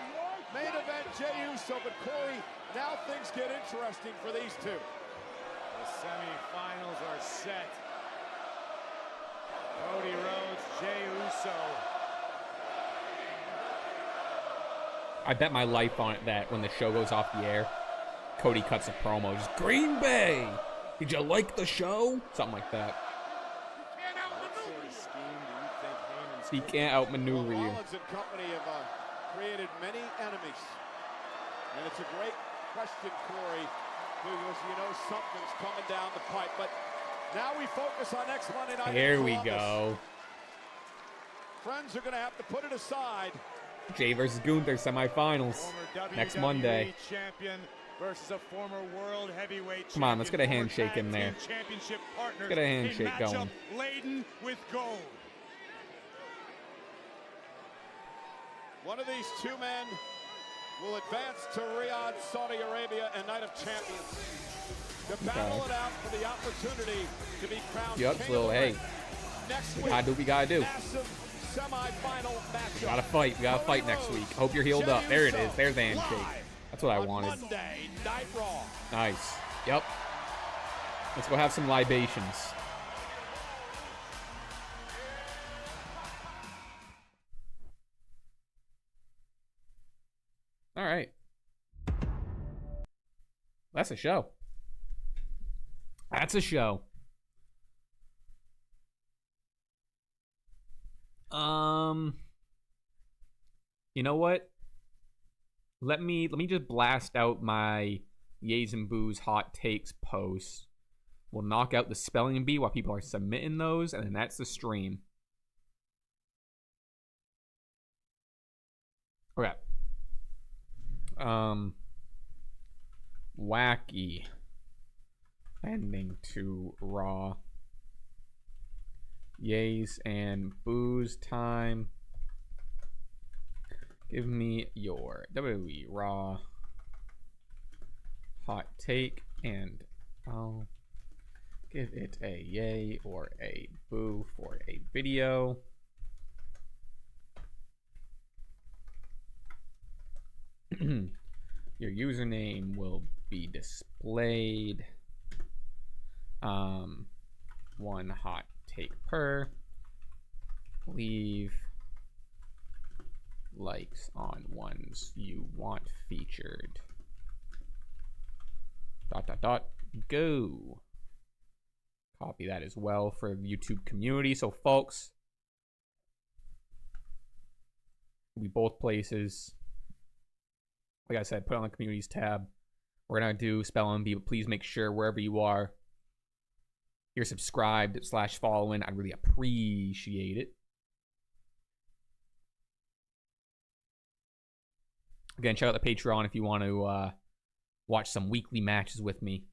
Main event, Jey Uso, but Corey, now things get interesting for these two. The semifinals are set. Cody Rhodes, Jey Uso. I bet my life on it that when the show goes off the air, Cody cuts a promo. Just, Green Bay, did you like the show? Something like that. He can't outmaneuver you. Rollins and company have created many enemies. And it's a great question, Corey, because you know something's coming down the pipe. But now we focus on next Monday night. Here we go. Friends are going to have to put it aside. Jay versus Gunther semifinals next Monday. Champion versus a former world heavyweight. Come on, let's get a handshake in there. Championship partners. Let's get a handshake going. Laden with gold. One of these two men will advance to Riyadh, Saudi Arabia, and Night of Champions to battle it out for the opportunity to be crowned Yup, king so of the hey, ring. Next we week, gotta do what we gotta do. massive semi-final matchup. We gotta fight. We gotta fight next week. Hope you're healed up. There it is. There's the handshake. That's what I wanted. Monday Night Raw. Nice. Yep. Let's go have some libations. All right. That's a show. That's a show. You know what? Let me just blast out my Yays and Boos hot takes post. We'll knock out the spelling bee while people are submitting those, and then that's the stream. Okay. Wacky ending to Raw. Yays and Boos time. Give me your WWE Raw hot take, and I'll give it a yay or a boo for a video. Your username will be displayed. One hot take per. Leave likes on ones you want featured. ... Go. Copy that as well for the YouTube community. So folks, we both places. Like I said, put on the communities tab. We're gonna do Spell and B, but please make sure wherever you are, you're subscribed / following. I'd really appreciate it. Again, check out the Patreon if you want to watch some weekly matches with me.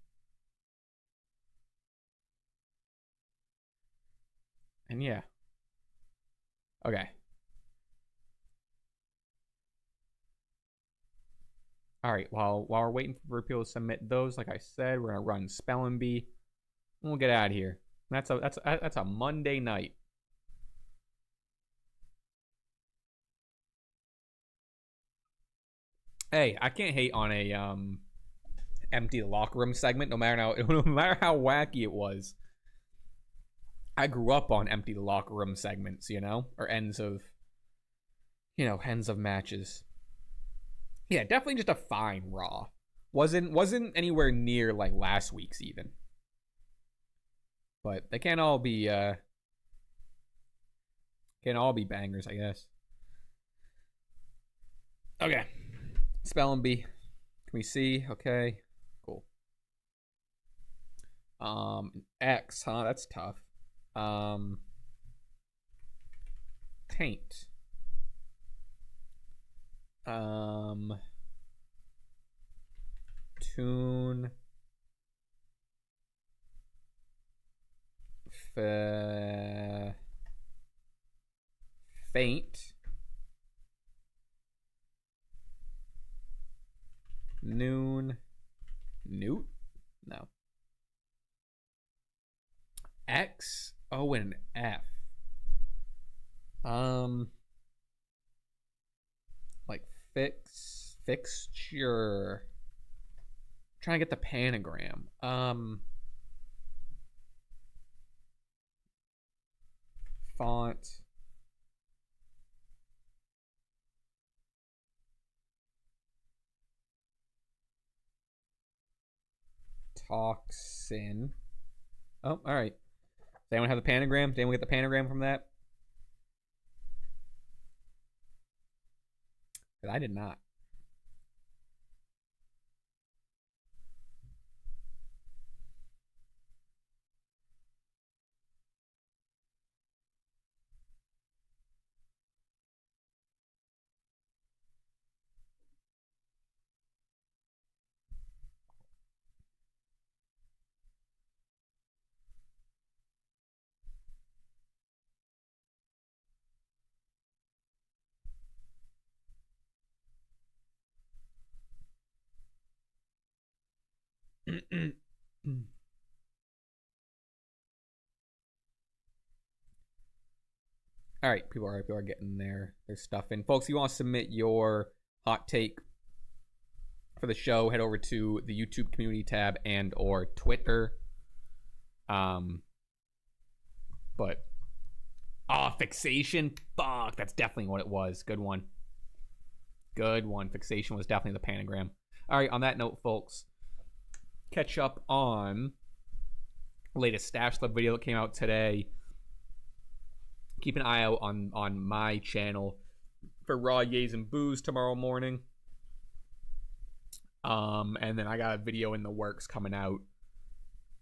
And yeah. Okay. All right, while we're waiting for people to submit those, like I said, we're gonna run Spelling Bee, and we'll get out of here. That's a Monday night. Hey, I can't hate on a empty the locker room segment, no matter how wacky it was. I grew up on empty the locker room segments, you know, or ends of matches. Yeah, definitely just a fine Raw. Wasn't anywhere near like last week's even. But they can't all be bangers, I guess. Okay. Spelling bee. Can we see? Okay. Cool. X, huh? That's tough. Taint. Tune. Faint. Noon. Newt? No. X. O and F. Like fixture. Trying to get the pentagram. Font. Toxin. Oh, all right. Does anyone have the pentagram? Did anyone get the pentagram from that? But I did not. All right, people are getting their stuff in. Folks, if you want to submit your hot take for the show, head over to the YouTube community tab and or Twitter. But fixation. Fuck, that's definitely what it was. Good one. Good one. Fixation was definitely the pentagram. All right, on that note, folks, catch up on the latest Stash Club video that came out today. Keep an eye out on my channel for Raw Yays and Boos tomorrow morning. And then I got a video in the works coming out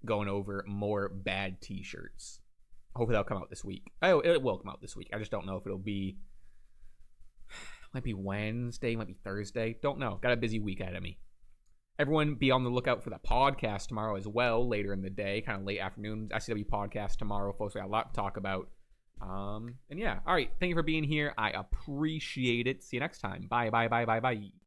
going over more bad t-shirts. Hopefully that'll come out this week. Oh, it will come out this week. I just don't know if it'll be... Might be Wednesday, might be Thursday. Don't know. Got a busy week ahead of me. Everyone be on the lookout for the podcast tomorrow as well, later in the day, kind of late afternoon. ICW podcast tomorrow, folks. We got a lot to talk about. And yeah. All right. Thank you for being here. I appreciate it. See you next time. Bye, bye, bye, bye, bye.